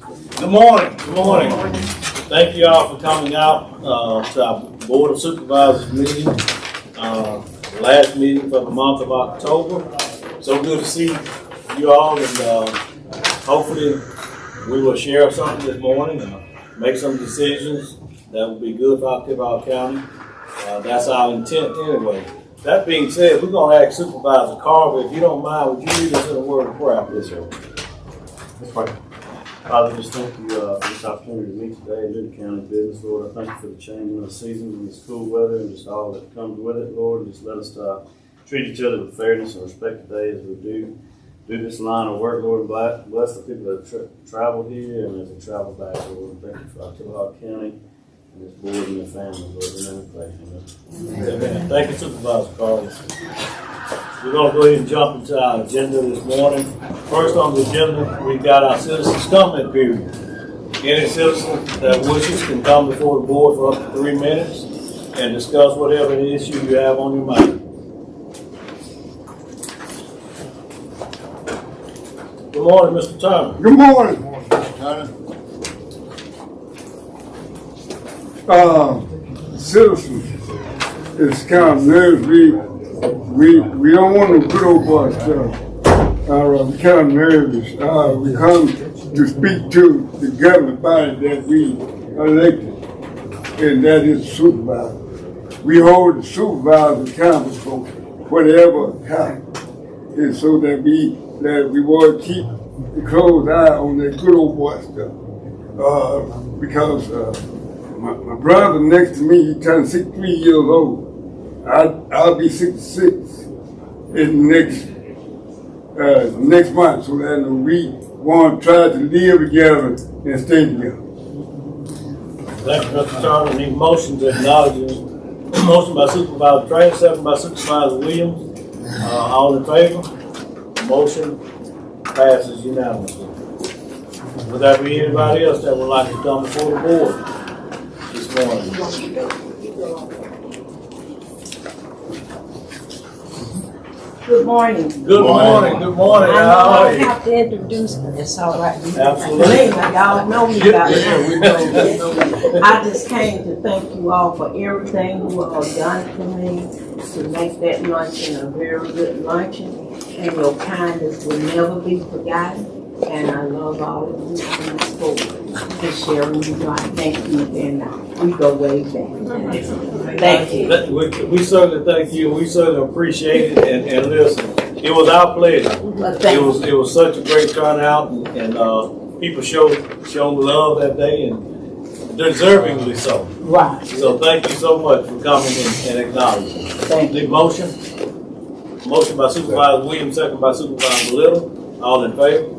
Good morning. Good morning. Thank you all for coming out to our Board of Supervisors meeting, last meeting for the month of October. So good to see you all, and hopefully we will share something this morning and make some decisions that will be good for October County. That's our intent anyway. That being said, we're going to ask Supervisor Carver, if you don't mind, would you lead us in a word of prayer, please, sir? That's fine. Father, just thank you for this opportunity to meet today and do the county business, Lord. I thank you for the changing of the seasons and the school weather and just all that comes with it, Lord. Just let us treat each other with fairness and respect today as we do this line of work, Lord. And bless the people that travel here and as they travel back, Lord. And thank you for October County and this board and their families, Lord. In your name we pray. Amen. Thank you, Supervisor Carver. We're going to go ahead and jump into our agenda this morning. First on the agenda, we've got our citizens' comment period. Any citizen that wishes can come before the board for up to 3 minutes and discuss whatever issue you have on your mind. Good morning, Mr. Turner. Good morning. Citizens, it's kind of nervous. We don't want no good old boy stuff. We're kind of nervous. We come to speak to the government body that we elected, and that is the supervisor. We hold the supervisor accountable for whatever happened, and so that we want to keep a close eye on that good old boy stuff. Because my brother next to me, he turned 63 years old. I'll be 66 in next month, so that we want to try to live together and stay together. Thank you, Mr. Turner. Need motion to acknowledge it. Motion by Supervisor Train, second by Supervisor Williams. All in favor? Motion passes unanimously. Would there be anybody else that would like to come before the board this morning? Good morning. Good morning. Good morning. I know How I are you? have to introduce, but it's all right. Absolutely. Y'all know me about we know. I just came to thank you all for everything you all done for me to make that luncheon a very good luncheon, and your kindness will never be forgotten. And I love all of you on this board. And Sharon, you know, I thank you, and we go way back. Thank you. We certainly thank you. We certainly appreciate it. And listen, it was our pleasure. It was such a great turnout, and people showed love that day, and deservingly so. Right. So thank you so much for coming and acknowledging. Thank you. Motion by Supervisor Williams, second by Supervisor Little. All in favor?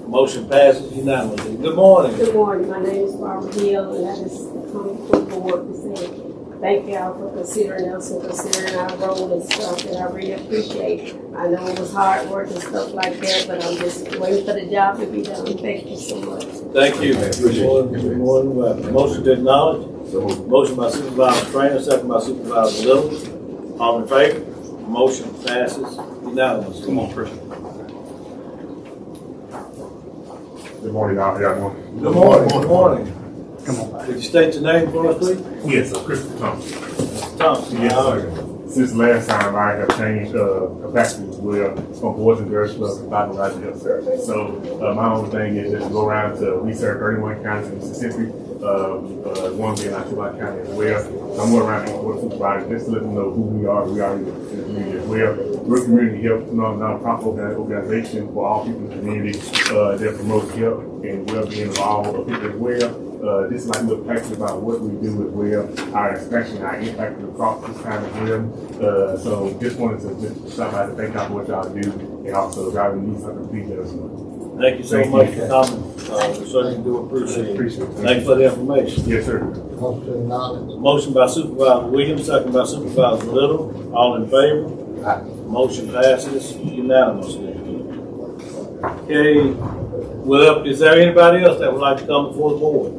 Motion passes unanimously. Good morning. Good morning. My name is Barbara Hill, and I just come to the board to say thank y'all for considering us and considering our role and stuff, and I really appreciate it. I know it was hard work and stuff like that, but I'm just waiting for the job to be done. Thank you so much. Thank you. Good morning. Motion to acknowledge. Motion by Supervisor Trainer, second by Supervisor Little. All in favor? Motion passes unanimously. Come on, Christian. Good morning, y'all. Good morning. Good morning. Come on. Could you state your name for us, please? Yes, Christian Thompson. Mr. Thompson. Yes, All sir. right. Since last time, I have changed capacity as well from Boys and Girls Club to Bible Rising Health Service. So my only thing is just to go around to we serve 31 counties in Mississippi, one being October County as well. I'm going around each board of supervisors just to let them know who we are in the community as well. We're a community health non-profit organization for all people in the community that promotes health and well-being of all people as well. This is like we're passionate about what we do as well, our expansion, our impact across this time as well. So just wanted to just stop by to thank y'all for what y'all do, and also driving me something, please let us know. Thank you so much for coming. We certainly do appreciate it. Thank you for the information. Yes, sir. Motion by Supervisor Williams, second by Supervisor Little. All in favor? Motion passes unanimously. Okay. Well, is there anybody else that would like to come before the board?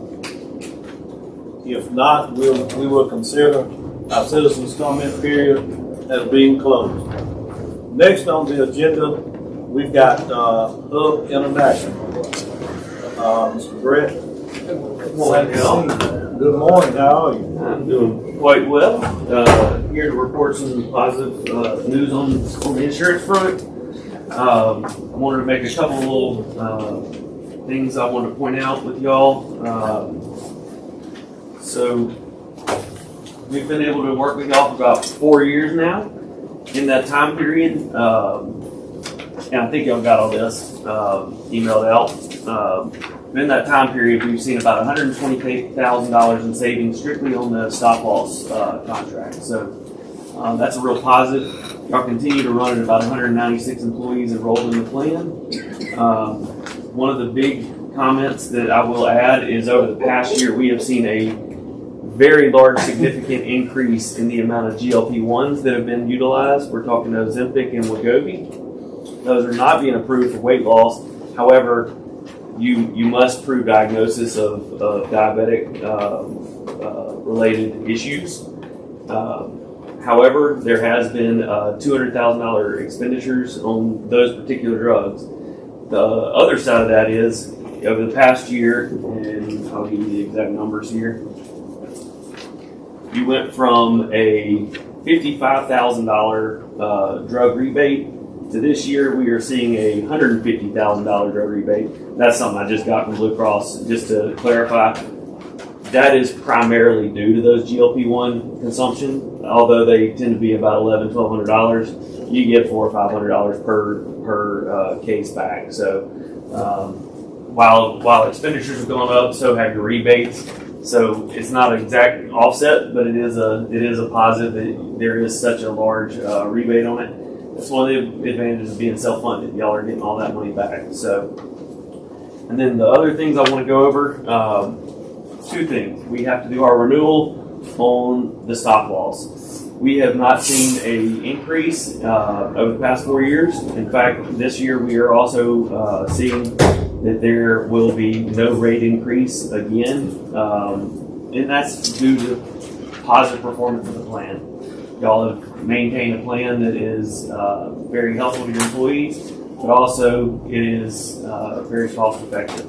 If not, we will consider our citizens' comment period as being closed. Next on the agenda, we've got Hub International. Mr. Brett. Good morning, y'all. Good morning, how are you? I'm doing quite well. Here to report some positive news on the insurance front. I wanted to make a couple little things I wanted to point out with y'all. So we've been able to work with y'all for about 4 years now. In that time period, and I think y'all got all this emailed out. In that time period, we've seen about $120,000 in savings strictly on the stop loss contract. So that's a real positive. Y'all continue to run at about 196 employees enrolled in the plan. One of the big comments that I will add is over the past year, we have seen a very large, significant increase in the amount of GLP-1s that have been utilized. We're talking Ozempic and Wegovy. Those are not being approved for weight loss. However, you must prove diagnosis of diabetic related issues. However, there has been $200,000 expenditures on those particular drugs. The other side of that is over the past year, and I'll give you the exact numbers here. You went from a $55,000 drug rebate to this year we are seeing a $150,000 drug rebate. That's something I just got from Blue Cross. Just to clarify, that is primarily due to those GLP-1 consumption. Although they tend to be about $1,100, $1,200, you get $400 or $500 per case back. So while expenditures have gone up, so have your rebates. So it's not an exact offset, but it is a positive that there is such a large rebate on it. That's one of the advantages of being self-funded. Y'all are getting all that money back. So, and then the other things I want to go over, two things. We have to do our renewal on the stop loss. We have not seen an increase over the past 4 years. In fact, this year we are also seeing that there will be no rate increase again, and that's due to positive performance of the plan. Y'all have maintained a plan that is very helpful to your employees, but also it is very cost effective.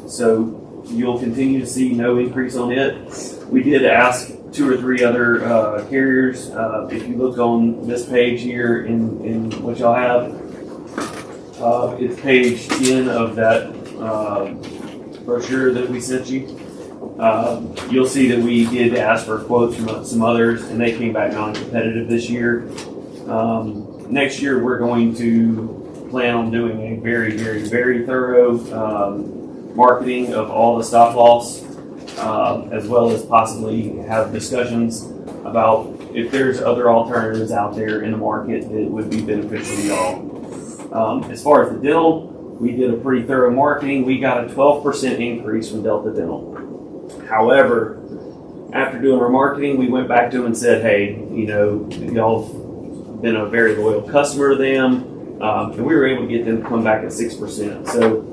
So you'll continue to see no increase on it. We did ask 2 or 3 other carriers. If you look on this page here in what y'all have, it's page 10 of that brochure that we sent you. You'll see that we did ask for quotes from some others, and they came back non-competitive this year. Next year, we're going to plan on doing a very, very, very thorough marketing of all the stop loss, as well as possibly have discussions about if there's other alternatives out there in the market that would be beneficial to y'all. As far as the dental, we did a pretty thorough marketing. We got a 12% increase from Delta Dental. However, after doing our marketing, we went back to them and said, hey, y'all have been a very loyal customer to them, and we were able to get them to come back at 6%. So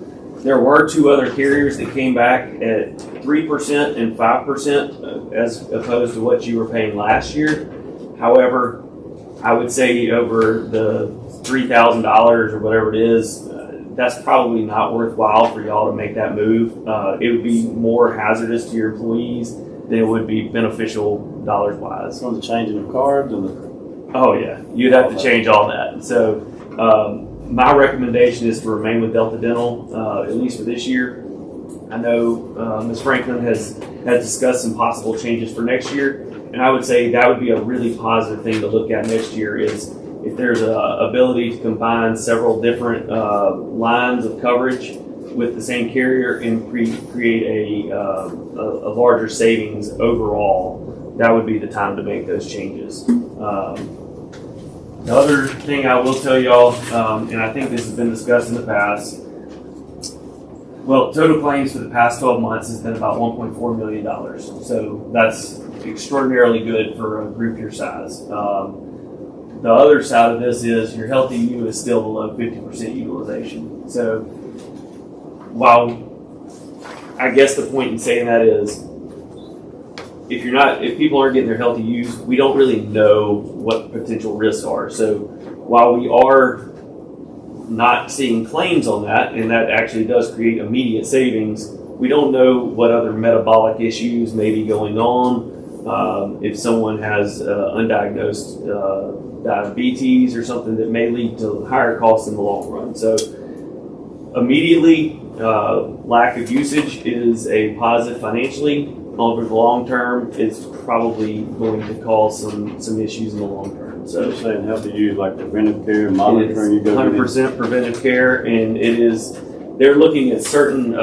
there were 2 other carriers that came back at 3% and 5% as opposed to what you were paying last year. However, I would say over the $3,000 or whatever it is, that's probably not worthwhile for y'all to make that move. It would be more hazardous to your employees than it would be beneficial dollars wise. On the changing of cards and Oh yeah, you'd have to change all that. So my recommendation is to remain with Delta Dental at least for this year. I know Ms. Franklin has discussed some possible changes for next year, and I would say that would be a really positive thing to look at next year is if there's an ability to combine several different lines of coverage with the same carrier and create a larger savings overall, that would be the time to make those changes. The other thing I will tell y'all, and I think this has been discussed in the past, well, total claims for the past 12 months has been about $1.4 million. So that's extraordinarily good for a group your size. The other side of this is your healthy U is still below 50% utilization. So while I guess the point in saying that is if people aren't getting their healthy use, we don't really know what potential risks are. So while we are not seeing claims on that, and that actually does create immediate savings. We don't know what other metabolic issues may be going on. If someone has undiagnosed diabetes or something that may lead to higher costs in the long run. So immediately, lack of usage is a positive financially. Over the long term, it's probably going to cause some issues in the long term. So you're saying have to use like preventive care, It monitoring, you is go 100% preventive care, and they're looking at certain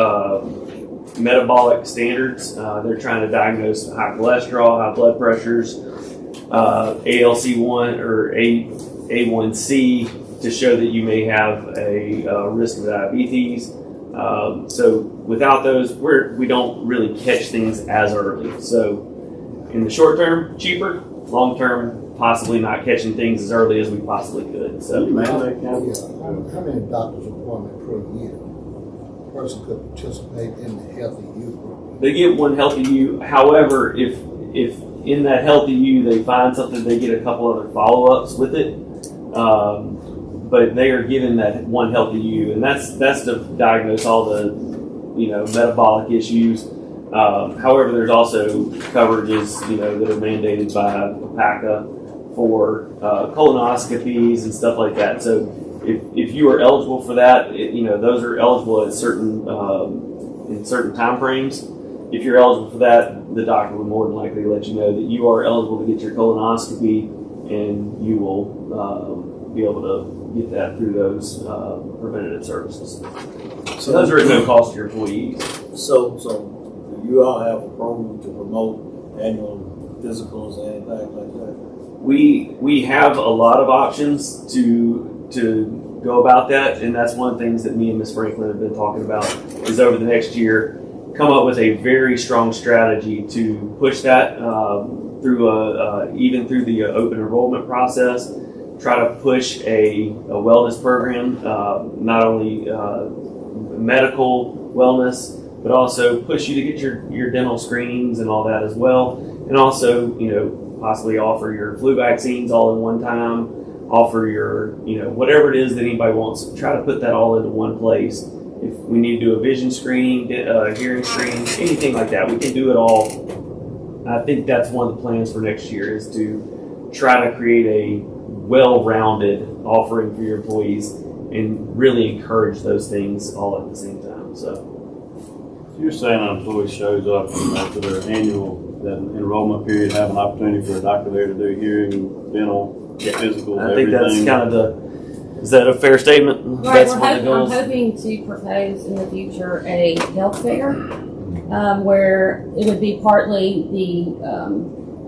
metabolic standards. They're trying to diagnose high cholesterol, high blood pressures, ALC1 or A1C to show that you may have a risk of diabetes. So without those, we don't really catch things as early. So in the short term, cheaper. Long term, possibly not catching things as early as we possibly could. So Man, How many doctor's appointment per year person could participate in the Healthy You program? they get one Healthy You. However, if in that Healthy You they find something, they get a couple other follow-ups with it. But they are given that one Healthy You, and that's to diagnose all the metabolic issues. However, there's also coverages that are mandated by PACA for colonoscopies and stuff like that. So if you are eligible for that, those are eligible at certain in certain time frames. If you're eligible for that, the doctor would more than likely let you know that you are eligible to get your colonoscopy, and you will be able to get that through those preventative services. So those are at no cost to your employees. So you all have a program to promote annual physicals and anything like that? We have a lot of options to go about that, and that's one of the things that me and Ms. Franklin have been talking about is over the next year come up with a very strong strategy to push that through even through the open enrollment process. Try to push a wellness program, not only medical wellness, but also push you to get your dental screenings and all that as well. And also, possibly offer your flu vaccines all in one time, offer your, whatever it is that anybody wants. Try to put that all into one place. If we need to do a vision screening, hearing screening, anything like that, we can do it all. I think that's one of the plans for next year is to try to create a well-rounded offering for your employees and really encourage those things all at the same time. So You're saying an employee shows up after their annual that enrollment period, have an opportunity for a doctor there to do hearing, dental, physical, I think everything. that's kind of is that a fair statement? Right, That's one of the I'm goals. hoping to propose in the future a health fair where it would be partly the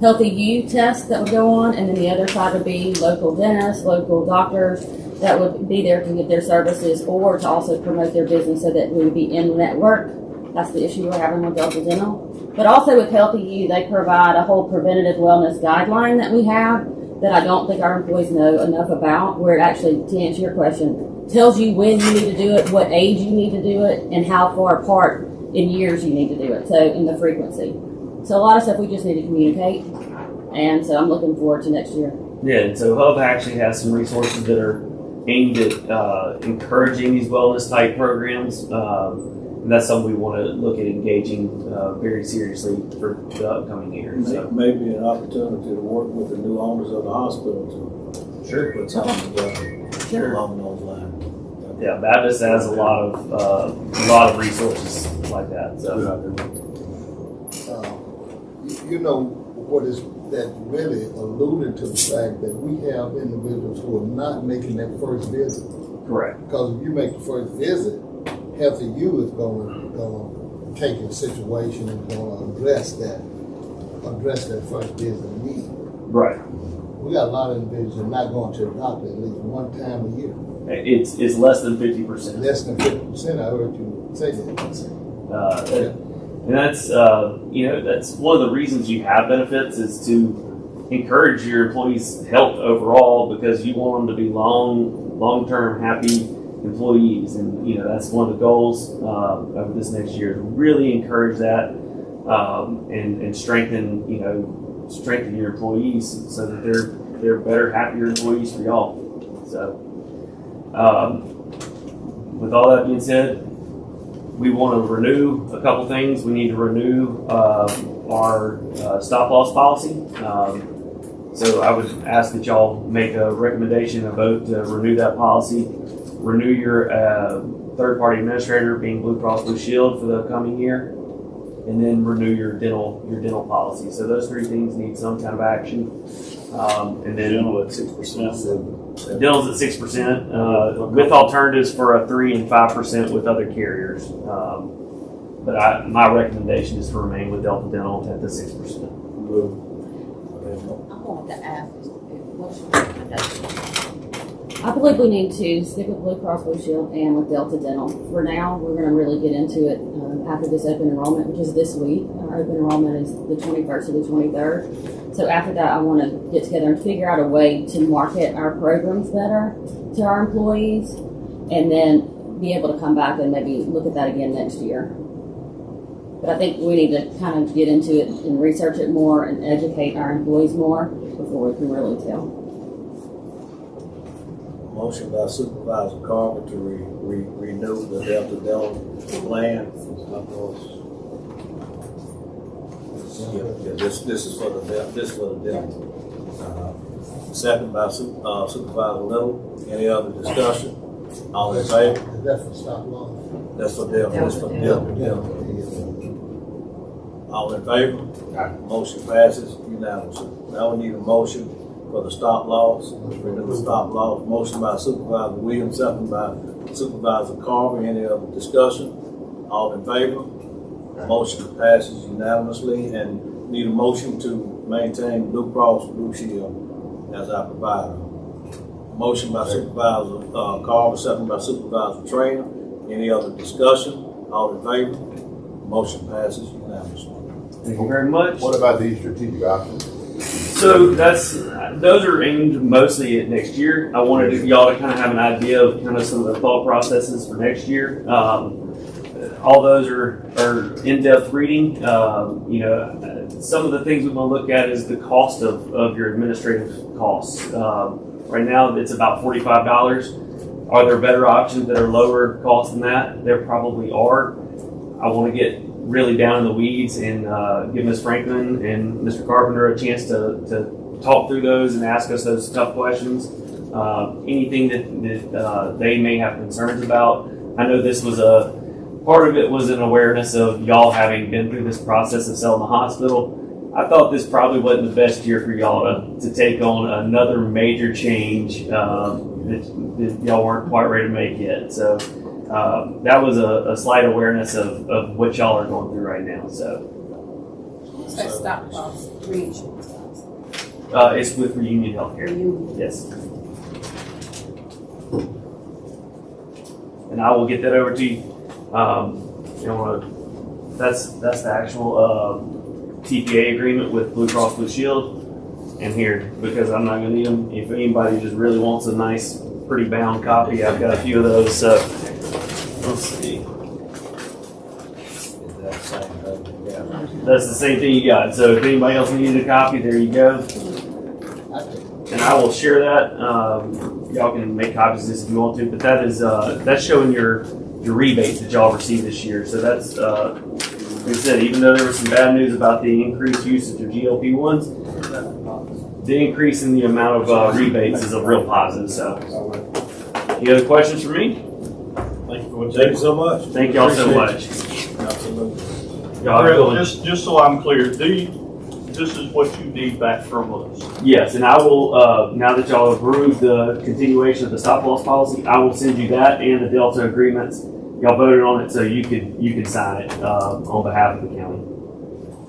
Healthy You test that would go on, and then the other side would be local dentists, local doctors that would be there to give their services or to also promote their business so that we would be in network. That's the issue we're having with Delta Dental. But also with Healthy You, they provide a whole preventative wellness guideline that we have that I don't think our employees know enough about, where it actually, to answer your question, tells you when you need to do it, what age you need to do it, and how far apart in years you need to do it, so in the frequency. So a lot of stuff we just need to communicate, and so I'm looking forward to next year. Yeah, and so Hub actually has some resources that are aimed at encouraging these wellness type programs. And that's something we want to look at engaging very seriously for the upcoming year. So. Maybe an opportunity to work with the new owners of the hospital to put something together along those lines. Yeah, Baptist has a lot of resources like that. So. What is that really alluded to the fact that we have individuals who are not making that first visit. Correct. Because if you make the first visit, Healthy You is going to take your situation and going to address that first visit need. Right. We got a lot of individuals that are not going to the doctor at least one time a year. It's less than 50%. Less than 50%. I heard you say that. And that's that's one of the reasons you have benefits is to encourage your employees' health overall, because you want them to be long-term happy employees, and that's one of the goals of this next year, to really encourage that and strengthen your employees so that they're better, happier employees for y'all. So with all that being said, we want to renew a couple things. We need to renew our stop loss policy. So I would ask that y'all make a recommendation, a vote to renew that policy. Renew your third-party administrator, being Blue Cross Blue Shield, for the coming year, and then renew your dental policy. So those three things need some kind of action. And then Dental at 6%. dental's at 6%, with alternatives for a 3 and 5% with other carriers. But my recommendation is to remain with Delta Dental at the 6%. I wanted to ask, I believe we need to stick with Blue Cross Blue Shield and with Delta Dental. For now, we're going to really get into it after this open enrollment, which is this week. Our open enrollment is the 21st to the 23rd. So after that, I want to get together and figure out a way to market our programs better to our employees, and then be able to come back and maybe look at that again next year. But I think we need to kind of get into it and research it more and educate our employees more before we can really tell. Motion by Supervisor Carver to renew the Delta Dental plan. Yeah, this is for the dental. Second by Supervisor Little. Any other discussion? All in favor? Is that for stop loss? That's for Delta. That's for Delta. All in favor? Motion passes unanimously. Now we need a motion for the stop loss. Renew the stop loss. Motion by Supervisor Williams, second by Supervisor Carver. Any other discussion? All in favor? Motion passes unanimously, and need a motion to maintain Blue Cross Blue Shield as our provider. Motion by Supervisor Carver, second by Supervisor Trainer. Any other discussion? All in favor? Motion passes unanimously. Thank you very much. What about these strategic options? So those are aimed mostly at next year. I wanted y'all to kind of have an idea of kind of some of the thought processes for next year. All those are in-depth reading. Some of the things we want to look at is the cost of your administrative costs. Right now, it's about $45. Are there better options that are lower cost than that? There probably are. I want to get really down in the weeds and give Ms. Franklin and Mr. Carpenter a chance to talk through those and ask us those tough questions. Anything that they may have concerns about. I know this was part of it was an awareness of y'all having been through this process of selling the hospital. I thought this probably wasn't the best year for y'all to take on another major change that y'all weren't quite ready to make yet. So that was a slight awareness of what y'all are going through right now. So Stop loss, it's with Reunion Healthcare. Yes. And I will get that over to you. That's the actual TPA agreement with Blue Cross Blue Shield, and here, because I'm not going to need them. If anybody just really wants a nice, pretty bound copy, I've got a few of those. So let's see. That's the same thing you got. So if anybody else needed a copy, there you go. And I will share that. Y'all can make copies of this if you want to, but that's showing your rebates that y'all received this year. So that's, like I said, even though there was some bad news about the increased usage of GLP-1s, the increase in the amount of rebates is a real positive. So, any other questions for me? Thank you so much. Thank y'all so much. Absolutely. Y'all have a good one. Just so I'm clear, this is what you need back from us. Yes, and I will, now that y'all approved the continuation of the stop loss policy, I will send you that and the Delta agreements. Y'all voted on it, so you can sign it on behalf of the county,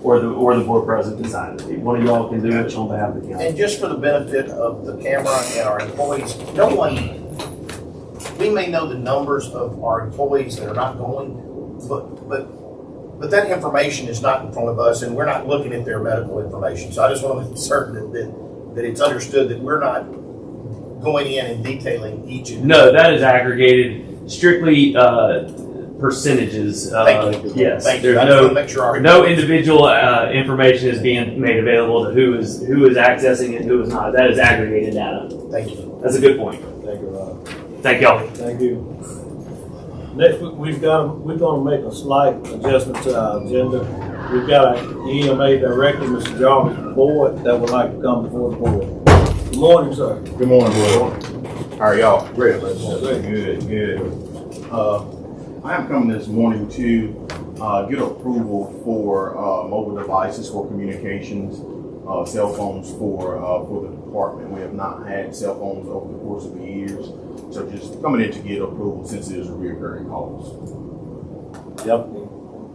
or the board president can sign it. One of y'all can do it on behalf of the county. And just for the benefit of the camera and our employees, we may know the numbers of our employees that are not going, but that information is not in front of us, and we're not looking at their medical information. So I just want to make certain that it's understood that we're not going in and detailing each. No, that is aggregated. Strictly percentages. Thank you. Yes, Thank you. there's I just want to make sure no individual information is being made available to who is accessing it, who is not. That is aggregated data. Thank you. That's a good point. Thank you, Rob. Thank y'all. Thank you. Next week, we're gonna make a slight adjustment to our agenda. We've got an EMA director, Mr. Jarvis Boyd, that would like to come before the board. Good morning, sir. Good morning, board. How are y'all? Great. Good, good. I am coming this morning to get approval for mobile devices for communications, cell phones for the department. We have not had cell phones over the course of the years, so just coming in to get approval since it is a reoccurring cost. Yep.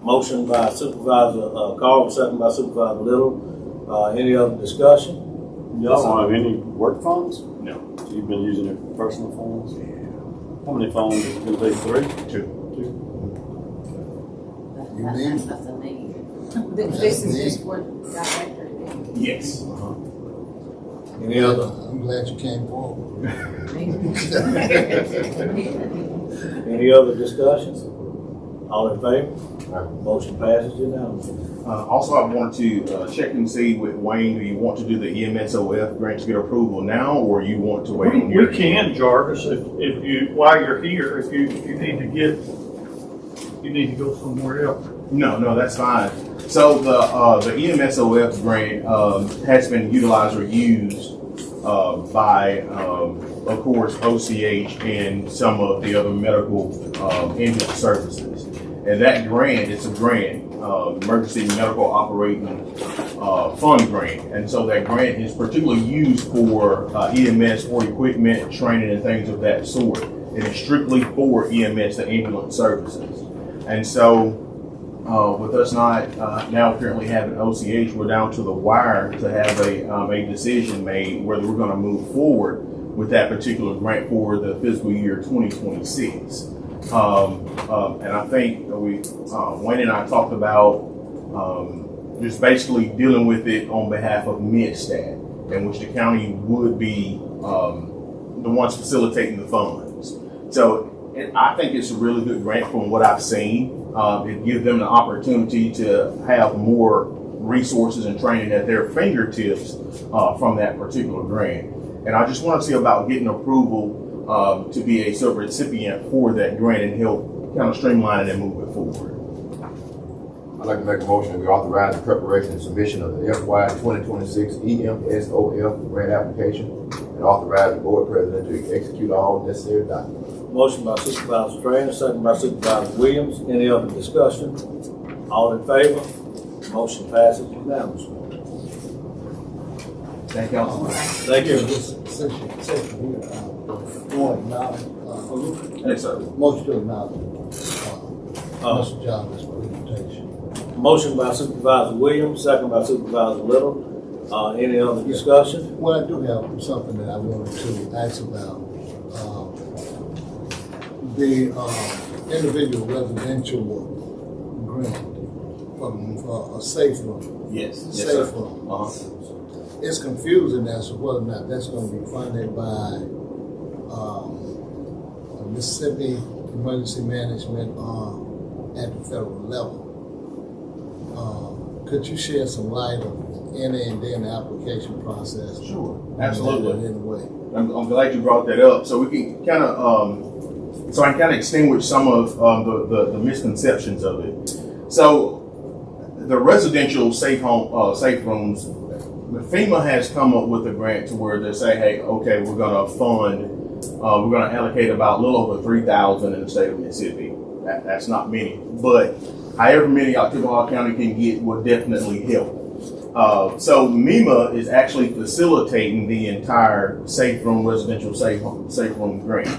Motion by Supervisor Carl, second by Supervisor Little. Any other discussion? Y'all don't have any work phones? No. You've been using your personal phones? How many phones is it gonna be? 3? 2. You need- That's a need. This is just for director. Yes. Any other? I'm glad you came forward. Any other discussions? All in favor? Motion passes unanimously. Also, I wanted to check and see with Wayne, do you want to do the EMSOF grant to get approval now, or you want to wait on We your? can, Jarvis, if you, while you're here, if you need to go somewhere else. No, that's fine. So the EMSOF grant has been utilized or used by, of course, OCH and some of the other medical ambulance services. And that grant, it's a grant, Emergency Medical Operating Fund grant. And so that grant is particularly used for EMS for equipment, training, and things of that sort. It is strictly for EMS, the ambulance services. And so with us not now currently having OCH, we're down to the wire to have a decision made whether we're going to move forward with that particular grant for the fiscal year 2026. And I think Wayne and I talked about just basically dealing with it on behalf of MidStat, in which the county would be the ones facilitating the funds. So I think it's a really good grant from what I've seen. It gives them the opportunity to have more resources and training at their fingertips from that particular grant. And I just want to see about getting approval to be a sub-recipient for that grant and help kind of streamline it and move it forward. I'd like to make a motion that we authorize the preparation and submission of the FY 2026 EMSOF grant application and authorize the board president to execute all necessary documents. Motion by Supervisor Trainer, second by Supervisor Williams. Any other discussion? All in favor? Motion passes unanimously. Thank y'all. Thank you. Since we're going now, Yes, sir. motion to acknowledge Mr. Jarvis' presentation. Motion by Supervisor Williams, second by Supervisor Little. Any other discussion? Well, I do have something that I wanted to ask about. The individual residential grant from a safe room. Yes. Safe room. It's confusing as to whether or not that's going to be funded by Mississippi Emergency Management at the federal level. Could you shed some light on any and then the application process? Sure, absolutely. In a way. I'm glad you brought that up. So we can kind of, so I can kind of extinguish some of the misconceptions of it. So the residential safe rooms, FEMA has come up with a grant to where they say, hey, okay, we're going to fund, we're going to allocate about a little over 3,000 in the state of Mississippi. That's not many, but however many Ottawa County can get will definitely help. So MEMA is actually facilitating the entire safe room, residential safe room grant.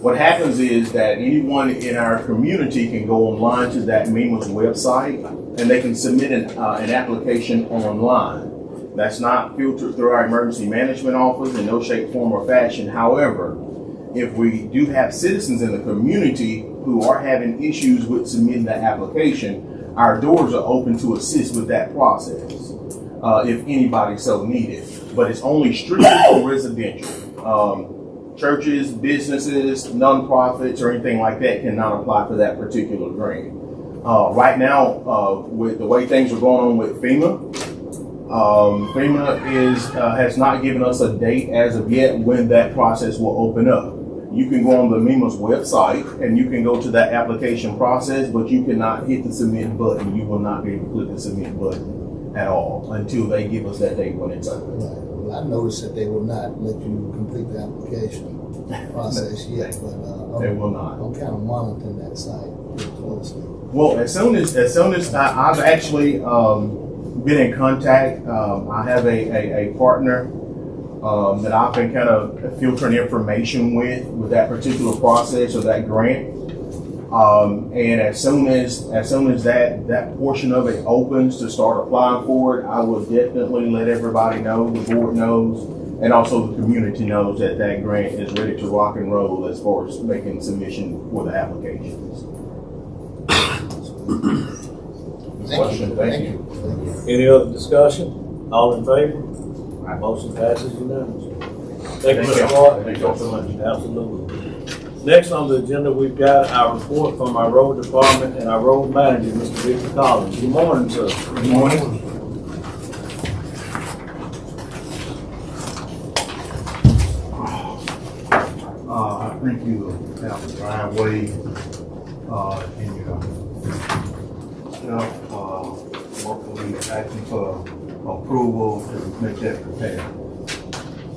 What happens is that anyone in our community can go online to that MEMA's website and they can submit an application online. That's not filtered through our emergency management office in no shape, form, or fashion. However, if we do have citizens in the community who are having issues with submitting that application, our doors are open to assist with that process, if anybody so needed. But it's only strictly for residential. Churches, businesses, nonprofits, or anything like that cannot apply for that particular grant. Right now, with the way things are going on with FEMA, FEMA has not given us a date as of yet when that process will open up. you can go on the MEMA's website and you can go to that application process, but you cannot hit the submit button. You will not be able to click the submit button at all until they give us that date when it's open. Right. Well, I noticed that they will not let you complete the application process yet, but They will not. I'm kind of monitoring that site pretty closely. Well, as soon as I've actually been in contact, I have a partner that I've been kind of filtering information with that particular process or that grant. And as soon as that portion of it opens to start applying for it, I will definitely let everybody know, the board knows, and also the community knows that that grant is ready to rock and roll as far as making submission for the applications. Thank you. Any other discussion? All in favor? Motion passes unanimously. Thank you, Mr. Clark. Thank you so much. Absolutely. Next on the agenda, we've got our report from our road department and our road manager, Mr. Victor Collins. Good morning, sir. Good morning. I think you have the driveway, in your stuff, hopefully asking for approval to make that repair.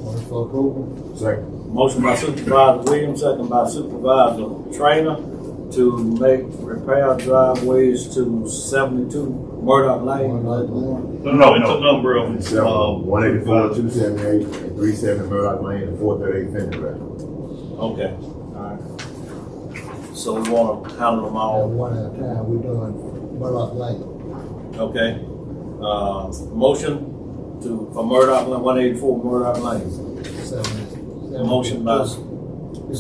Motion for approval? Second. Motion by Supervisor Williams, second by Supervisor Trainer to make repair driveways to 72 Murdoch Lane. No, it's a number of, 184, 278, and 37 Murdoch Lane, and 438 Fender Drive. Okay, all right. So we want to handle them all. One at a time, we're doing Murdoch Lane. Okay. Motion for Murdoch Lane, 184 Murdoch Lane. Motion by. Is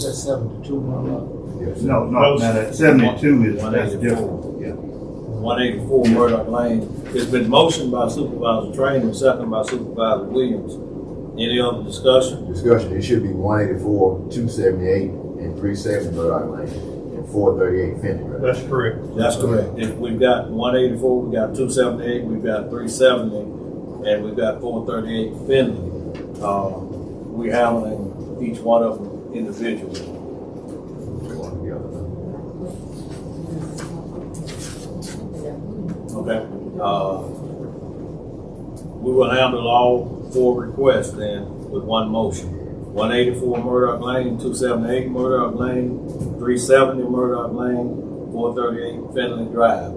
that 72 Murdoch? Yes. No, that 72 is, that's different, yeah. 184 Murdoch Lane. It's been motioned by Supervisor Trainer, second by Supervisor Williams. Any other discussion? Discussion, it should be 184, 278, and 37 Murdoch Lane, and 438 Fender Drive. that's correct. That's correct. If we've got 184, we've got 278, we've got 370, and we've got 438 Finley. We're handling each one of them individually. Okay. We will handle all 4 requests then with one motion. 184 Murdoch Lane, 278 Murdoch Lane, 370 Murdoch Lane, 438 Finley Drive.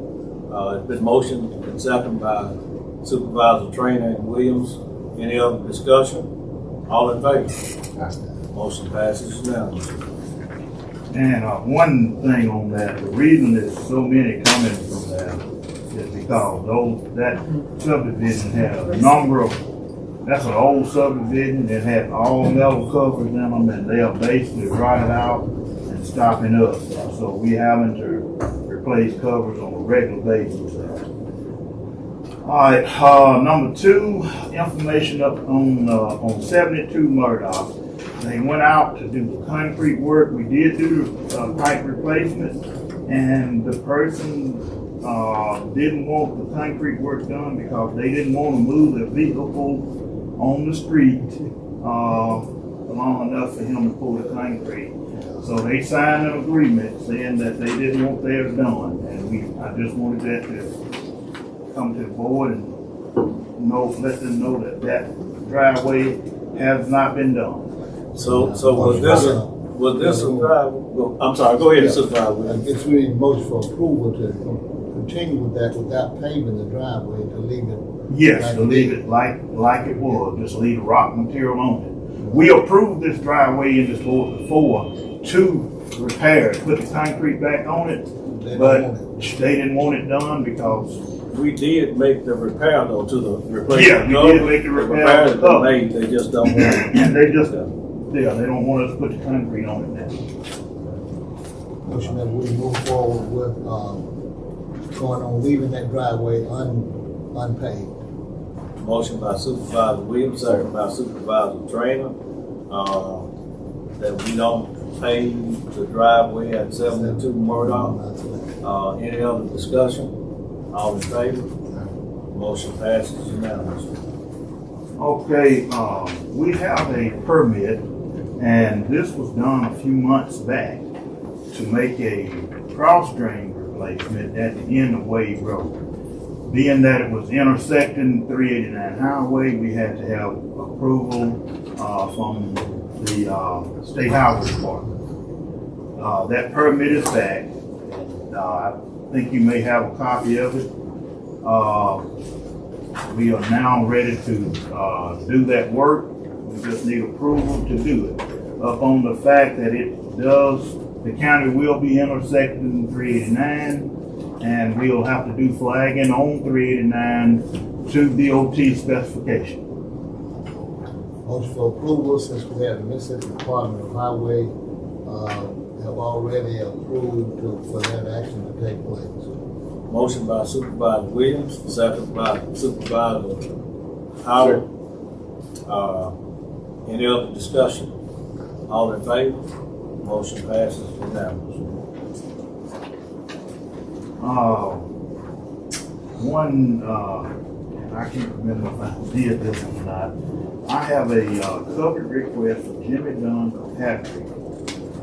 It's been motioned and seconded by Supervisor Trainer and Williams. Any other discussion? All in favor? Motion passes unanimously. And one thing on that, the reason there's so many coming from that is because that subdivision has a number of, that's an old subdivision that has all metal covers in them, and they are basically rotted out and stopping up. So we having to replace covers on a regular basis. All right, number 2, information up on 72 Murdoch. They went out to do the concrete work. We did do the pipe replacement, and the person didn't want the concrete work done because they didn't want to move their vehicle on the street long enough for him to pull the concrete. So they signed an agreement saying that they didn't want theirs done, and I just wanted that to come to the board and let them know that that driveway has not been done. So was this a drive? I'm sorry, go ahead, Supervisor. It's really motion for approval to continue with that without paving the driveway, to leave it. Yes, to leave it like it was, just leave the rock material on it. We approved this driveway in this board before to repair it, put the concrete back on it, but they didn't want it done because we did make the repair though to the replacement. Yeah, we did make the repair. The repairs made, they just don't want it. And they don't want us to put the concrete on it now. Motion that we move forward with, going on leaving that driveway unpaved. Motion by Supervisor Williams, second by Supervisor Trainer, that we don't pave the driveway at 72 Murdoch. Any other discussion? All in favor? Motion passes unanimously. Okay, we have a permit And this was done a few months back to make a cross drain replacement at the end of Wade Road. Being that it was intersecting 389 highway, we had to have approval from the State Highway Department. That permit is back. I think you may have a copy of it. We are now ready to do that work. We just need approval to do it. Upon the fact that the county will be intersecting 389, and we'll have to do flagging on 389 to DOT specification. Motion for approval, since we have the Mississippi Department of Highway, have already approved for that action to take place. Motion by Supervisor Williams, second by Supervisor Howard. Any other discussion? All in favor? Motion passes unanimously. I can't remember if I did this or not. I have a covered request for Jimmy Dunn of Patrick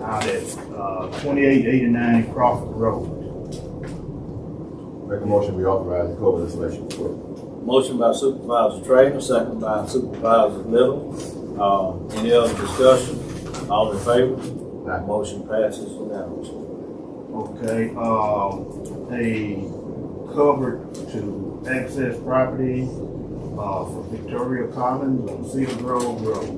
out at 2889 Crawford Road. Make a motion, we authorize the cover installation report. Motion by Supervisor Trainer, second by Supervisor Little. Any other discussion? All in favor? Motion passes unanimously. Okay, a covered to access property for Victoria Collins on Cedar Grove Road.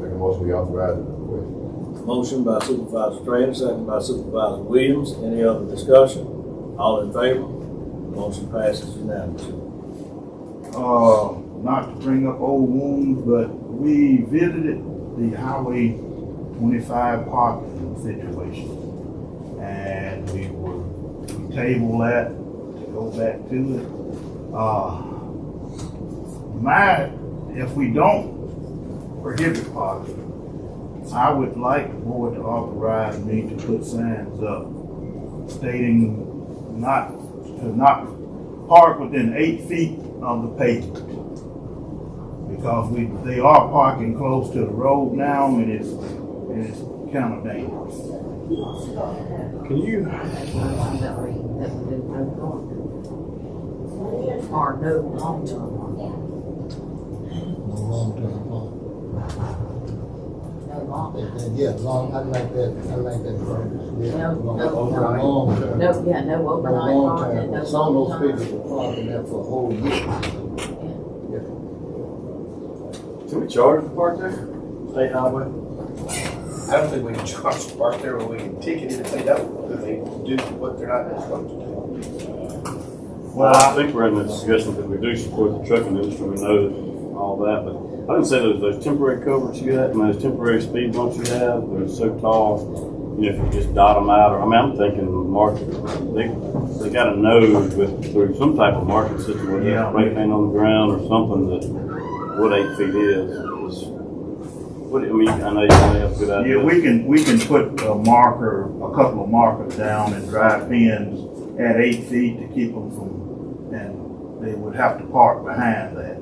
Make a motion, we authorize the request. Motion by Supervisor Trainer, second by Supervisor Williams. Any other discussion? All in favor? Motion passes unanimously. Not to bring up old wounds, but we visited the Highway 25 parking situation, and we tabled that to go back to it. If we don't prohibit parking, I would like the board to authorize me to put signs up stating not park within 8 feet of the pavement, because they are parking close to the road now, and it's kind of dangerous. Can you? Or no long-term one. No long-term plan. No long. Yeah, long, I like that verbiage. Yeah, No, no. long-term. No, yeah, no overnight long parking, time. no Some of those long-term. people were parking there for a whole year. Can we charge to park there? State highway? I don't think we can charge the park there, but we can ticket it if they don't, if they do what they're not supposed to do. Well, I think we're in the discussion that we do support the trucking industry, we know all that, but I didn't say those temporary covers you got, those temporary speed bumps you have, they're so tall, if you just dot them out, or, I'm thinking market, they got a nose through some type of market system where they have spray paint on the ground or something that, what 8 feet is. I know you may have a good idea. Yeah, we can put a couple of markers down and drive pins at 8 feet to keep them from, and they would have to park behind that.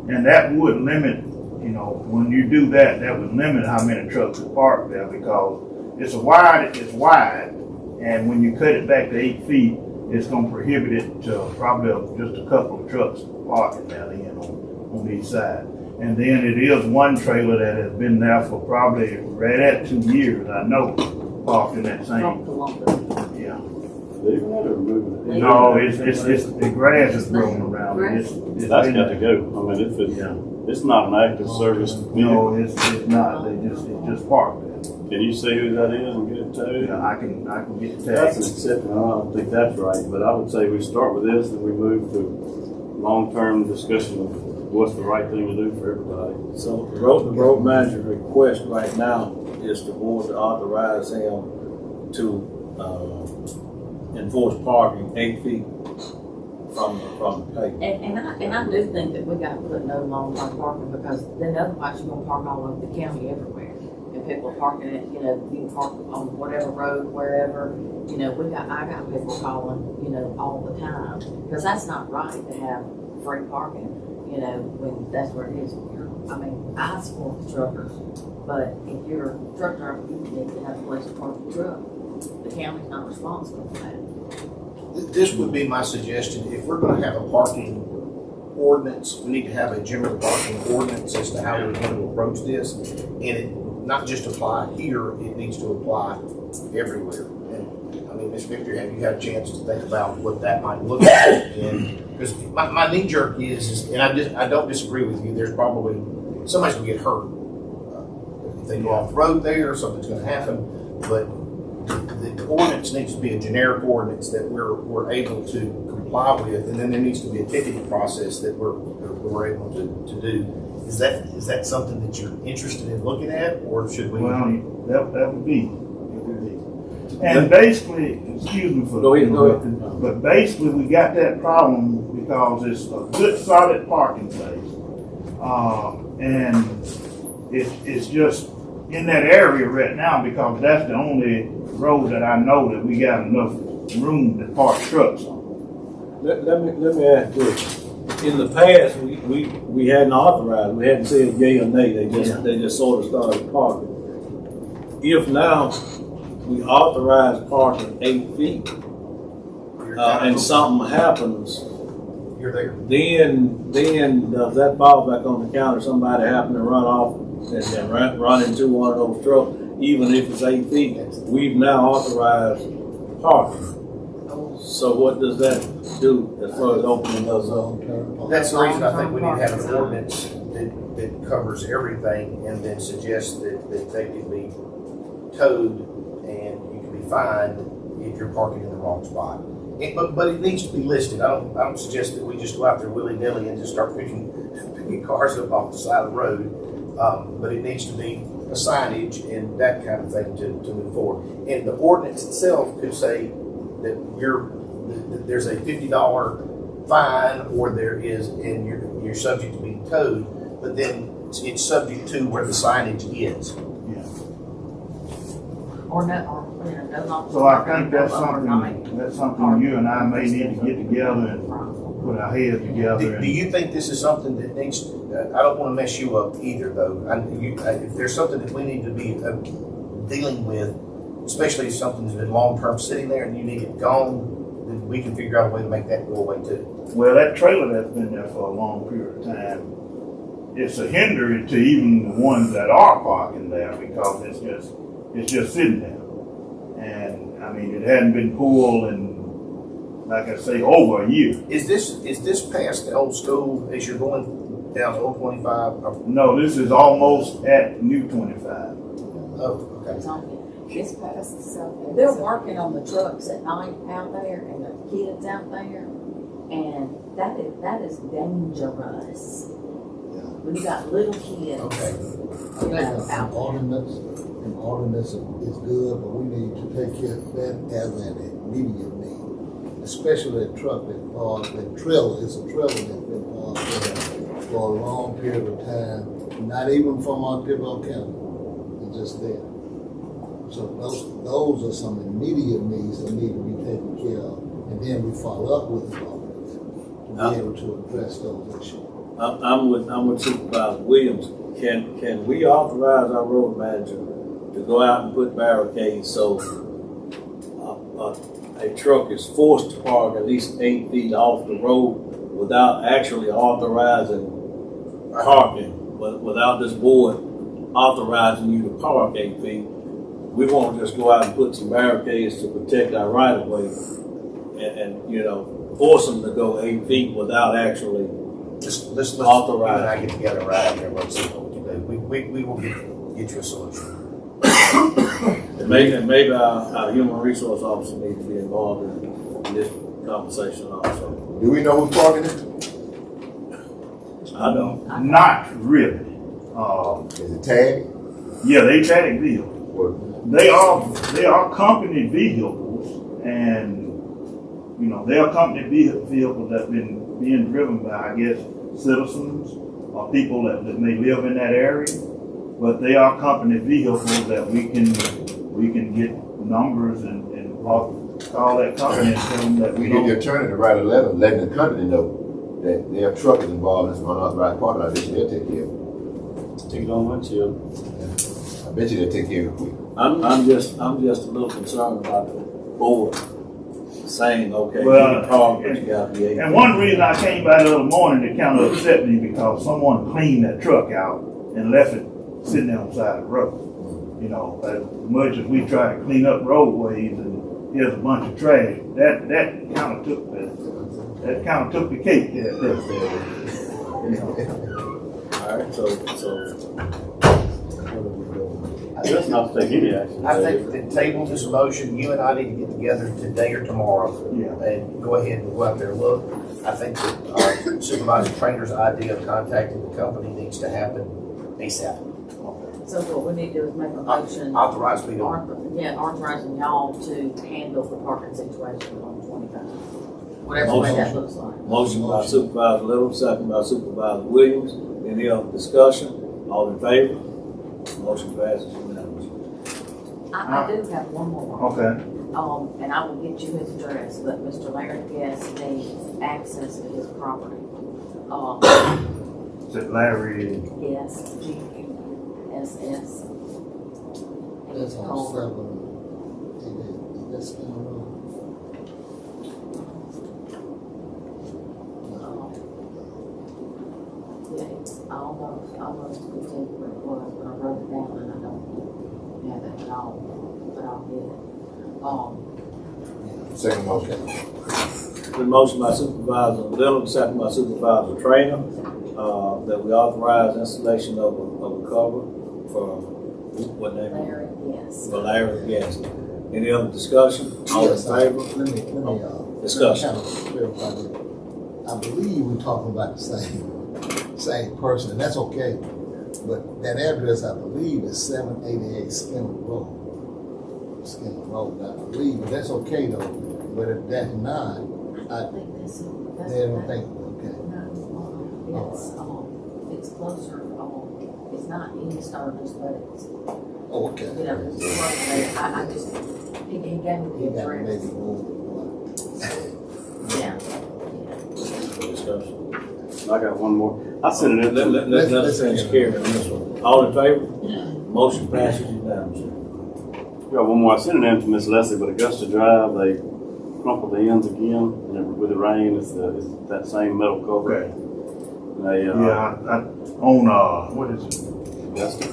And that would limit, when you do that, that would limit how many trucks would park there, because it's wide, and when you cut it back to 8 feet, it's going to prohibit it to probably just a couple of trucks parking there on each side. And then it is one trailer that has been there for probably right at 2 years, I know, parked in that same. Yeah. Leaving it or moving it? No, it's the grass is growing around it. It's That's been got to there. go. It's not an active service vehicle. No, it's not. It's just parked there. Can you see who that is and get it towed? Yeah, I can get the That's an tags. exception. I don't think that's right, but I would say we start with this and we move to long-term discussion of what's the right thing to do for everybody. So the road manager request right now is the board to authorize him to enforce parking 8 feet from the pavement. And I do think that we got to put no long-term parking, because then otherwise you're gonna park all over the county everywhere. And people are parking it, you can park on whatever road, wherever, I got people calling, all the time. Because that's not right to have free parking, when that's where it is. I mean, I support the truckers, but if you're a truck driver, you need to have a place to park the truck. The county's not responsible for that. This would be my suggestion. If we're gonna have a parking ordinance, we need to have a general parking ordinance as to how we're going to approach this. And it not just apply here, it needs to apply everywhere. And I mean, Ms. Victor, have you had a chance to think about what that might look like? And because my knee jerk is, and I don't disagree with you, there's probably, somebody's gonna get hurt. If they go off the road there, something's gonna happen, but the ordinance needs to be a generic ordinance that we're able to comply with, and then there needs to be a ticketing process that we're able to do. Is that something that you're interested in looking at, or should we? Well, that would be. And basically, excuse me for interrupting, but basically we got that problem because it's a good solid parking place. And it's just in that area right now because that's the only road that I know that we got enough room to park trucks on. Let me ask this. In the past, we hadn't authorized, we hadn't said yay or nay, they just sort of started parking. If now we authorize parking 8 feet, and something happens, you're there. Then does that fall back on the counter? Somebody happen to run off and run into one of those trucks, even if it's 8 feet, we've now authorized parking. So what does that do as far as opening those up? That's the reason I think we need to have an ordinance that covers everything and then suggests that they can be towed and you can be fined if you're parking in the wrong spot. But it needs to be listed. I don't suggest that we just go out there willy-nilly and just start picking cars up off the side of the road. But it needs to be a signage and that kind of thing to move forward. And the ordinance itself could say that there's a $50 fine, or there is, and you're subject to being towed. But then it's subject to where the signage is. Yeah. Or no, no. So I think that's something you and I may need to get together and put our heads together. Do you think this is something that needs? I don't want to mess you up either, though. If there's something that we need to be dealing with, especially if something's been long-term sitting there and you need it gone, then we can figure out a way to make that go away too. Well, that trailer that's been there for a long period of time, it's a hindrance to even the ones that are parking there because it's just sitting there. And I mean, it hadn't been pulled in, like I say, over a year. Is this past the old school as you're going down to old 25? No, this is almost at new 25. Oh, okay. It's past the south. They're working on the trucks at night out there and the kids out there, and that is dangerous. When you got little kids. Okay. Out An ordinance is good, but we need to take care of that as an immediate need. Especially a truck that trailer, it's a trailer that's been parked there for a long period of time, not even from Montgomery County, it's just there. So those are some immediate needs that need to be taken care of, and then we follow up with the ordinance to be able to address those issues. I'm with Supervisor Williams. Can we authorize our road manager to go out and put barricades so a truck is forced to park at least 8 feet off the road without actually authorizing parking, without this board authorizing you to park 8 feet? We won't just go out and put some barricades to protect our right of way and force them to go 8 feet without actually Let's authorize. you and I get together right here and let's see what we can do. We will get you a solution. And maybe our human resource officer needs to be involved in this conversation also. Do we know who's parking it? I don't. Not really. Is it tagged? Yeah, they tag vehicles. They are company vehicles, and they are company vehicles that have been being driven by, I guess, citizens or people that may live in that area. But they are company vehicles that we can get numbers and call that company and tell them that we get the attorney to write a letter letting the company know that their truck is involved in some unauthorized parking lot. They'll take care of it. Stick it on windshield. I bet you they'll take care of it quick. I'm just a little concerned about the board saying, okay, Well, you can park, but you gotta be able. And one reason I came by the other morning, it kind of upset me because someone cleaned that truck out and left it sitting there on the side of the road. You know, as much as we try to clean up roadways and here's a bunch of trash, that kind of took the cake there. You know. All right, so Let's not take any action. I think the table this motion, you and I need to get together today or tomorrow. Yeah. And go ahead and go out there and look. I think that Supervisor Trainer's idea of contacting the company needs to happen ASAP. So what we need to do is make a motion. Authorize me to. Authorizing y'all to handle the parking situation on 25. Whatever way that looks like. motion by Supervisor Little, second by Supervisor Williams. Any other discussion? All in favor? Motion passes unanimously. I do have one more. Okay. And I will get you his address, but Mr. Larry Guest needs access to his property. Is it Larry? Yes, GUSS. That's on 788. That's in a row. Yeah, it's almost exactly what it was, but I wrote it down and I don't have it at all, but I'll get it. Second motion. The motion by Supervisor Little, second by Supervisor Trainer, that we authorize installation of a cover for, what name? Larry, yes. For Larry Guest. Any other discussion? All in favor? Let me, Discussion. kind of clarify that. I believe we're talking about the same person, and that's okay. But that address, I believe, is 788 Skinner Road. Skinner Road, I believe, but that's okay though. But if that's not, they don't think, okay. It's closer, it's not East Sturgis, but it's, Oh, okay. you know, it's closer. I just, he gave me He the got address. maybe more. Yeah. Discussion. I got one more. I sent it in. Let's finish carrying on this one. All in favor? Motion passes unanimously. Got one more. I sent it in to Miss Leslie, but Augusta Drive, they crumpled the ends again, and with the rain, it's that same metal cover. Okay. They, Yeah, I on, what is it? Augusta.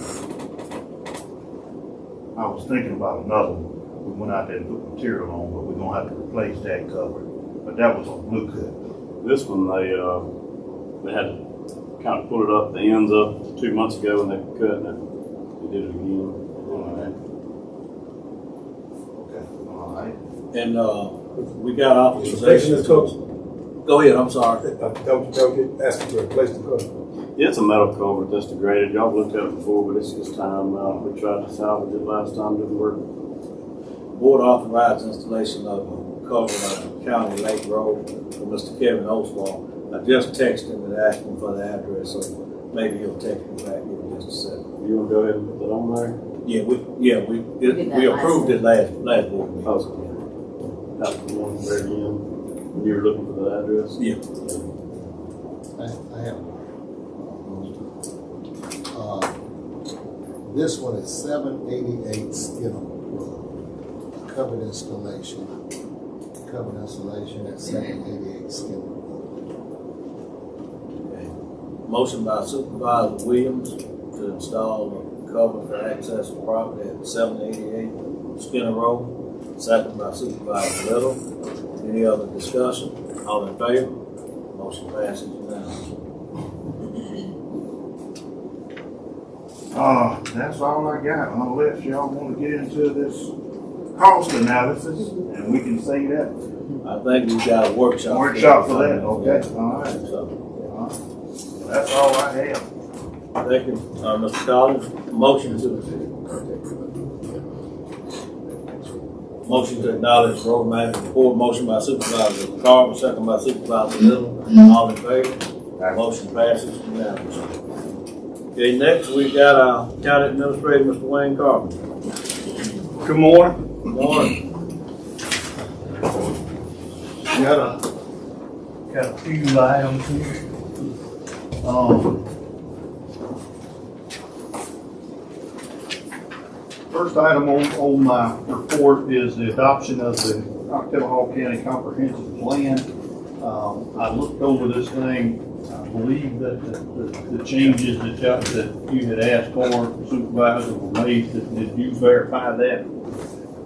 I was thinking about another one. We went out there and put material on, but we're gonna have to replace that cover. But that was on Blue Cut. This one, they had to kind of pull it up, the ends up 2 months ago, and they cut it. They did it again. Okay, all right. And, we got authorization. Go ahead, I'm sorry. Don't ask to replace the cover. Yeah, it's a metal cover that's degraded. Y'all looked at it before, but it's just time. We tried to salvage it last time, didn't work. Board authorized installation of a cover on County Lake Road for Mr. Kevin Oswald. I just texted him and asked him for the address, so maybe he'll text me back in just a second. You want to go ahead and put that on there? Yeah, we approved it last board meeting. Oh, that was the one very end. You were looking for the address? Yeah. I have. This one is 788 Skinner Road. Covered installation at 788 Skinner Road. Okay. Motion by Supervisor Williams to install a cover for access to property at 788 Skinner Road. Second by Supervisor Little. Any other discussion? All in favor? Motion passes unanimously. That's all I got, unless y'all want to get into this cost analysis, and we can say that. I think we've got a workshop. Workshop for that, okay, all right. So, That's all I have. thank you, Mr. Collins. Motion to acknowledge road manager report. Motion by Supervisor Carver, second by Supervisor Little. All in favor? Motion passes unanimously. Okay, next we got our county administrator, Mr. Wayne Carver. Good morning. Good morning. Got a few items here. First item on my report is the adoption of the Oktibbeha County Comprehensive Plan. I looked over this thing. I believe that the changes that you had asked for, Supervisor, were made. Did you verify that?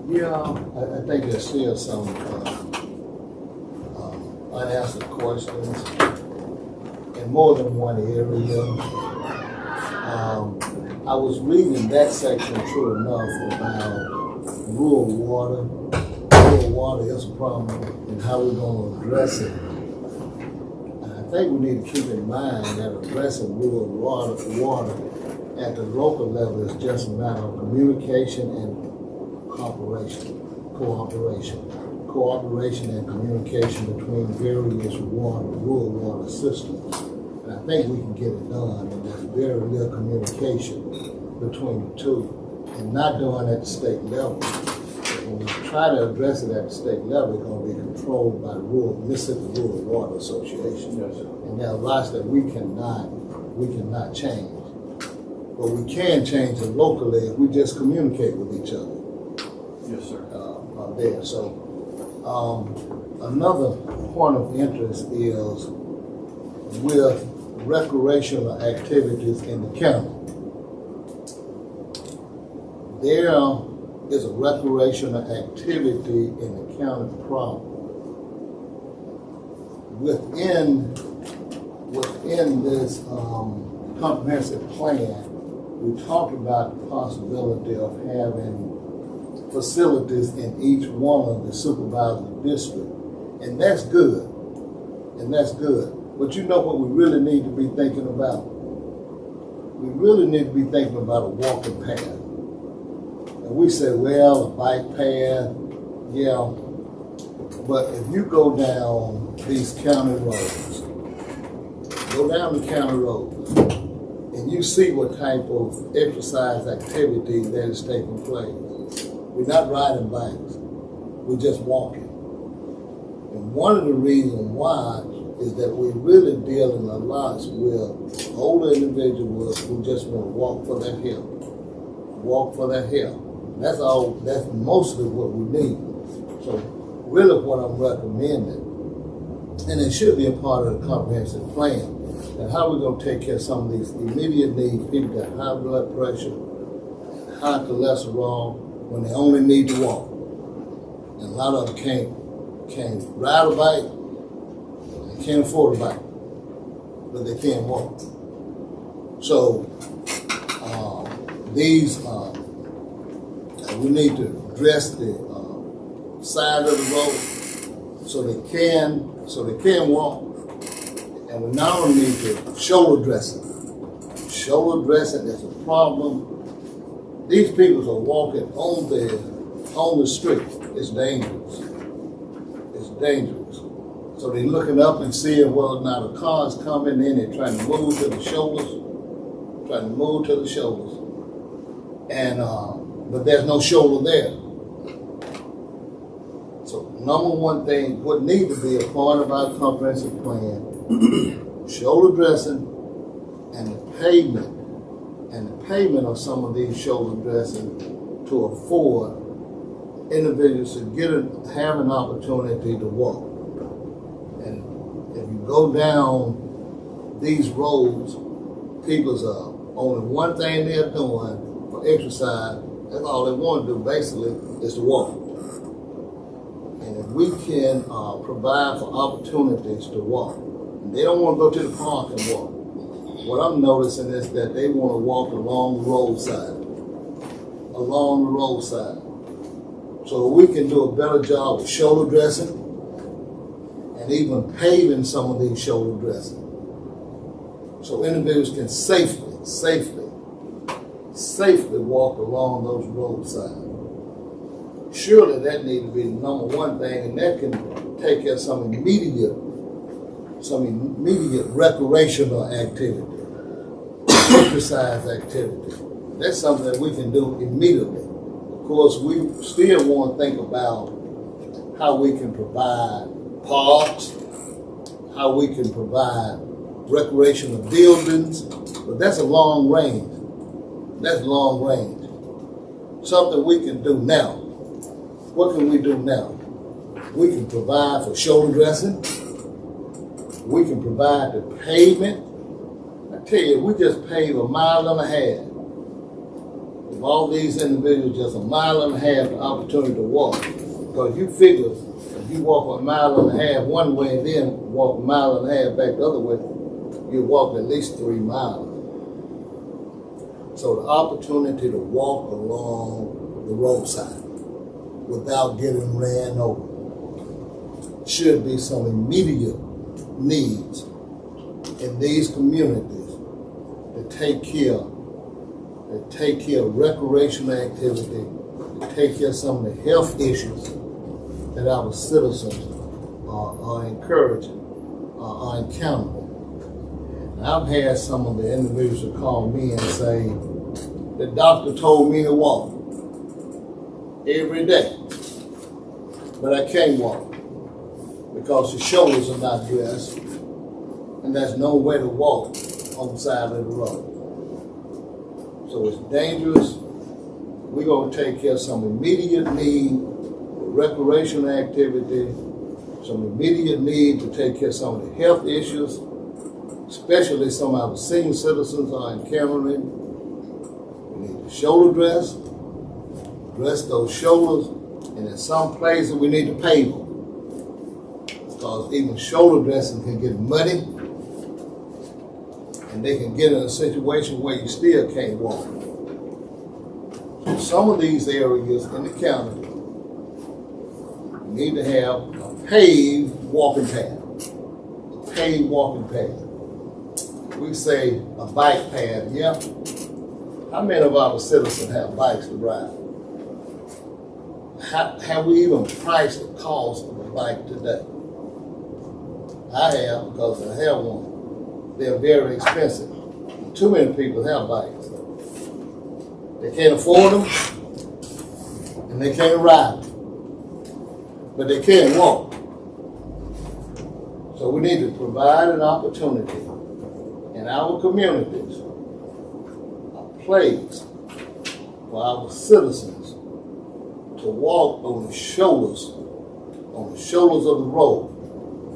Yeah, I think there's still some unanswered questions in more than one area. I was reading that section true enough about rural water. Rural water is a problem and how we're going to address it. And I think we need to keep in mind that addressing rural water at the local level is just a matter of communication and cooperation and communication between various rural water systems. And I think we can get it done, and there's very little communication between the two, and not doing it at the state level. When we try to address it at the state level, it's going to be controlled by the Mississippi Rural Water Association. Yes, sir. And there are lots that we cannot change. But we can change it locally if we just communicate with each other. Yes, sir. There. So another point of interest is with recreational activities in the county. There is a recreational activity in the county problem. Within this comprehensive plan, we talked about the possibility of having facilities in each one of the supervisory districts. And that's good. But you know what we really need to be thinking about? We really need to be thinking about a walking path. And we say, well, a bike path, yeah. But if you go down these county roads, and you see what type of exercise activity that is taking place. We're not riding bikes, we're just walking. And one of the reasons why is that we're really dealing a lot with older individuals who just want to walk for their health. Walk for their health. That's mostly what we need. So really what I'm recommending, and it should be a part of the comprehensive plan, and how we're going to take care of some of these immediate needs, people got high blood pressure, high cholesterol, when they only need to walk. And a lot of them can't ride a bike, they can't afford a bike, but they can't walk. So we need to address the side of the road so they can walk. And we not only need to shoulder dressing. Shoulder dressing is a problem. These people are walking on the street. It's dangerous. It's dangerous. So they're looking up and seeing whether or not a car's coming in. They're trying to move to the shoulders. And but there's no shoulder there. So number one thing, what needs to be a part of our comprehensive plan, shoulder dressing and the payment of some of these shoulder dressing to afford individuals to have an opportunity to walk. And if you go down these roads, people's only one thing they're doing for exercise, that's all they want to do basically is to walk. And if we can provide for opportunities to walk, they don't want to go to the park and walk. What I'm noticing is that they want to walk along the roadside. So we can do a better job with shoulder dressing and even paving some of these shoulder dressing. So individuals can safely walk along those roadsides. Surely that needs to be the number one thing, and that can take care of some immediate recreational activity, exercise activity. That's something that we can do immediately. Of course, we still want to think about how we can provide parks, how we can provide recreational buildings, but that's a long range. So something we can do now. What can we do now? We can provide for shoulder dressing. We can provide the pavement. I tell you, we just paved 1.5 miles. If all these individuals just 1.5 miles the opportunity to walk. Because you figure if you walk 1.5 miles one way and then walk 1.5 miles back the other way, you walk at least 3 miles. So the opportunity to walk along the roadside without getting ran over should be some immediate needs in these communities to take care of recreational activity, to take care of some of the health issues that our citizens are encouraging, are encountering. I've had some of the individuals that call me and say, the doctor told me to walk every day, but I can't walk because the shoulders are not dressed and there's no way to walk on the side of the road. So it's dangerous. We're going to take care of some immediate need for recreational activity, some immediate need to take care of some of the health issues, especially some of our senior citizens are encountering. We need to shoulder dress those shoulders, and in some places we need to pave them. Because even shoulder dressing can get muddy, and they can get in a situation where you still can't walk. So some of these areas in the county need to have a paved walking path. A paved walking path. We say a bike path, yeah. How many of our citizens have bikes to ride? Have we even priced the cost of a bike today? I have, because I have one. They're very expensive. Too many people have bikes. They can't afford them, and they can't ride them, but they can walk. So we need to provide an opportunity in our communities, a place for our citizens to walk on the shoulders of the road.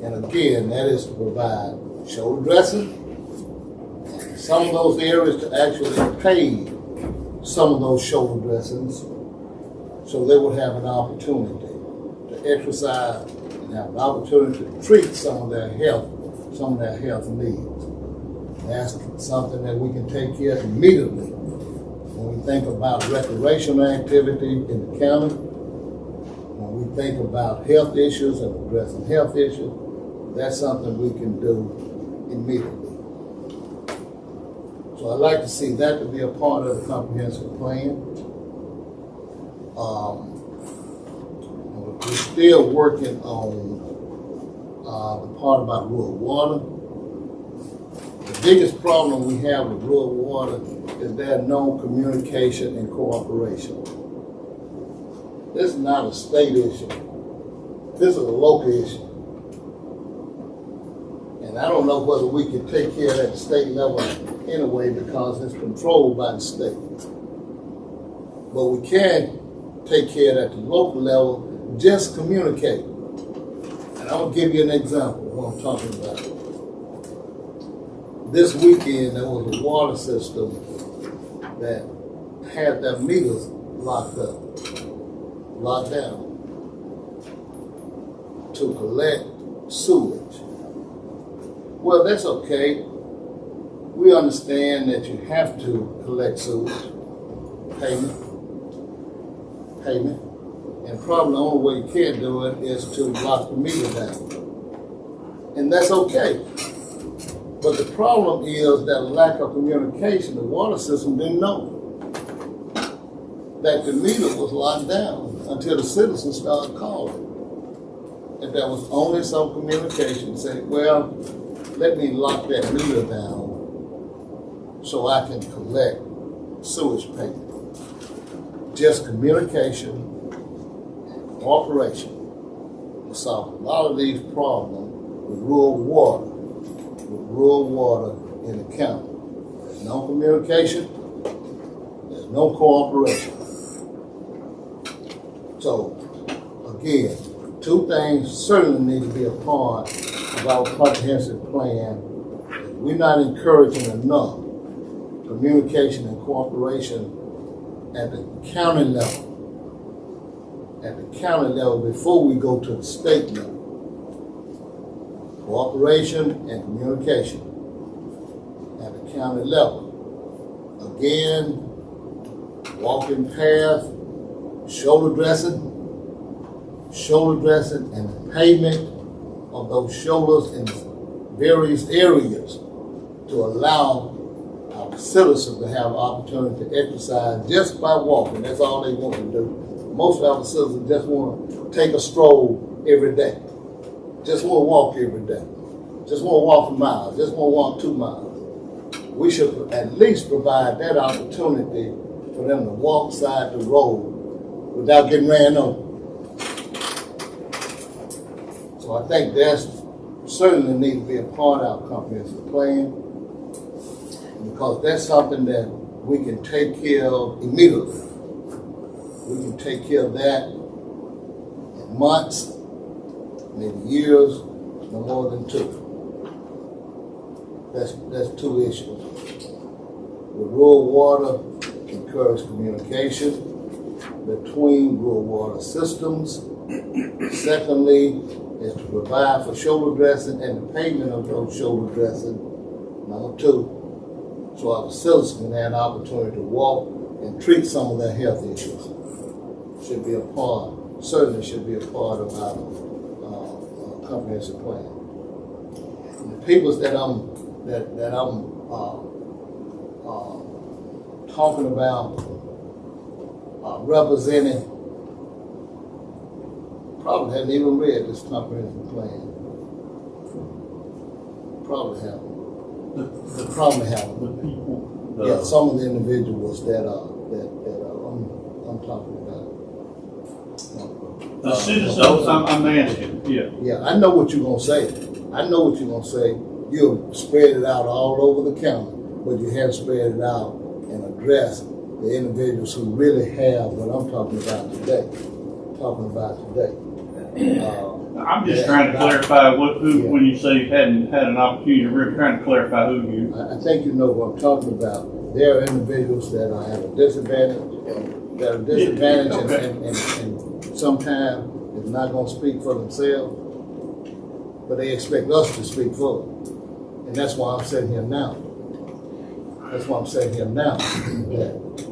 And again, that is to provide shoulder dressing, and some of those areas to actually pave some of those shoulder dressings so they would have an opportunity to exercise and have an opportunity to treat some of their health needs. And that's something that we can take care of immediately when we think about recreational activity in the county, when we think about health issues and addressing health issues. That's something we can do immediately. So I'd like to see that to be a part of the comprehensive plan. We're still working on the part about rural water. The biggest problem we have with rural water is there's no communication and cooperation. This is not a state issue. This is a local issue. And I don't know whether we can take care of that at the state level anyway because it's controlled by the state. But we can take care of it at the local level, just communicate. And I'll give you an example of what I'm talking about. This weekend, there was a water system that had their meters locked down to collect sewage. Well, that's okay. We understand that you have to collect sewage, payment. And probably the only way you can do it is to lock the meter down. And that's okay. But the problem is that lack of communication. The water system didn't know that the meter was locked down until the citizens started calling. And there was only some communication saying, well, let me lock that meter down so I can collect sewage payment. Just communication, cooperation will solve a lot of these problems with rural water in the county. There's no communication, there's no cooperation. So, again, two things certainly need to be a part of our comprehensive plan. We're not encouraging enough communication and cooperation at the county level. At the county level before we go to the state level. Cooperation and communication at the county level. Again, walking path, shoulder dressing, and the pavement of those shoulders in various areas to allow our citizens to have opportunity to exercise just by walking. That's all they want to do. Most of our citizens just want to take a stroll every day. Just want to walk every day. Just want to walk a mile. Just want to walk 2 miles. We should at least provide that opportunity for them to walk side the road without getting ran over. So I think that's certainly need to be a part of our comprehensive plan, because that's something that we can take care of immediately. We can take care of that in months, maybe years, no more than 2. That's 2 issues. With rural water, encourage communication between rural water systems. Secondly, is to provide for shoulder dressing and the payment of those shoulder dressing. Number 2, so our citizens can have an opportunity to walk and treat some of their health issues. Should be a part, certainly should be a part of our comprehensive plan. And the peoples that I'm talking about representing probably haven't even read this comprehensive plan. Probably haven't. Probably haven't. The people. Yeah, some of the individuals that I'm talking about. The citizens, I'm asking, yeah. Yeah, I know what you're gonna say. I know what you're gonna say. You'll spread it out all over the county, but you haven't spread it out and addressed the individuals who really have what I'm talking about today. I'm just trying to clarify when you say hadn't had an opportunity, we're trying to clarify who you. I think you know what I'm talking about. There are individuals that have a disadvantage, and sometimes is not going to speak for themselves, but they expect us to speak for them. And that's why I'm sitting here now.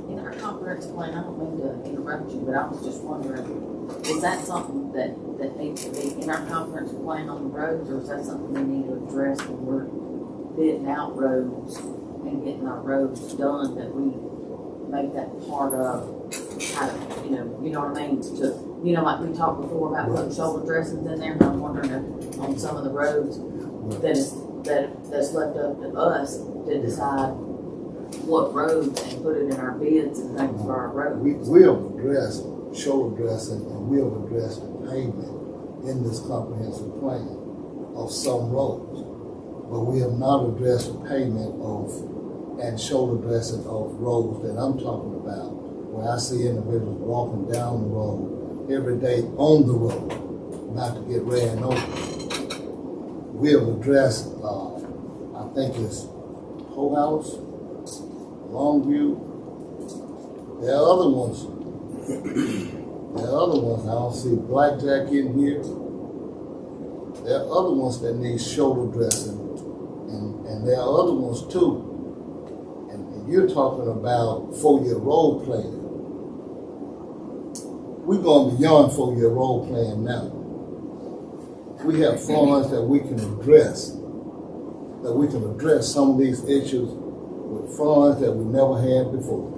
In our comprehensive plan, I don't mean to interrupt you, but I was just wondering, is that something that needs to be in our comprehensive plan on the roads, or is that something we need to address when we're bidding out roads and getting our roads done, that we make that part of how to, you know what I mean? Like we talked before about putting shoulder dressings in there, and I'm wondering if on some of the roads that's left up to us to decide what roads and put it in our bids and things for our roads. We'll address shoulder dressing and we'll address the pavement in this comprehensive plan of some roads. But we have not addressed the pavement and shoulder dressing of roads that I'm talking about, where I see individuals walking down the road every day on the road, not to get ran over. We have addressed, I think it's Whole House, Longview. There are other ones. I don't see Blackjack in here. There are other ones that need shoulder dressing, and there are other ones too. And you're talking about 4-year road plan. We're going beyond 4-year road plan now. We have funds that we can address some of these issues with funds that we never had before.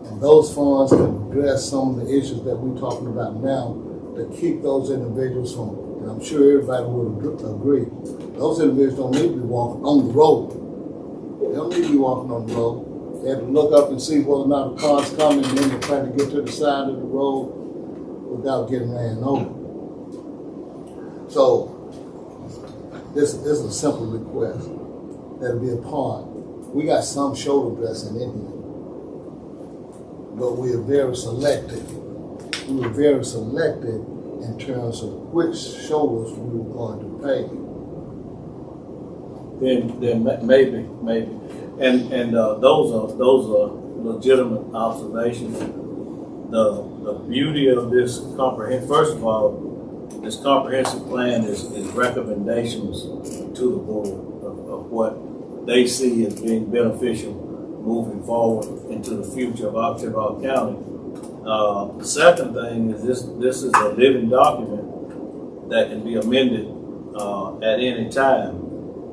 And those funds can address some of the issues that we're talking about now to keep those individuals from, and I'm sure everybody would agree, those individuals don't need to be walking on the road. They don't need to be walking on the road. They have to look up and see whether or not a car's coming, and then they try to get to the side of the road without getting ran over. So this is a simple request that'll be a part. We got some shoulder dressing in here, but we are very selective we were very selective in terms of which shoulders we were going to pave. Then maybe, and those are legitimate observations. The beauty of this first of all, this comprehensive plan is recommendations to the board of what they see as being beneficial moving forward into the future of Occidental County. The second thing is this is a living document that can be amended at any time.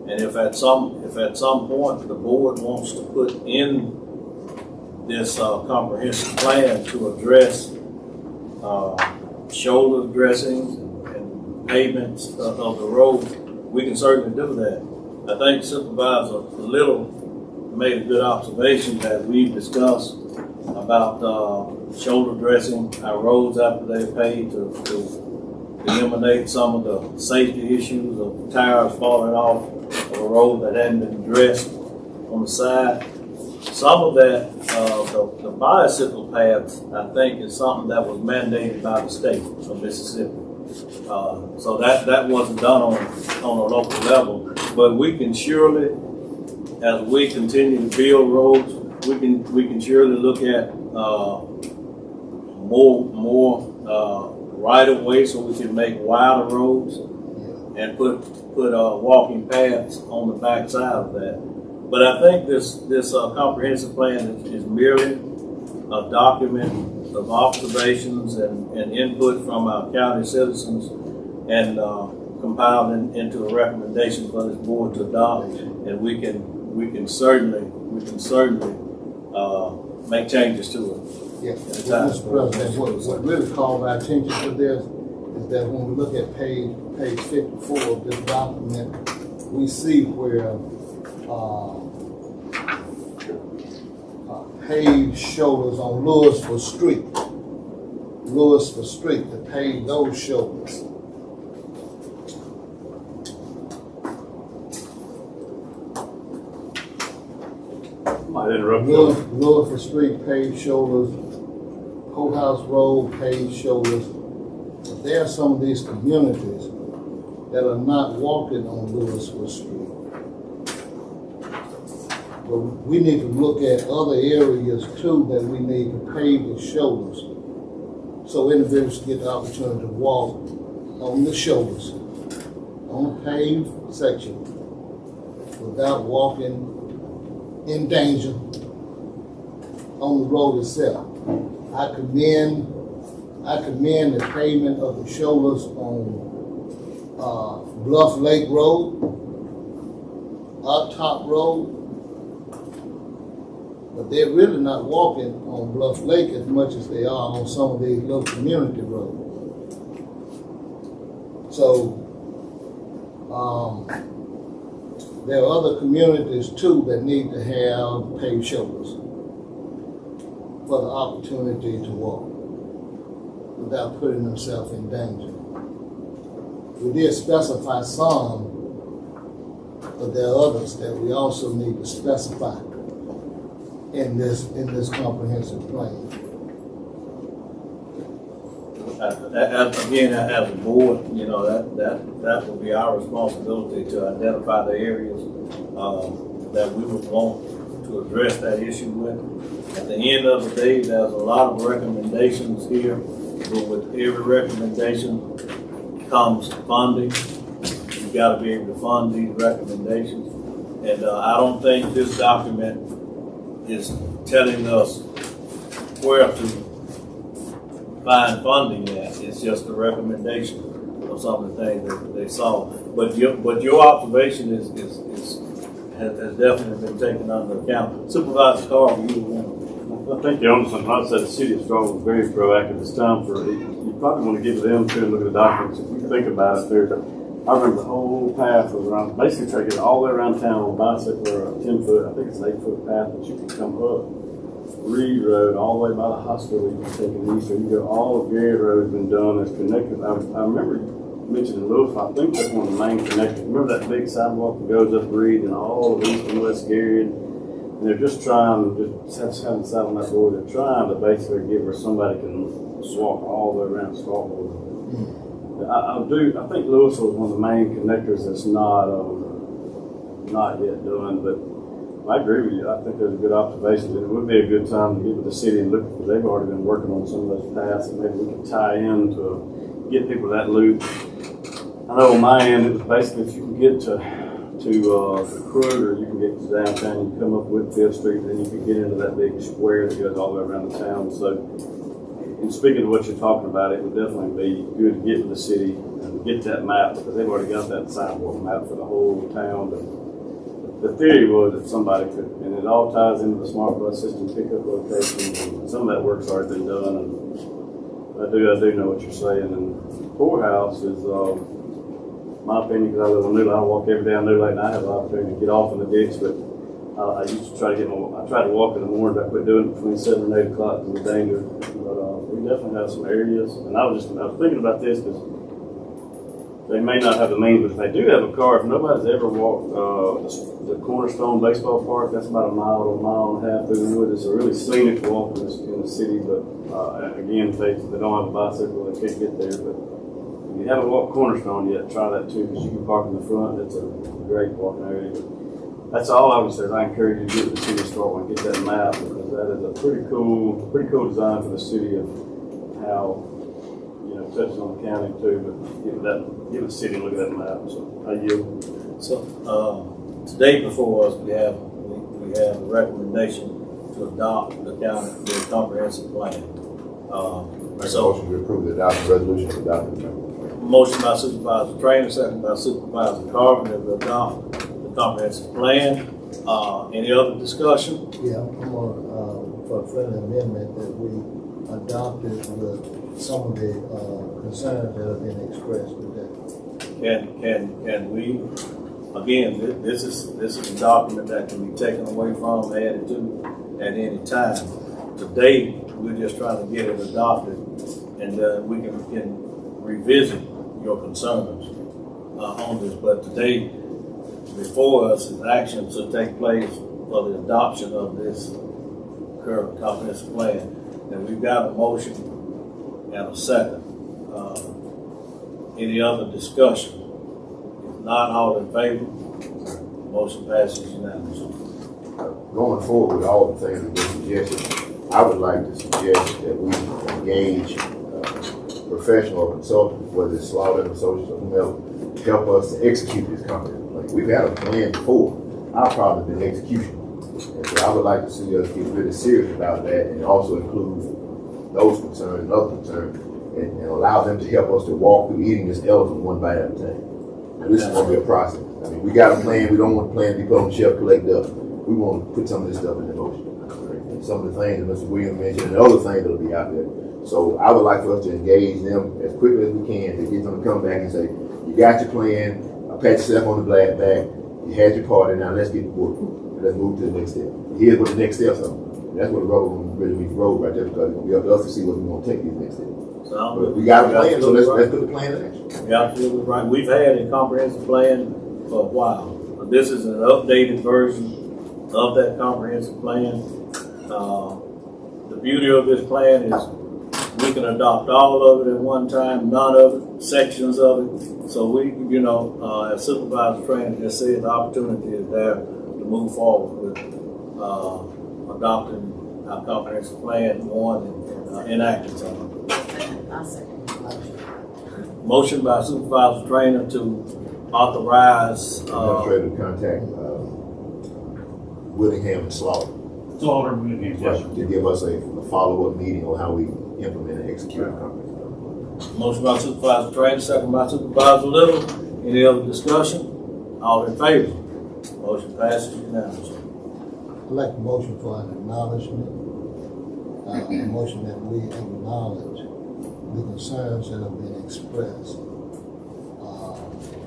And if at some point the board wants to put in this comprehensive plan to address shoulder dressings and pavements of the road, we can certainly do that. I think Supervisor Little made a good observation that we've discussed about shoulder dressing our roads after they're paved to eliminate some of the safety issues of tires falling off of a road that hadn't been dressed on the side. Some of that, the bicycle paths, I think, is something that was mandated by the state of Mississippi. So that wasn't done on a local level. But we can surely, as we continue to build roads, we can surely look at more right of way so we can make wider roads and put walking paths on the back side of that. But I think this comprehensive plan is merely a document of observations and input from our county citizens and compiled into a recommendation for this board to adopt, and we can certainly make changes to it. Yeah, Mr. President, what really called our attention to this is that when we look at page 54 of this document, we see where paved shoulders on Louisville Street, to pave those shoulders. Might interrupt you. Louisville Street paved shoulders, Courthouse Road paved shoulders. But there are some of these communities that are not walking on Louisville Street. But we need to look at other areas too that we need to pave the shoulders so individuals get the opportunity to walk on the shoulders, on a paved section, without walking in danger on the road itself. I commend the pavement of the shoulders on Bluff Lake Road, Up Top Road, but they're really not walking on Bluff Lake as much as they are on some of these little community roads. So there are other communities too that need to have paved shoulders for the opportunity to walk without putting themselves in danger. We did specify some, but there are others that we also need to specify in this comprehensive plan. Again, as a board, you know, that will be our responsibility to identify the areas that we would want to address that issue with. At the end of the day, there's a lot of recommendations here, but with every recommendation comes funding. You've got to be able to fund these recommendations. And I don't think this document is telling us where to find funding at. It's just a recommendation of some of the things that they saw. But your observation has definitely been taken under account. Supervisor Carter, you I think the only thing I said, the city of Strong was very proactive this time. You probably want to give them to look at the documents. If you think about it, I remember the whole path was around, basically try to get all the way around town on a bicycle or a 10-foot, I think it's an 8-foot path that you can come up Reed Road all the way by the hospital. You can take it east, or you go all of Garrett Road has been done. It's connected. I remember you mentioning Louisville. I think that's one of the main connections. Remember that big sidewalk that goes up Reed and all of east and west Garrett? And they're just trying, just having sat on that board, they're trying to basically get where somebody can walk all the way around Starkville. I think Louisville is one of the main connectors that's not yet done, but I agree with you. I think there's a good observation. It would be a good time to get with the city and look, because they've already been working on some of those paths, and maybe we can tie in to get people that loop. I know on my end, it was basically if you can get to Kruger, you can get to downtown, you come up with 5th Street, then you can get into that big square that goes all the way around the town. So, and speaking of what you're talking about, it would definitely be good to get to the city and get that map, because they've already got that sidewalk map for the whole town. But the theory was that somebody could, and it all ties into the smart bus system pickup locations, and some of that work's already been done. And I do know what you're saying. And the courthouse is, my opinion, because I live on New Lake, I walk every day on New Lake, and I have the opportunity to get off in the ditch, but I used to try to I try to walk in the morning, but I quit doing it between 7 and 8 o'clock because of the danger. But we definitely have some areas, and I was thinking about this because they may not have the means, but if they do have a car, if nobody's ever walked the Cornerstone Baseball Park, that's about a mile to a mile and a half through the woods. It's a really scenic walk in the city, but again, if they don't have a bicycle, they can't get there. But if you haven't walked Cornerstone yet, try that too, because you can park in the front. It's a great walking area. But that's all I would say. I encourage you to get to the city store and get that map, because that is a pretty cool design for the city of how, touches on the county too. But give the city a look at that map. So I yield. So today before us, we have a recommendation to adopt the comprehensive plan. Make a motion to approve the adoption resolution to adopt the motion by Supervisor Trainer, second by Supervisor Carvin, that we adopt the comprehensive plan. Any other discussion? Yeah, I'm on for a friendly amendment that we adopted with some of the concerns that have been expressed today. Can we, again, this is a document that can be taken away from, added to at any time. Today, we're just trying to get it adopted, and we can revisit your concerns on this. But today, before us, is action to take place for the adoption of this current comprehensive plan. And we've got a motion and a second. Any other discussion? If not, all in favor? Motion passes unanimously. Going forward with all the things that were suggested, I would like to suggest that we engage professional or consultant, whether it's Law Associates or whomever, to help us to execute this comprehensive plan. We've had a plan before. Our problem has been execution. And so I would like to see us get really serious about that, and also include those concerns and other concerns, and allow them to help us to walk through eating this elephant one bite at a time. And this is going to be a process. I mean, we got a plan. We don't want the plan to be put on the shelf, collect dust. We want to put some of this stuff in motion. And some of the things that Mr. Williams mentioned and other things that will be out there. So I would like for us to engage them as quickly as we can to get them to come back and say, you got your plan, pat yourself on the back, you had your party, now let's get to work. Let's move to the next step. Here's what the next steps are. And that's what the rubber will really meet the road right there, because it's going to be up to us to see what we're going to take these next steps. But we got a plan, so let's put the plan in action. You're absolutely right. We've had a comprehensive plan for a while. This is an updated version of that comprehensive plan. The beauty of this plan is we can adopt all of it at one time, none of it, sections of it. So we, as Supervisor Trainer just said, the opportunity is there to move forward with adopting our comprehensive plan and enacting something. Motion by Supervisor Trainer to authorize administrator to contact Willingham and Slaughter. To give us a follow-up meeting on how we implement and execute our comprehensive plan. Motion by Supervisor Trainer, second by Supervisor Little. Any other discussion? All in favor? Motion passes unanimously. I'd like a motion for an acknowledgement, a motion that we acknowledge the concerns that have been expressed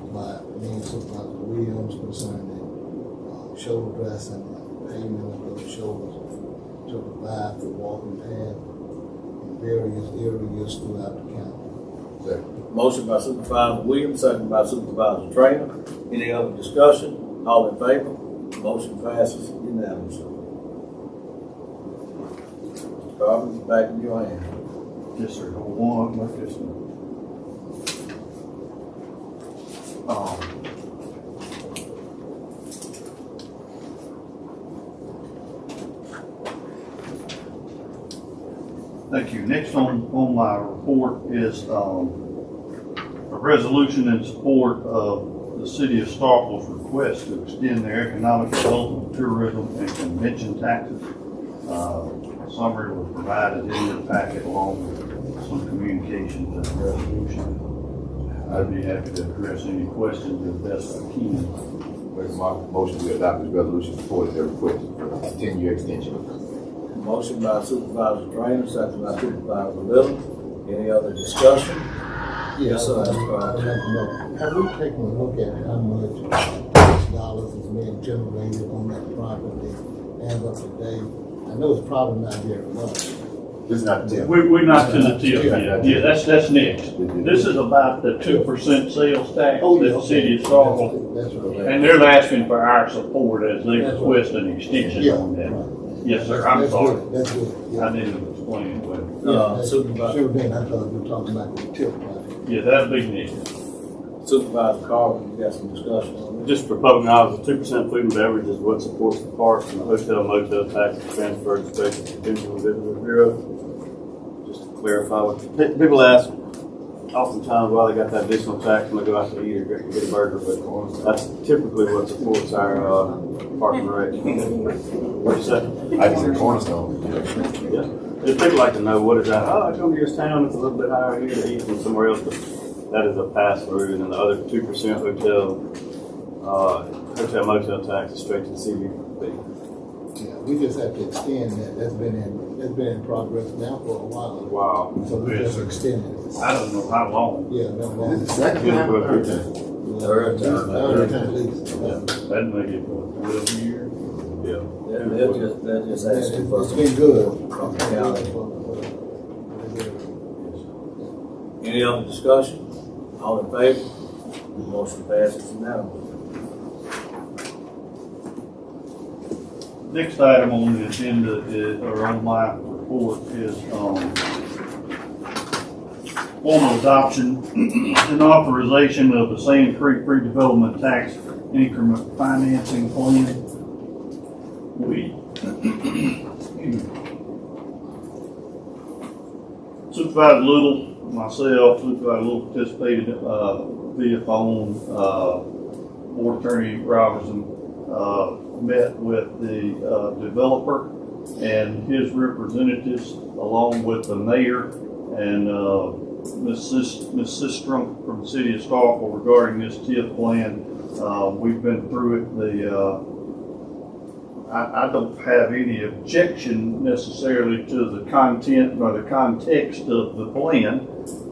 by me and Supervisor Williams concerning shoulder dressing and pavement of those shoulders to provide for walking path in various areas throughout the county. Motion by Supervisor Williams, second by Supervisor Trainer. Any other discussion? All in favor? Motion passes unanimously. Robbins, back in your hand. Yes, sir. Hold on, like this one. Thank you. Next on my report is a resolution in support of the city of Starkville's request to extend their economic development, tourism, and convention taxes. A summary was provided in the packet along with some communications and resolution. I'd be happy to address any questions if best I can. Make a motion to adopt this resolution supporting their request for a 10-year extension. Motion by Supervisor Drainer, second by Supervisor Little. Any other discussion? Yes, sir. Have we taken a look at how much tax dollars is being generated on that property as of today? I know it's probably not very much. This is not the tip. We're not to the tip yet. Yeah, that's next. This is about the 2% sales tax that the city of Starkville. That's right. And they're asking for our support as they request an extension on that. Right. Yes, sir, I'm sorry. That's good. Yeah. I didn't explain it well. Supervisor. Sure thing, I thought you were talking about the tip, right? Yeah, that'd be next. Supervisor Carter, you got some discussion on this? Just for public knowledge, the 2% food and beverage is what supports the parks, and the hotel motel tax is transferred to Special Convention and Visitor Bureau. Just to clarify, what people ask oftentimes why they got that additional tax when they go out to eat or get a burger, but that's typically what supports our park and rec. What'd you say? I can say cornerstone. Yeah. Just people like to know what is that. Oh, I come to this town, it's a little bit higher here to eat than somewhere else, but that is a pass through, and then the other 2% hotel motel tax is straight to the CBP. Yeah, we just have to extend that. That's been in progress now for a while. Wow. So we just extended it. I don't know how long. Yeah, no long. This is the second time or third time? Third time. Third time at least. That'd make it for 12 years. Yeah. They're just asking for It's some. been good. From the county. Any other discussion? All in favor? Motion passes unanimously. Next item on the agenda is, or on my report is, formal adoption and authorization of the Sand Creek redevelopment tax increment financing plan. Supervisor Little, myself, Supervisor Little participated via phone. Board Attorney Robertson met with the developer and his representatives, along with the mayor and Ms. Sistrom from the city of Starkville regarding this TIF plan. We've been through it. I don't have any objection necessarily to the content or the context of the plan.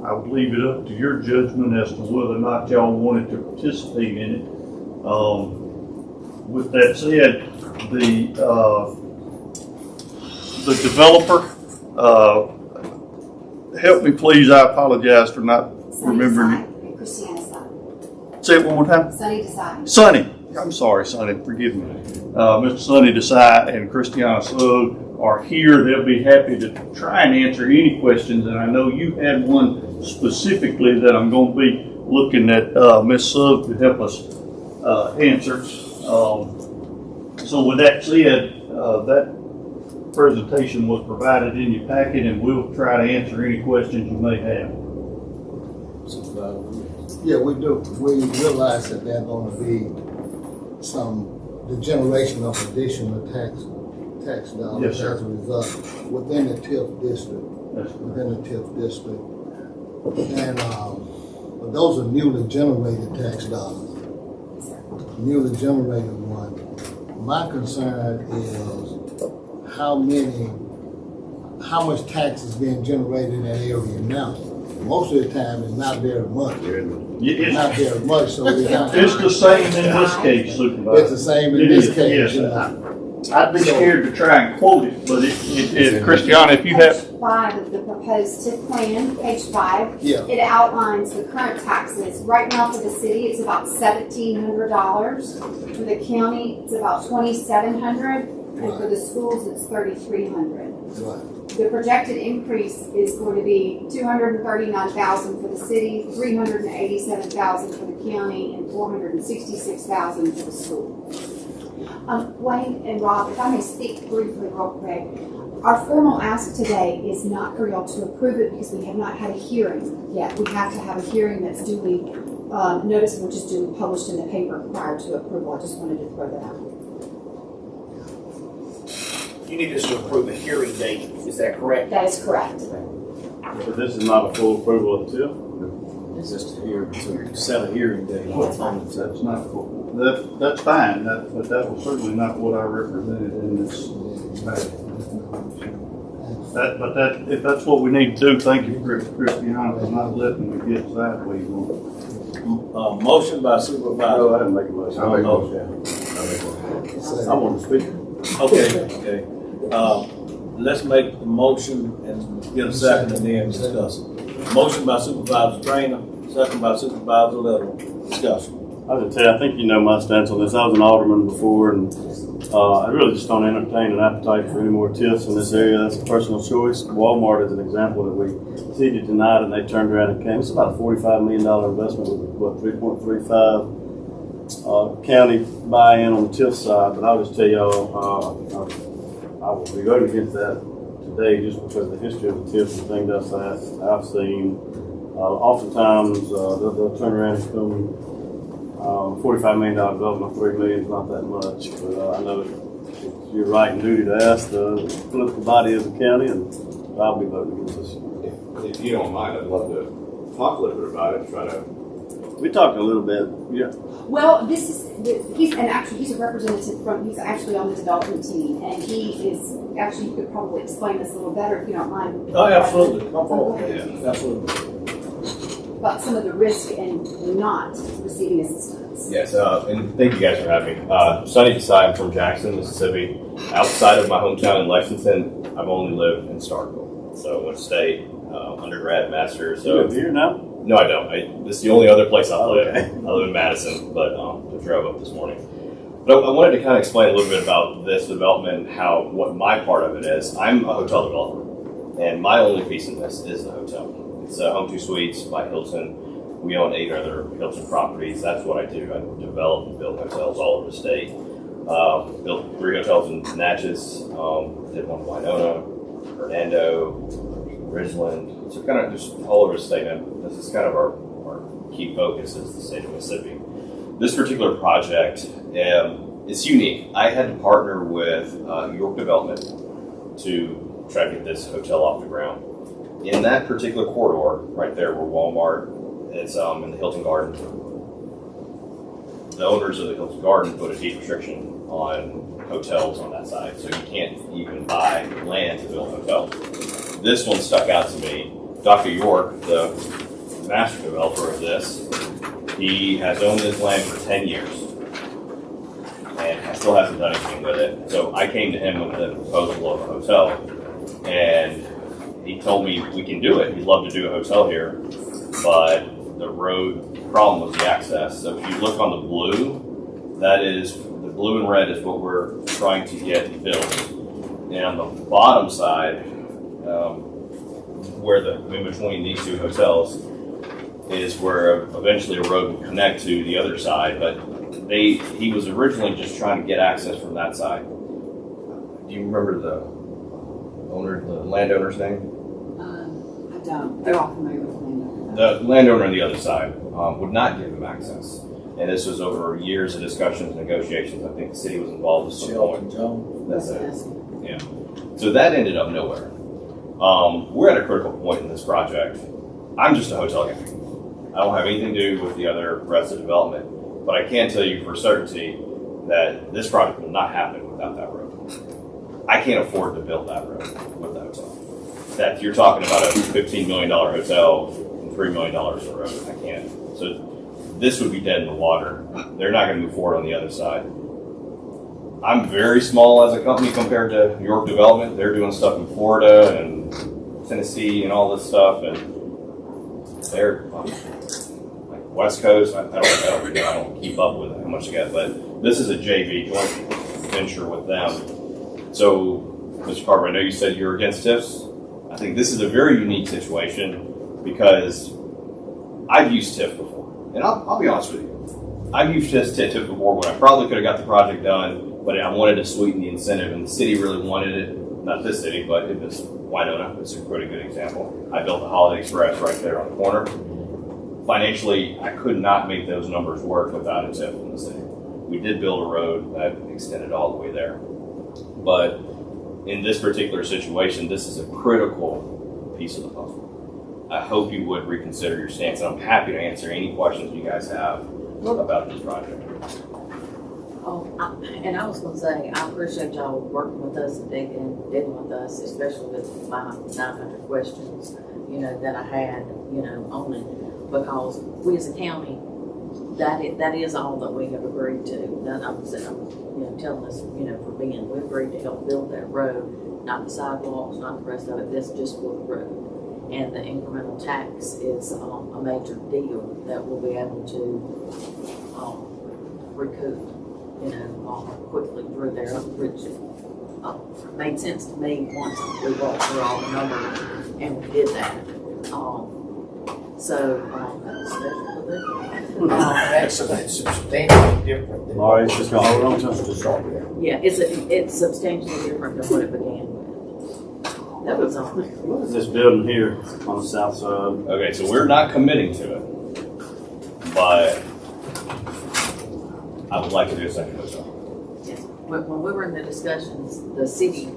I would leave it up to your judgment as to whether or not y'all wanted to participate in it. With that said, the developer, help me please, I apologize for not remembering. Christiana Desai. Say it one more time. Sonny Desai. Sonny. I'm sorry, Sonny, forgive me. Mr. Sonny Desai and Christiana Sugg are here. They'll be happy to try and answer any questions, and I know you had one specifically that I'm going to be looking at Ms. Sugg to help us answer. So with that said, that presentation was provided in your packet, and we'll try to answer any questions you may have. Yeah, we do. We realize that there's going to be the generation of additional tax dollars Yes, sir. as a result within the TIF district. Within the TIF district. And those are newly generated tax dollars. Newly generated one. My concern is how much tax is being generated in that area now. Most of the time, it's not very much. It's not very much, so it's the same in this case, Supervisor. It's the same in this case. Yes. I'd be scared to try and quote it, but Christiana, if you have. Page 5 of the proposed TIF plan, page 5. Yeah. It outlines the current taxes. Right now for the city, it's about $1,700. For the county, it's about $2,700. And for the schools, it's 3,300. Right. The projected increase is going to be 239,000 for the city, 387,000 for the county, and 466,000 for the school. Wayne and Rob, if I may speak briefly real quick, our formal ask today is not for y'all to approve it because we have not had a hearing yet. We have to have a hearing that's duly noticed, which is duly published in the paper prior to approval. I just wanted to throw that out. You need us to approve a hearing date, is that correct? That is correct. But this is not a full approval of the TIF? It's just a hearing, so you set a hearing date. That's fine. That's not cool. That's fine, but that was certainly not what I represented in this. If that's what we need to do, thank you, Christiana, for not letting me get sideways on. Motion by Supervisor. No, I didn't make a motion. I'll make a motion. I want to speak. Okay. Let's make the motion and get a second and then discuss it. Motion by Supervisor Trainer, second by Supervisor Little. Discussion. I was gonna tell you, I think you know my stance on this. I was an alderman before, and I really just don't entertain an appetite for any more TIFs in this area. That's a personal choice. Walmart is an example that we seeded tonight, and they turned around and came. It's about a $45 million investment with what 3.35 county buy-in on the TIF side. But I'll just tell y'all, I will be voting against that today just because of the history of the TIF and things I've seen. Oftentimes they'll turn around and come. $45 million development, $3 million is not that much, but I know it's your right and duty to ask the political body of the county, and I'll be voting against this. If you don't mind, I'd love to talk a little bit about it. Try to. We talked a little bit, yeah. Well, he's a representative from, he's actually on the development team, and he is, actually, you could probably explain this a little better if you don't mind. Oh, absolutely. Come forward. Yeah, absolutely. About some of the risk in not receiving assistance. Yes, and thank you guys for having me. Sunny Desai, I'm from Jackson, Mississippi. Outside of my hometown in Lexington, I've only lived in Starkville. So I went to state, undergrad, master's. So You live here now? No, I don't. This is the only other place I live. Okay. I live in Madison, but I drove up this morning. But I wanted to kind of explain a little bit about this development and what my part of it is. I'm a hotel developer, and my only piece in this is the hotel. It's Home 2 Suites by Hilton. We own 8 other Hilton properties. That's what I do. I develop and build hotels all over the state. Built 3 hotels in Natchez. Did one in Winona, Hernando, Ridgeland. So kind of just all over the state. And this is kind of our key focus is the state of Mississippi. This particular project is unique. I had to partner with York Development to try to get this hotel off the ground. In that particular corridor, right there where Walmart is in the Hilton Garden, the owners of the Hilton Garden put a deed restriction on hotels on that side, so you can't even buy land to build hotels. This one stuck out to me. Dr. York, the master developer of this, he has owned this land for 10 years and still hasn't done anything with it. So I came to him with a proposal of a hotel, and he told me we can do it. He'd love to do a hotel here, but the road problem was the access. So if you look on the blue, that is, the blue and red is what we're trying to get built. And on the bottom side, where in between these 2 hotels, is where eventually a road would connect to the other side. But he was originally just trying to get access from that side. Do you remember the landowner's name? I don't. They're all familiar with the landowner. The landowner on the other side would not give him access. And this was over years of discussions and negotiations. I think the city was involved at some point. That's it. Yeah. So that ended up nowhere. We're at a critical point in this project. I'm just a hotel guy. I don't have anything to do with the other rest of the development, but I can tell you for certainty that this project will not happen without that road. I can't afford to build that road with the hotel. That you're talking about a $15 million hotel and $3 million a road. I can't. So this would be dead in the water. They're not going to move forward on the other side. I'm very small as a company compared to York Development. They're doing stuff in Florida and Tennessee and all this stuff, and they're like West Coast. I don't keep up with how much they get, but this is a JV joint venture with them. So, Mr. Carver, I know you said you're against TIFs. I think this is a very unique situation because I've used TIF before. And I'll be honest with you. I've used TIF before when I probably could have got the project done, but I wanted to sweeten the incentive, and the city really wanted it. Not this city, but it was Winona. It's a pretty good example. I built the Holiday Express right there on the corner. Financially, I could not make those numbers work without a TIF from the city. We did build a road that extended all the way there. But in this particular situation, this is a critical piece of the puzzle. I hope you would reconsider your stance, and I'm happy to answer any questions you guys have about this project. And I was gonna say, I appreciate y'all working with us and digging with us, especially with my 900 questions, that I had, on it. Because we as a county, that is all that we have agreed to. That I'm telling us, for being, we agreed to help build that road, not the sidewalks, not the rest of it, this just for the road. And the incremental tax is a major deal that we'll be able to recoup. Quickly through there, which made sense to me once we walked through all the numbers and we did that. That's substantially different. All right, it's just gonna hold on to us. Yeah, it's substantially different than what it began with. That was on. What is this building here on the south side? Okay, so we're not committing to it, but I would like to do a second hotel. Yes. When we were in the discussions, the city,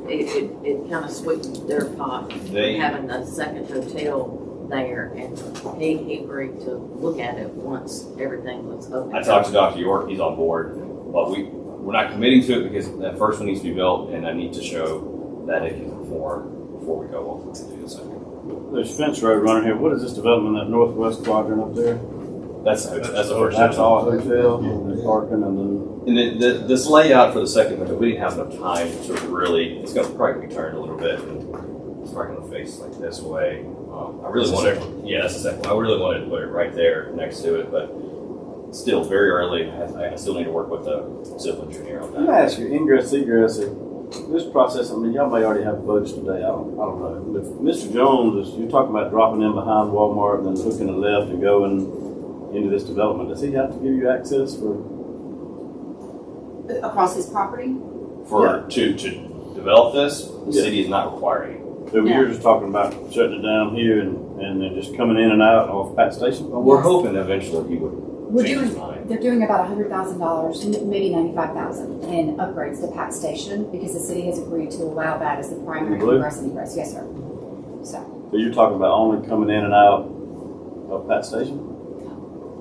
it kind of sweetened their pot, having a second hotel there, and he agreed to look at it once everything was open. I talked to Dr. York, he's on board, but we're not committing to it because that first one needs to be built, and I need to show that it can perform before we go on to do the second. There's fence road running here. What is this development, that northwest quadrant up there? That's the first That's all hotel. hotel, and parking, and then. And this layout for the second hotel, we didn't have enough time to really, it's going to probably be turned a little bit, and it's probably going to face like this way. I really wanted, yeah, that's the second one. I really wanted to put it right there next to it, but still very early. I still need to work with the civil engineer on that. Let me ask you, ingress, egress, this process, I mean, y'all may already have votes today, I don't know. If Mr. Jones, you're talking about dropping in behind Walmart and then hooking a left and going into this development, does he have to give you access for? Across his property? To develop this, the city is not requiring it. So you're just talking about shutting it down here and then just coming in and out off Pat Station? Well, we're hoping eventually he would change his mind. They're doing about $100,000, maybe $95,000 in upgrades to Pat Station because the city has agreed to allow that as the primary ingress and egress. Yes, sir. So you're talking about only coming in and out of Pat Station?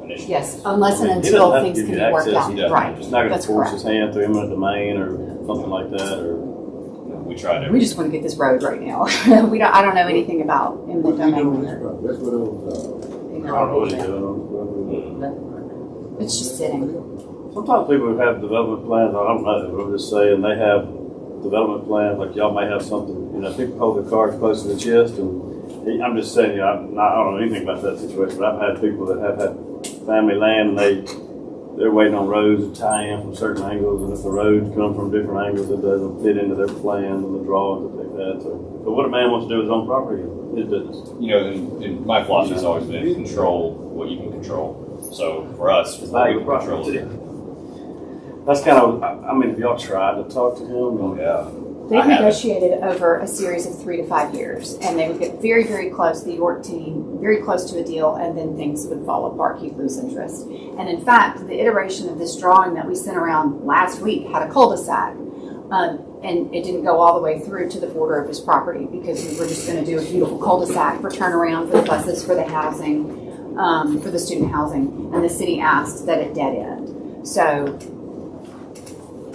Yes, unless and until things can be worked out. Right. He's not going to force his hand through eminent domain or something like that, or we tried. We just want to get this road right now. I don't know anything about eminent domain. I don't know what he's doing. It's just sitting. Sometimes people who have development plans, I don't know, I'm just saying they have development plans, like y'all may have something, people hold their cards close to the chest, and I'm just saying, I don't know anything about that situation, but I've had people that have had family land, and they're waiting on roads to tie in from certain angles, and if the roads come from different angles, it doesn't fit into their plans and the drawings that they've had. So, but what a man wants to do with his own property, his business. And my philosophy has always been control what you can control. So for us, what we can control is that's kind of, I mean, have y'all tried to talk to him? Oh, yeah. They've negotiated over a series of 3 to 5 years, and they would get very, very close, the York team, very close to a deal, and then things would fall apart, he'd lose interest. And in fact, the iteration of this drawing that we sent around last week had a cul-de-sac, and it didn't go all the way through to the border of his property because we were just going to do a beautiful cul-de-sac for turnaround for the buses, for the housing, for the student housing, and the city asked that it dead end. So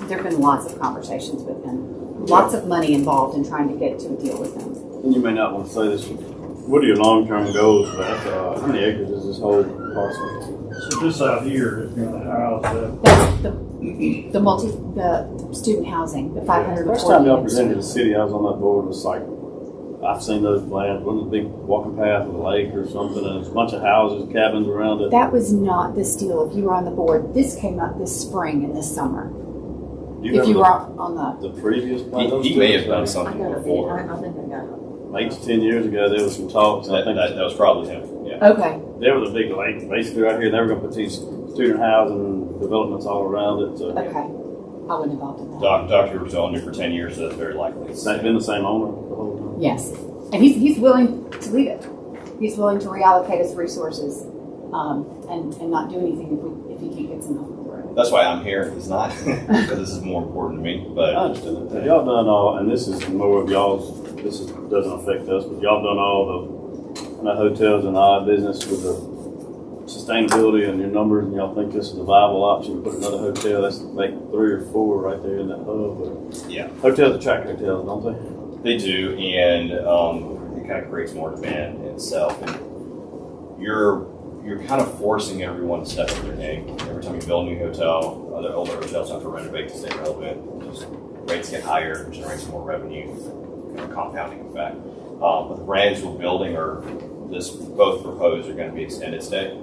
there have been lots of conversations with him. Lots of money involved in trying to get to a deal with them. And you may not want to say this. What are your long-term goals for that? How many acres is this whole parcel? So this out here is going to house That's the student housing, the 540. First time y'all presented to the city, I was on that board. It was like, I've seen those plans. Wasn't a big walking path with a lake or something, and there's a bunch of houses, cabins around it. That was not this deal. If you were on the board, this came up this spring and this summer. Do If you were remember on the previous plan? He may have done I something got a before. I think I got it. 8 to 10 years ago, there was some talks. And I think That was probably him. Yeah. Okay. there was a big lake basically right here. They were going to put these student housing developments all around it. So Okay. I wasn't involved in that. Dr. was owned it for 10 years, so that's very likely. it's been the same owner the whole time. Yes. And he's willing to leave it. He's willing to reallocate his resources and not do anything if he can't get some help with the road. That's why I'm here. He's not, because this is more important to me. But I understand that. Have y'all done all, and this is more of y'all's, doesn't affect us, but y'all done all the hotels and the odd business with the sustainability and your numbers, and y'all think this is a viable option to put another hotel? That's like 3 or 4 right there in that hub. But yeah, hotels attract hotels, don't they do, and it kind of creates more demand in itself. And you're kind of forcing everyone to step up their game. Every time you build a new hotel, other older hotels have to renovate to stay relevant. Just rates get higher, generates more revenue, kind of compounding effect. But the brands we're building both proposed are going to be extended stay,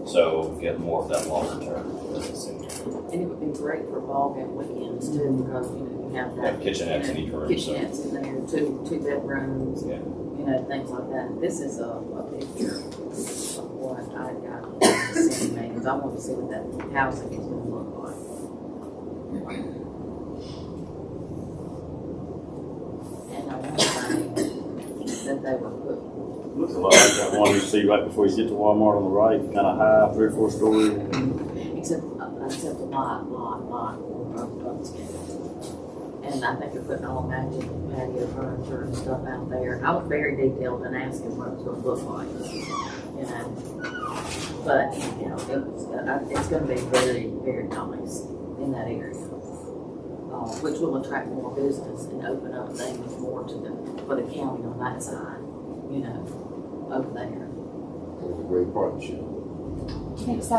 so get more of that longer term business in here. And it would be great for ball game weekends too, because you have that. Have kitchenettes in each room. Kitchenettes in there, two bedrooms, things like that. This is a picture of what I got to see, because I want to see what that housing is going to look like. And I want to say that they were put. Looks a lot like that one you see right before you get to Walmart on the right, kind of high, 3 or 4 stories. Except a lot upscale. And I think they're putting all matching patio furniture and stuff out there. I was very detailed in asking what it was going to look like, But, it's going to be very, very nice in that area, which will attract more business and open up things more for the county on that side, over there. It's a great partnership. So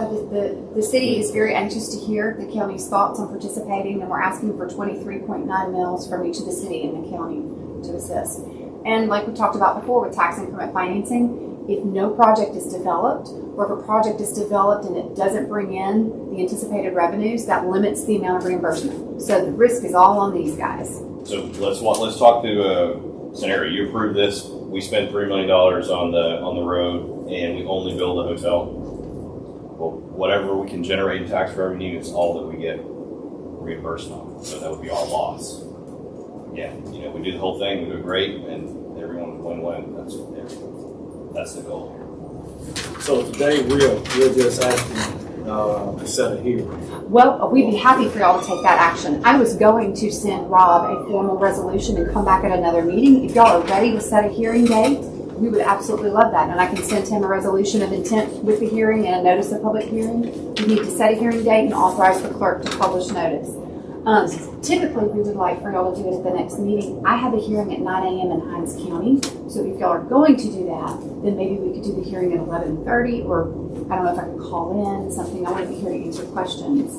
the city is very anxious to hear the county's thoughts on participating, and we're asking for 23.9 mils from each of the city and the county to assist. And like we talked about before with tax increment financing, if no project is developed, or if a project is developed and it doesn't bring in the anticipated revenues, that limits the amount of reimbursement. So the risk is all on these guys. So let's talk to a scenario. You approve this, we spend $3 million on the road, and we only build a hotel. Well, whatever we can generate in tax revenue is all that we get reimbursed on. So that would be our loss. Yeah, we do the whole thing, we do great, and everyone's win-win. That's the goal here. So today we're just asking to set a hearing. Well, we'd be happy for y'all to take that action. I was going to send Rob a formal resolution and come back at another meeting. If y'all are ready to set a hearing date, we would absolutely love that. And I can send him a resolution of intent with the hearing and a notice of public hearing. We need to set a hearing date and authorize the clerk to publish notice. Typically, we would like for y'all to do it at the next meeting. I have a hearing at 9 a.m. in Hinds County. So if y'all are going to do that, then maybe we could do the hearing at 11:30, or I don't know if I could call in something. I want to be here to answer questions.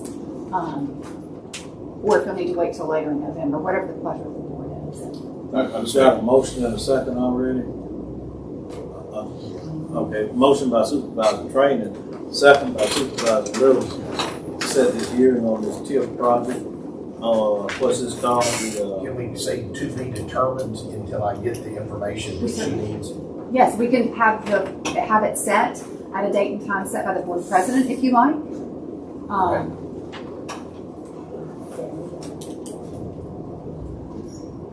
Or if you'll need to wait till later in November, whatever the pleasure of the board is. I've got a motion and a second already. Okay, motion by Supervisor Training, second by Supervisor Little, to set this hearing on this TIP project. What's this called? Can we say to be determined until I get the information that she needs? Yes, we can have it set at a date and time set by the board president if you like.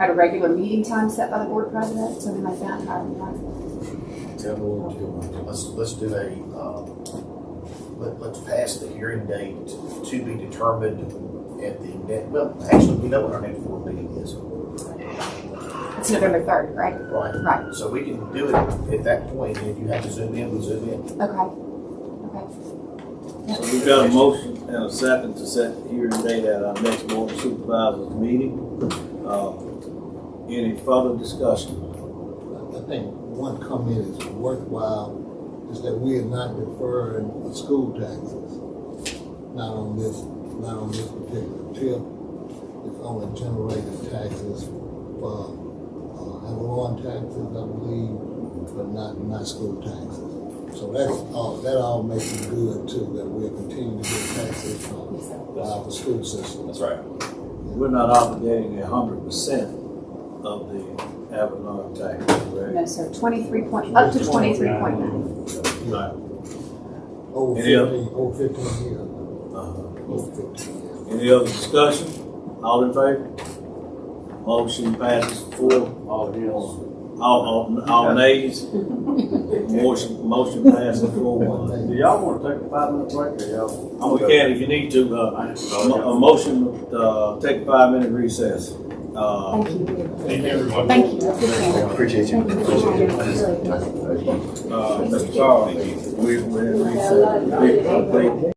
At a regular meeting time set by the board president, something like that. Let's do let's pass the hearing date to be determined at the next. Well, actually, we know what our next board meeting is. It's November 3rd, right? Right. So we can do it at that point. And if you have to zoom in, we zoom in. Okay. So we've got a motion and a second to set the hearing date at our next board of supervisors meeting. Any further discussion? I think one comment is worthwhile is that we are not deferring the school taxes. Not on this particular tip. It's only generated taxes for Avalon taxes, I believe, but not school taxes. So that all makes it good too, that we'll continue to get taxes from the school system. That's right. we're not obligating 100% of the ad valorem tax, correct? No, sir, 23 up to 23.9. Right. Over Any other? 15, over 15 years. Uh-huh. Over 15 years. Any other discussion? All in favor? Motion passes 4. All against. All nays? Motion passes 4-1. Do y'all want to take a 5-minute break or y'all? We can if you need to, a motion, take a 5-minute recess. Thank you. Thank you. Appreciate you. Mr. Carl, we're in recess.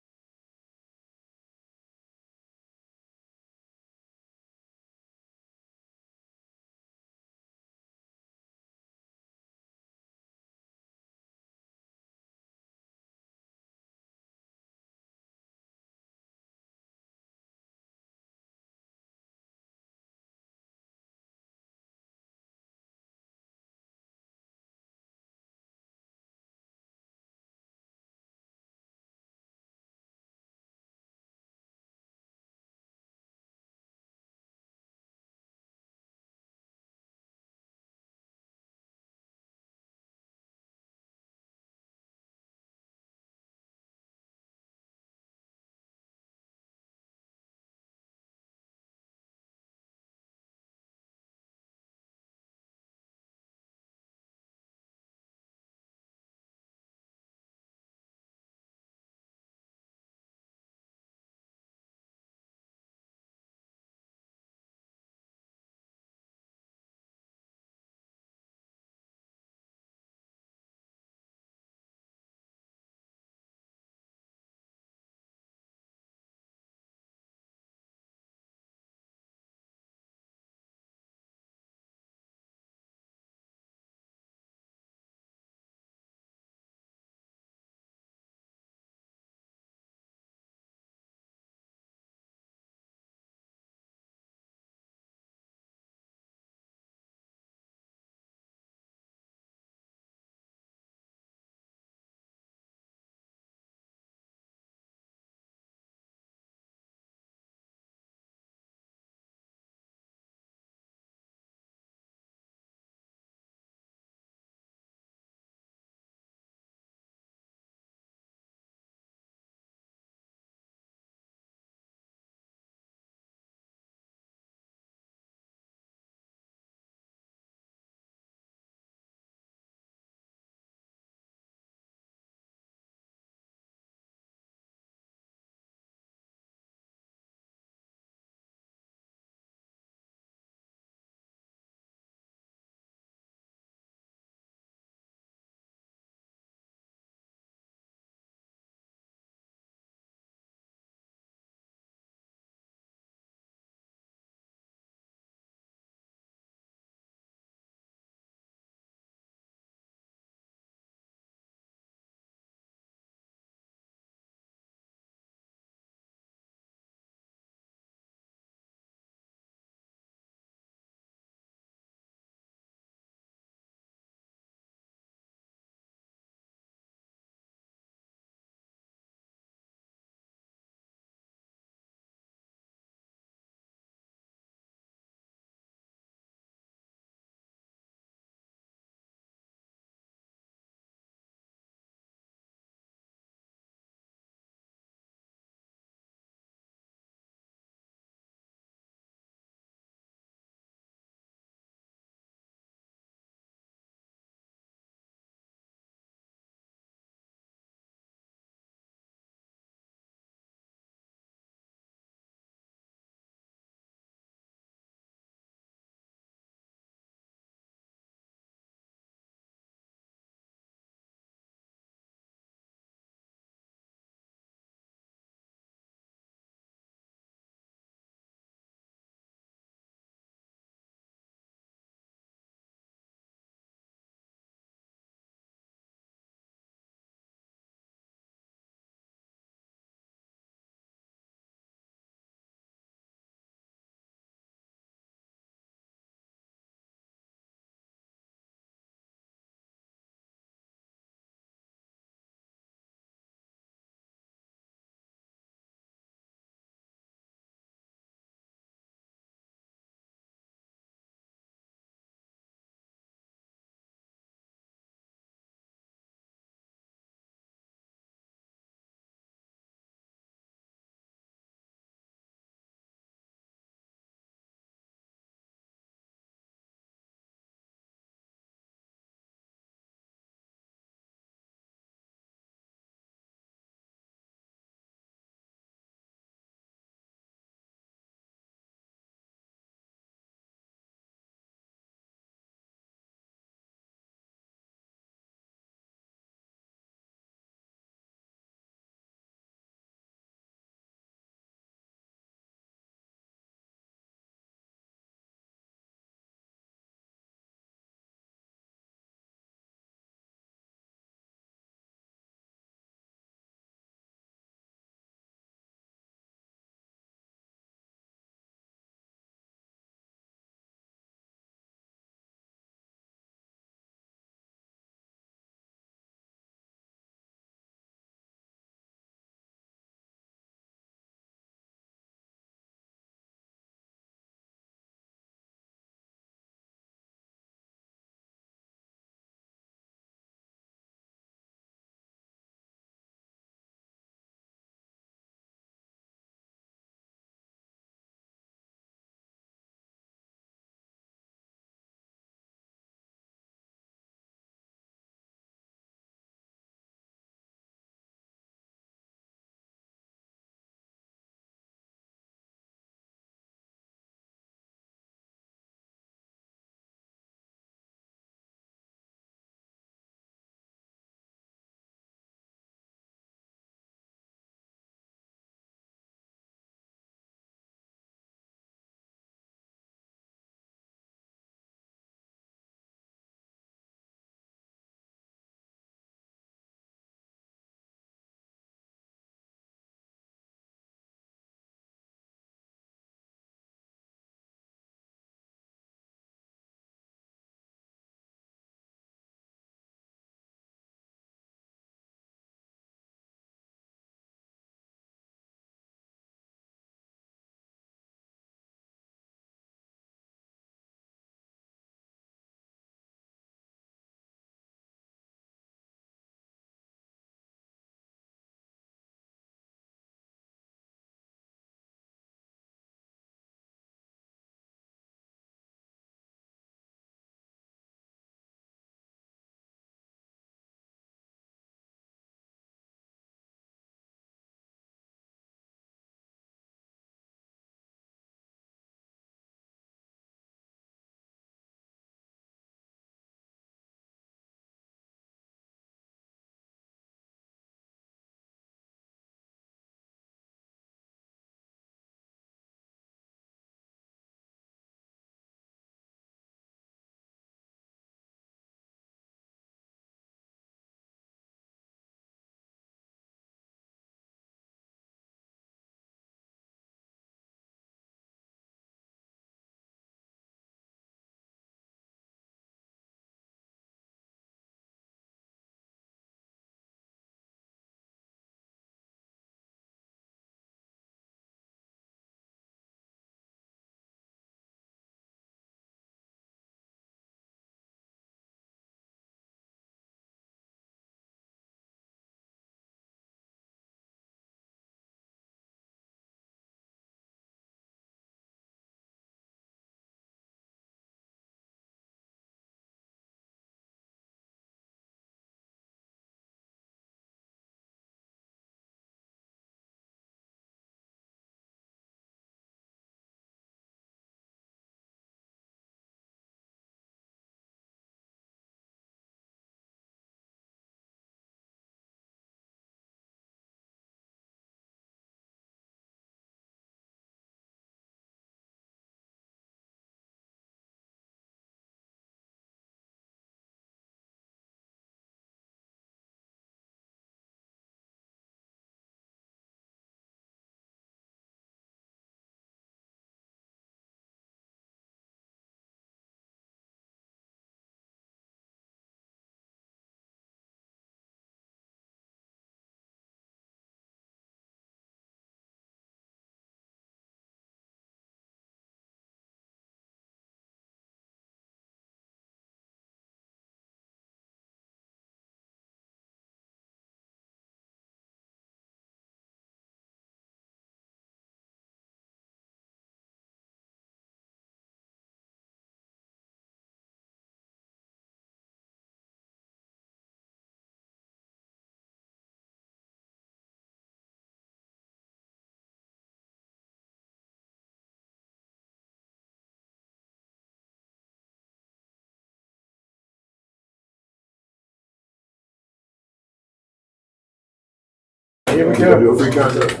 Here we You gonna do a go. free contract?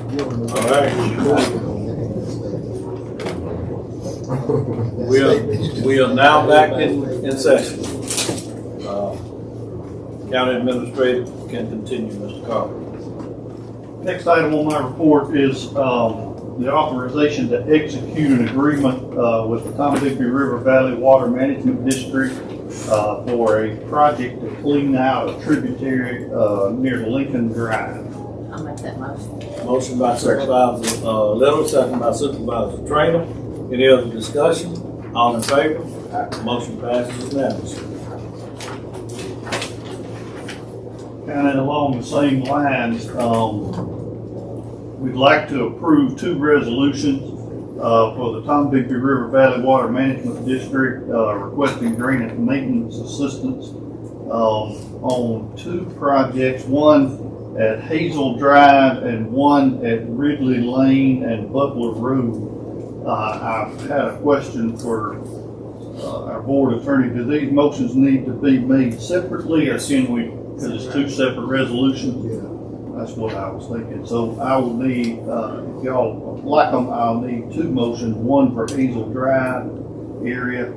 All right. We are now back in session. County Administrator can continue, Mr. Carter. Next item on my report is the authorization to execute an agreement with the Tombigbee River Valley Water Management District for a project to clean out a tributary near Lincoln Drive. I'll make that motion. Motion by Supervisor Little, second by Supervisor Trainer. Any other discussion? All in favor? Motion passes unanimously. Kind of along the same lines, we'd like to approve two resolutions for the Tombigbee River Valley Water Management District requesting drainage maintenance assistance on two projects, one at Hazel Drive and one at Ridley Lane and Butler Road. I've had a question for our board attorney. Do these motions need to be made separately, or can we, because it's two separate resolutions? Yeah. That's what I was thinking. So I will need, if y'all like them, I'll need two motions, one for Hazel Drive area.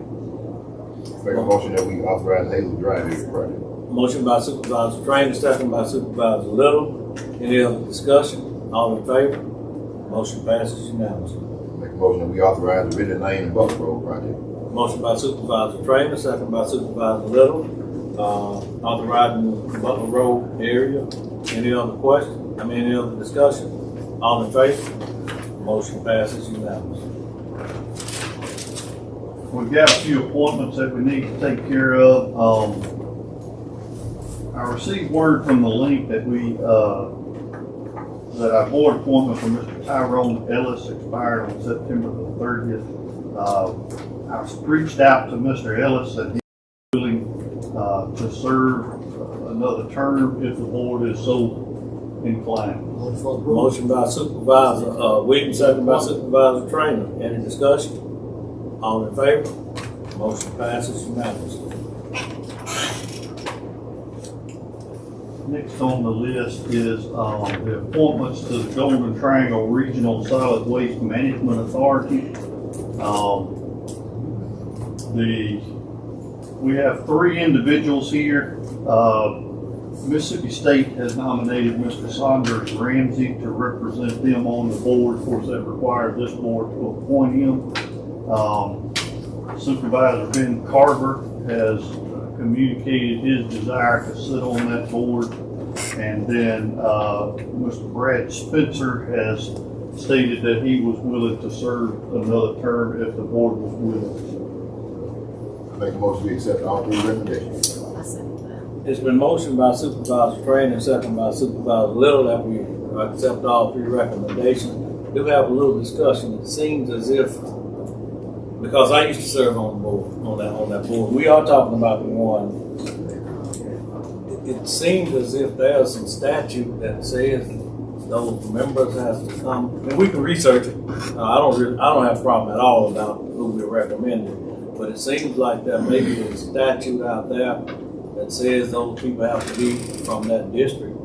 Make a motion that we authorize Hazel Drive area project. Motion by Supervisor Trainer, second by Supervisor Little. Any other discussion? All in favor? Motion passes unanimously. Make a motion that we authorize the Ridley Lane and Butler Road project. Motion by Supervisor Trainer, second by Supervisor Little. Authorizing the Butler Road area. Any other question? Any other discussion? All in favor? Motion passes unanimously. We've got a few appointments that we need to take care of. I received word from the link that that our board appointment for Mr. Tyrone Ellis expired on September the 30th. I reached out to Mr. Ellis and he's willing to serve another term if the board is so inclined. Motion by Supervisor Williams, second by Supervisor Trainer. Any discussion? All in favor? Motion passes unanimously. Next on the list is the appointments to the Golden Triangle Regional Solid Waste Management Authority. We have three individuals here. Mississippi State has nominated Mr. Saunders Ramsey to represent them on the board. Of course, that requires this board to appoint him. Supervisor Ben Carver has communicated his desire to sit on that board. And then Mr. Brad Spencer has stated that he was willing to serve another term if the board was willing. Make a motion to accept all three recommendations. It's been motioned by Supervisor Trainer, second by Supervisor Little, that we accept all three recommendations. Do have a little discussion. It seems as if, because I used to serve on the board, on that board, we are talking about the one. It seems as if there's some statute that says those members have to come, and we can research it. I don't have a problem at all about who we're recommending, but it seems like there may be a statute out there that says those people have to be from that district,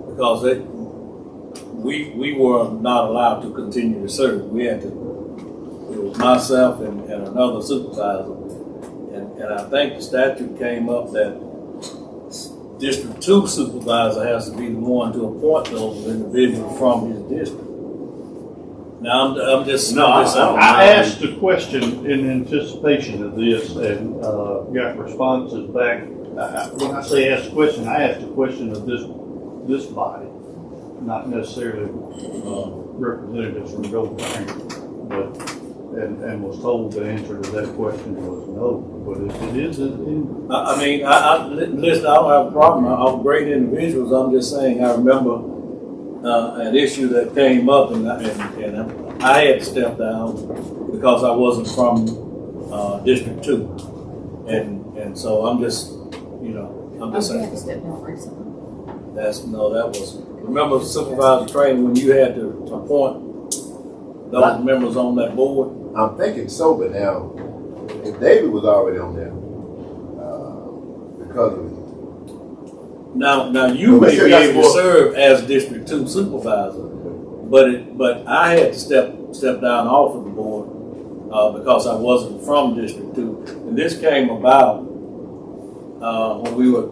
because we were not allowed to continue to serve. We had to. It was myself and another supervisor, and I think the statute came up that District 2 supervisor has to be the one to appoint those individuals from his district. Now, I'm just... I asked a question in anticipation of this and got responses back. When I say asked a question, I asked a question of this body, not necessarily representatives from Golden Triangle, but and was told the answer to that question was no. But it is in. Listen, I don't have a problem. I'm great individuals. I'm just saying I remember an issue that came up, and I had to step down because I wasn't from District 2, and so I'm just, I'm just saying. You had to step down recently. That was. Remember Supervisor Trainer when you had to appoint those members on that board? I'm thinking so, but now, if David was already on there, because of Now you But we may still be got able to more. serve as District 2 supervisor, but I had to step down off of the board because I wasn't from District 2. And this came about when we were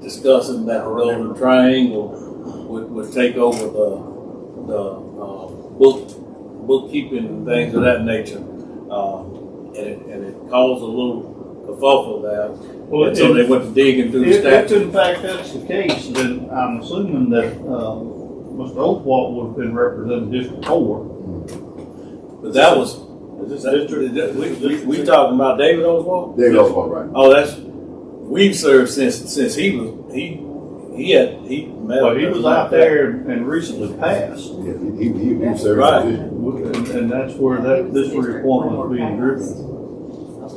discussing that the Golden Triangle would take over the bookkeeping and things of that nature. And it caused a little kerfuffle there. Well, and so they went to digging through the If statute. in fact that's the case, then I'm assuming that Mr. Oathwalt would have been representing District 4. But that was, we talking about David Oswald? David Oswald, right. Oh, we've served since he was, Well, he was out there and recently passed. Yeah, he served. Right. And that's where this reappointment is being driven.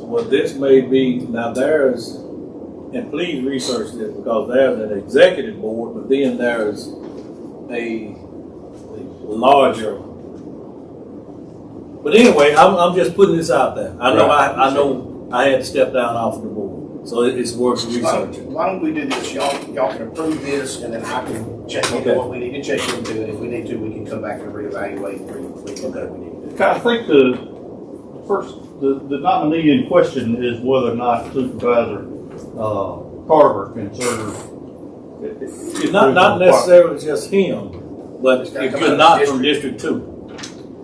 Well, this may be, now there's, and please research this because there's an executive board, but then there's a larger. But anyway, I'm just putting this out there. I know I had to step down off of the board, so it's worth researching. Why don't we do this? Y'all can approve this, and then I can check into what we need to check into, and if we need to, we can come back and reevaluate and relook at what we need to do. I think the nominee in question is whether or not Supervisor Carver can serve. Not necessarily just him, but if you're not from District 2.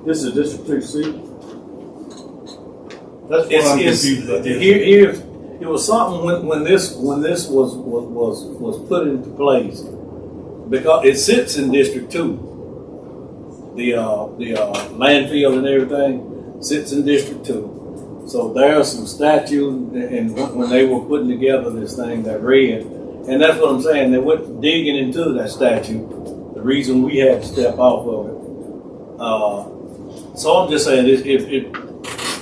This is District 2 seat. That's what I'm confused about. It was something when this was put into place because it sits in District 2. The landfill and everything sits in District 2. So there are some statutes, and when they were putting together this thing, that read, and that's what I'm saying. They went digging into that statute. The reason we had to step off of it. So I'm just saying, if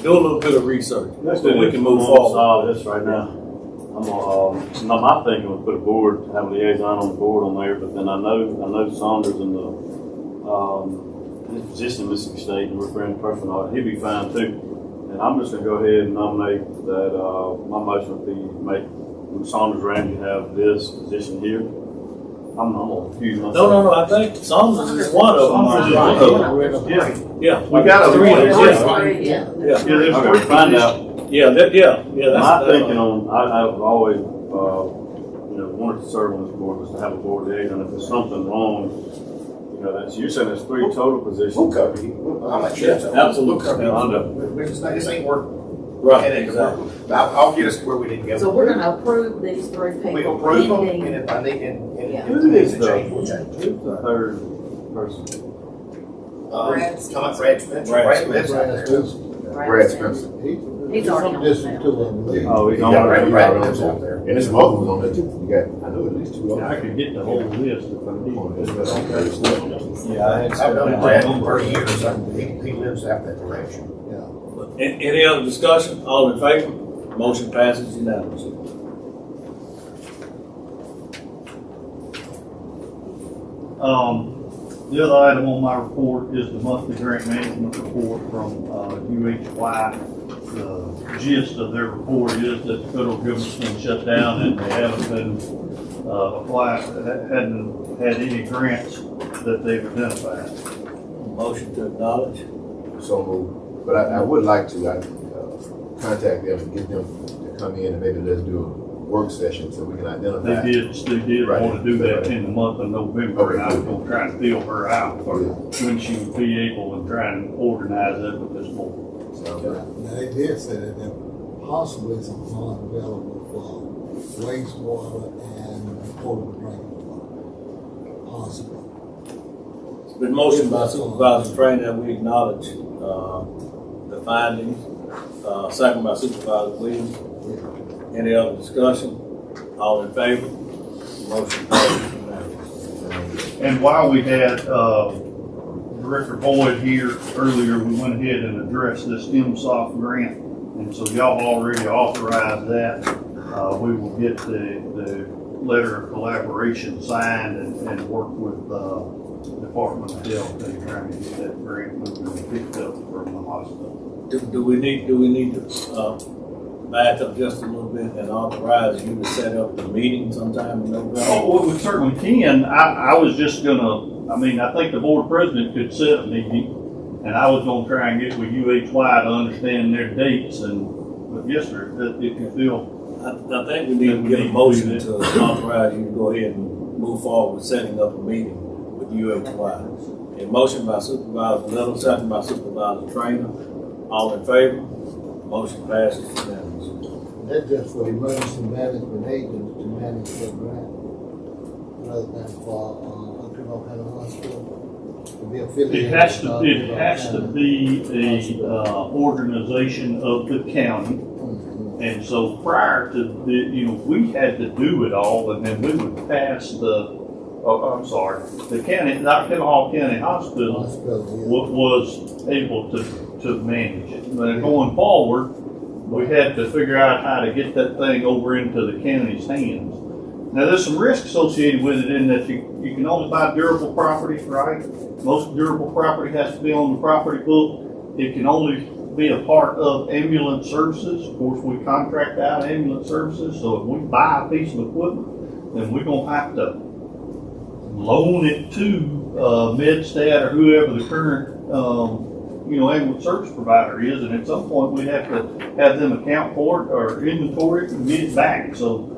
do a little bit of research, so we can move forward. This right now. I'm my thinking was put a board, have a liaison on the board on there, but then I know Saunders and his position in Mississippi State, and we're friends personally, he'd be fine too. And I'm just gonna go ahead and nominate that, my motion would be make Saunders Randy have this position here. I'm gonna confuse myself. No, I think Saunders is one of them. Yeah. We got three. Yeah. Okay, find out. Yeah. My thinking on, I've always, wanted to serve on this board was to have a board liaison. If there's something wrong, you're saying there's 3 total positions. We'll cover you. I'm not sure. Absolutely. We'll cover you. This ain't work. Right. Exactly. I'll get us to where we need to go. So we're gonna approve these 3 people. We approve them, pending- and if I need, and Yeah. if we need to change, we'll change. Who's the third person? Brad Spencer. Brad lives out there. Brad Spencer. He's already on District now. 2, I believe. Oh, he's Yeah, on Brad there. lives out there. And there's some other ones on there too. You got, I know at least 2 I others. could get the whole list if I need. Yeah, I had I've known Brad for 30 years. He lives out that direction. Any other discussion? All in favor? Motion passes unanimously. The other item on my report is the monthly grant management report from UHY. The gist of their report is that the federal government's been shut down and they haven't been hadn't had any grants that they've identified. Motion to acknowledge. So moved. But I would like to contact them and get them to come in and maybe let's do a work session so we can identify. They did Right. want to do that in the month of November, and I was gonna try and feel her out for when she would be able and try and organize it with this board. Now, they did say that there possibly some funds available for wastewater and potable drinking water. Possibly. It's been motioned by Supervisor Train that we acknowledge the findings. Second by Supervisor Williams. Any other discussion? All in favor? Motion passes unanimously. And while we had Director Boyd here earlier, we went ahead and addressed this MSOF grant, and so y'all already authorized that. We will get the letter of collaboration signed and work with Department of Health and trying to get that grant moving and picked up from the hospital. Do we need to back up just a little bit and authorize you to set up the meeting sometime in November? Oh, well, we certainly can. I was just gonna, I think the board president could set a meeting, and I was gonna try and get with UHY to understand their dates, but yes, sir, if you feel. I think we need to get a motion to authorize you to go ahead and move forward with setting up a meeting with UHY. A motion by Supervisor Little, second by Supervisor Trainer. All in favor? Motion passes unanimously. That's just for emergency management agents to manage that grant, rather than for, Oklahoma County Hospital to be affiliated. It has to be a organization of the county. And so prior to we had to do it all, and then we would pass the county, not Oklahoma County Hospital was able to manage it. But going forward, we had to figure out how to get that thing over into the county's hands. Now, there's some risk associated with it in that you can only buy durable property, right? Most durable property has to be on the property book. It can only be a part of ambulance services. Of course, we contract out ambulance services, so if we buy a piece of equipment, then we're going to have to loan it to MedStat or whoever the current ambulance service provider is, and at some point we have to have them account for it or inventory it and get it back. So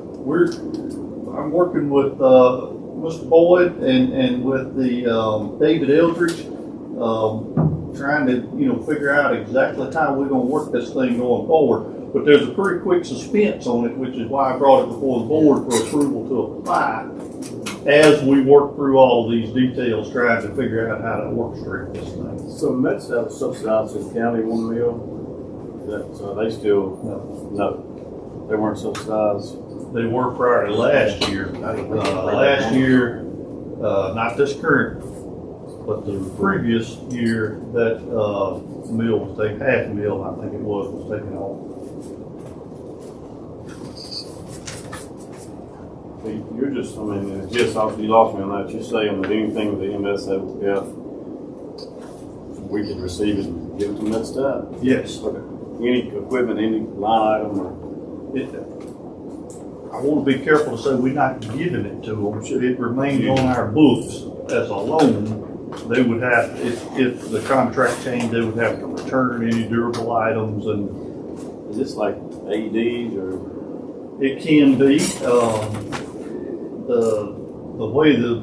I'm working with Mr. Boyd and with the David Eldridge, trying to figure out exactly how we're going to work this thing going forward. But there's a pretty quick suspense on it, which is why I brought it before the board for approval to apply as we work through all these details, trying to figure out how to orchestrate this thing. So MedStat was subsidized in the county 1 mil. So they still no, they weren't subsidized. They were prior to last year. Last year, not this current, but the previous year, that mill was taken, half mill, I think it was taken off. You're just, just obviously you lost me on that. You're saying that anything with the MSF, we can receive it and give it to MedStat? Yes. Okay. Any equipment, any line item, I want to be careful to say we're not giving it to them. It remains on our books as a loan. They would have, if the contract changed, they would have to return any durable items. And is this like AEDs or? It can be. The way the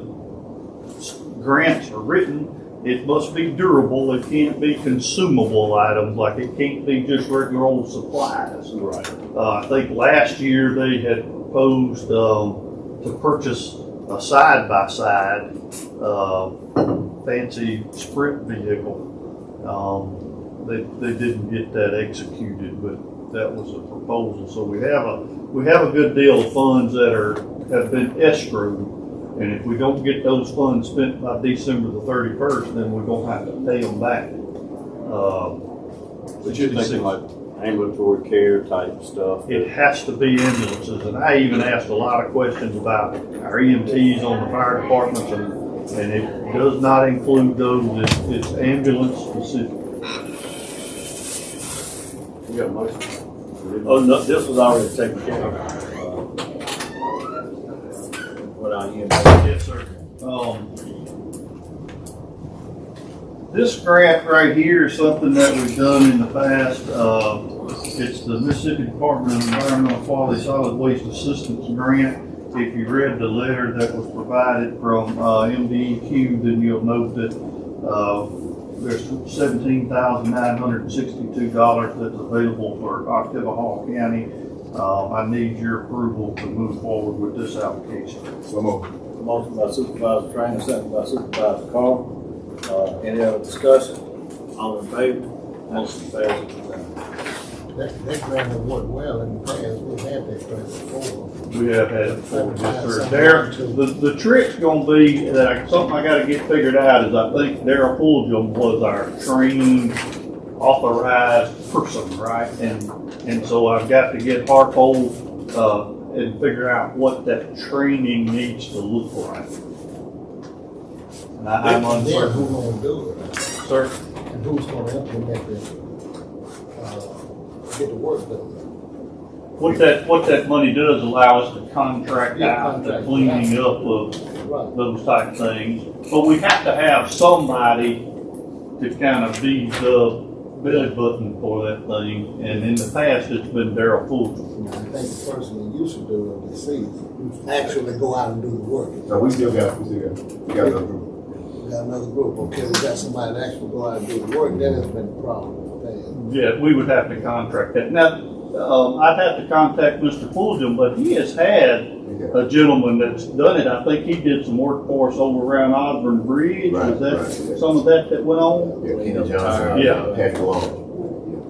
grants are written, it must be durable. It can't be consumable items, like it can't be just regular old supplies. Right. I think last year they had proposed to purchase a side-by-side fancy sprint vehicle. They didn't get that executed, but that was a proposal. So we have a good deal of funds that have been escrowed. And if we don't get those funds spent by December the 31st, then we're going to have to pay them back. But you're thinking like ambulatory care type stuff? It has to be ambulances. And I even asked a lot of questions about our EMTs on the fire departments, and it does not include those. It's ambulance specific. You got a motion? Oh, no, this was already taken care of. Yes, sir. This grant right here is something that we've done in the past. It's the Mississippi Department of Environmental Quality Solid Waste Assistance Grant. If you read the letter that was provided from MDEQ, then you'll note that there's $17,962 that's available for Oktibbeha County. I need your approval to move forward with this application. So moved. Motion by Supervisor Trainer, second by Supervisor Carr. Any other discussion? All in favor? Motion passes. That grant has worked well in the past. We've had that grant before. We have had it before. Yes, sir. The trick's going to be that something I got to get figured out is I think Darryl Fulgham was our trained, authorized person, right? And so I've got to get Harthold and figure out what that training needs to look like. And I'm uncertain. Who's going to do it? Sir? And who's going to implement it, get the work done? What that money does allow us to contract out the cleaning up of those type things. But we have to have somebody to kind of be the belly button for that thing. And in the past, it's been Darryl Fulton. I think the person that used to do it, the season, actually go out and do the work. So we got another group. We got another group, okay, we got somebody that actually go out and do the work, that has been a problem in the past. Yeah, we would have to contract that. Now, I'd have to contact Mr. Fulton, but he has had a gentleman that's done it. I think he did some work for us over around Osborne Bridge. Was that some of that went on? Yeah, Kenny Johnson. Yeah. Passed along.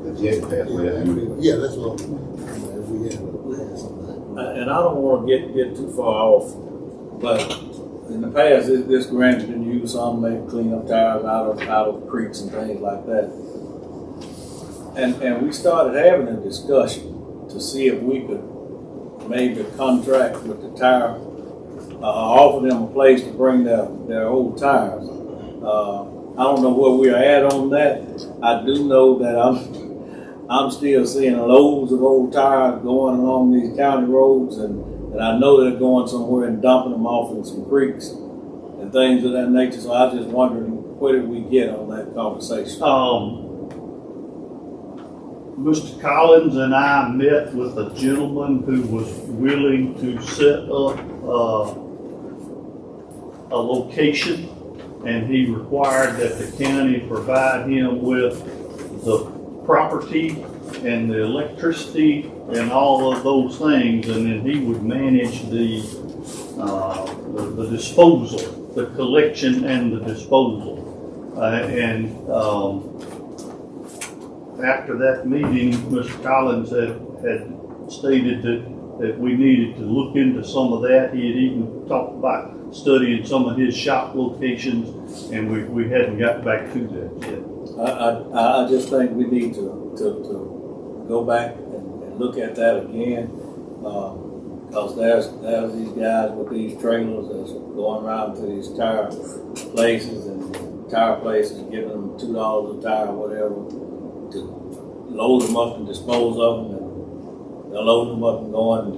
The jet passed away. Yeah, that's what we had something. And I don't want to get too far off, but in the past, this grant's been used some maybe clean up tires out of creeks and things like that. And we started having a discussion to see if we could maybe contract with the tire, offer them a place to bring their old tires. I don't know where we are at on that. I do know that I'm still seeing loads of old tires going along these county roads, and I know they're going somewhere and dumping them off in some creeks and things of that nature. So I was just wondering, where did we get on that conversation? Mr. Collins and I met with a gentleman who was willing to set up a location, and he required that the county provide him with the property and the electricity and all of those things, and then he would manage the disposal, the collection and the disposal. After that meeting, Mr. Collins had stated that we needed to look into some of that. He had even talked about studying some of his shop locations, and we hadn't got back to that yet. I just think we need to go back and look at that again, because there's these guys with these trailers that's going around to these tire places and giving them $2 a tire or whatever to load them up and dispose of them, and they'll load them up and going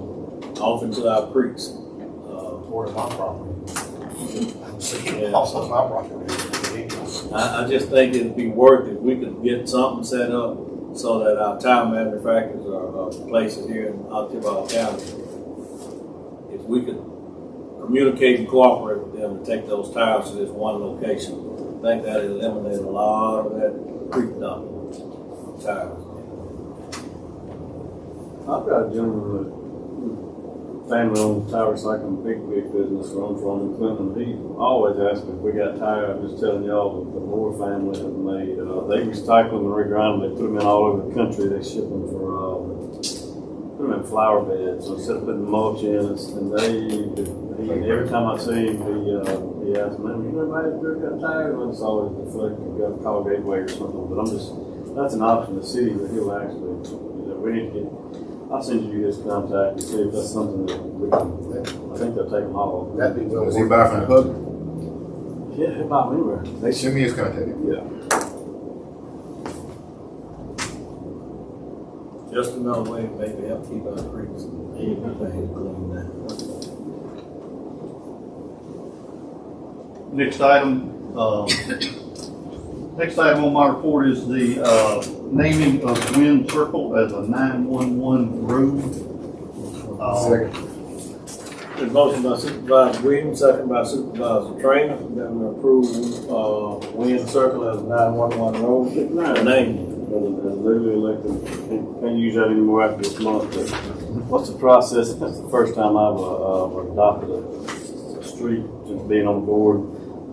off into our creeks. Toward my property. Also my property. I just think it'd be worth it if we could get something set up so that our tire manufacturers or places here in Ottawa County, if we could communicate and cooperate with them to take those tires to this one location, I think that would eliminate a lot of that creek dumping tires. I've got a gentleman family-owned tire recycling big business runs from in Clinton. He always asks me if we got tires. I'm just telling y'all that the Moore family have made. They recycle them and regrind them. They put them in all over the country. They ship them for put them in flower beds. So instead of putting mulch in, and every time I see him, he asks me, "You know anybody that got tires?" And it's always deflected. You got a call gateway or something. But that's an option. The city that he'll actually. We need to get. I'll send you his contact and see if that's something that we can. I think they'll take them all. That'd be good. Was he buy from the public? Yeah, he'll buy them anywhere. They send me his contact. Yeah. Just another way to maybe help keep our creeks and everything clean now. Next item on my report is the naming of Wind Circle as a 911 road. Second. There's a motion by Supervisor Williams, second by Supervisor Trainer, that we approve Wind Circle as a 911 road. Name. As legally elected, can't use that anymore after this month. But what's the process? That's the first time I've adopted a street since being on board.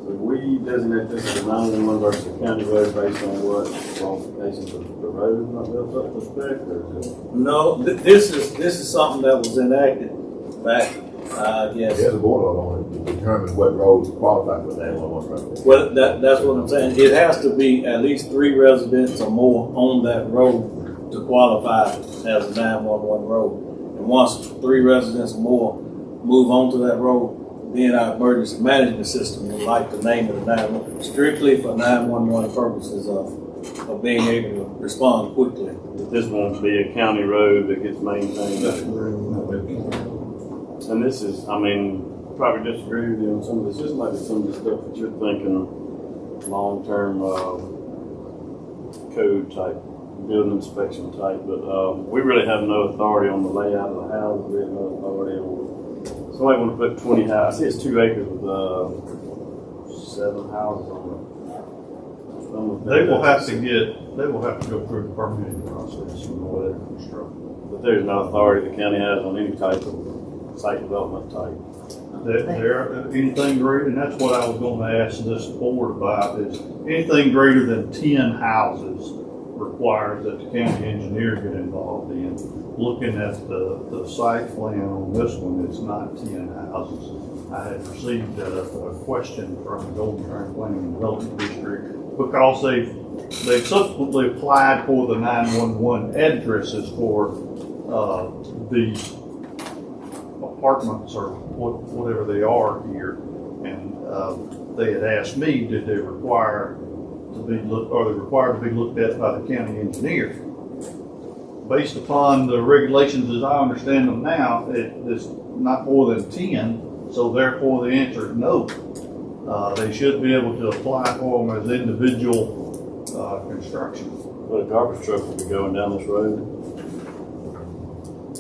So we designate this as a 911 versus a county road based on what qualifications of the road is not built up to spec, or is it? No, this is something that was enacted back, I guess. There's a board on it to determine what roads qualify for 911 road. Well, that's what I'm saying. It has to be at least 3 residents or more on that road to qualify as a 911 road. And once 3 residents or more move onto that road, then our emergency management system would like to name it a 911, strictly for 911 purposes of of being able to respond quickly. This won't be a county road that gets maintained. And this is, I mean, probably disagree with you on some of this. This might be some of the stuff that you're thinking long-term code type, building inspection type, but we really have no authority on the layout of the houses. We have no authority on. Somebody want to put 20 houses. I see it's 2 acres with 7 houses on it. They will have to go through the permitting process and all that construction. But there's no authority the county has on any type of site development type. There, anything greater, and that's what I was going to ask this board about, is anything greater than 10 houses requires that the county engineer get involved in. Looking at the site plan on this one, it's not 10 houses. I had received a question from the Golden Triangle Planning and Development District because they've subsequently applied for the 911 addresses for these apartments or whatever they are here, and they had asked me, did they require to be are they required to be looked at by the county engineer? Based upon the regulations as I understand them now, it's not more than 10, so therefore the answer is no. They should be able to apply for them as individual construction. But a garbage truck will be going down this road.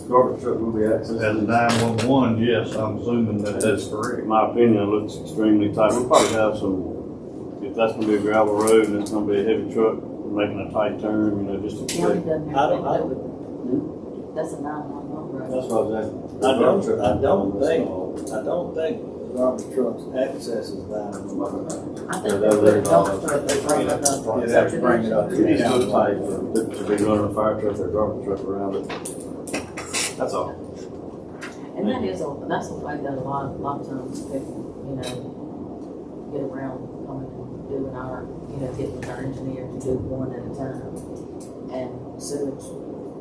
Garbage truck will be accessed. As 911, yes, I'm assuming that's correct. In my opinion, it looks extremely tight. We'll probably have some, if that's going to be a gravel road and it's going to be a heavy truck making a tight turn, you know, just to County protect. doesn't have to do it. That's a 911 road. That's what I was asking. I don't think garbage trucks accesses that. I think they put a dump truck in front of the. You'd have to bring it up to the It's too county. tight to be running a fire truck or a garbage truck around it. That's all. And that's a way that a lot of times people, you know, get around coming and doing getting our engineer to do one at a time. And sewage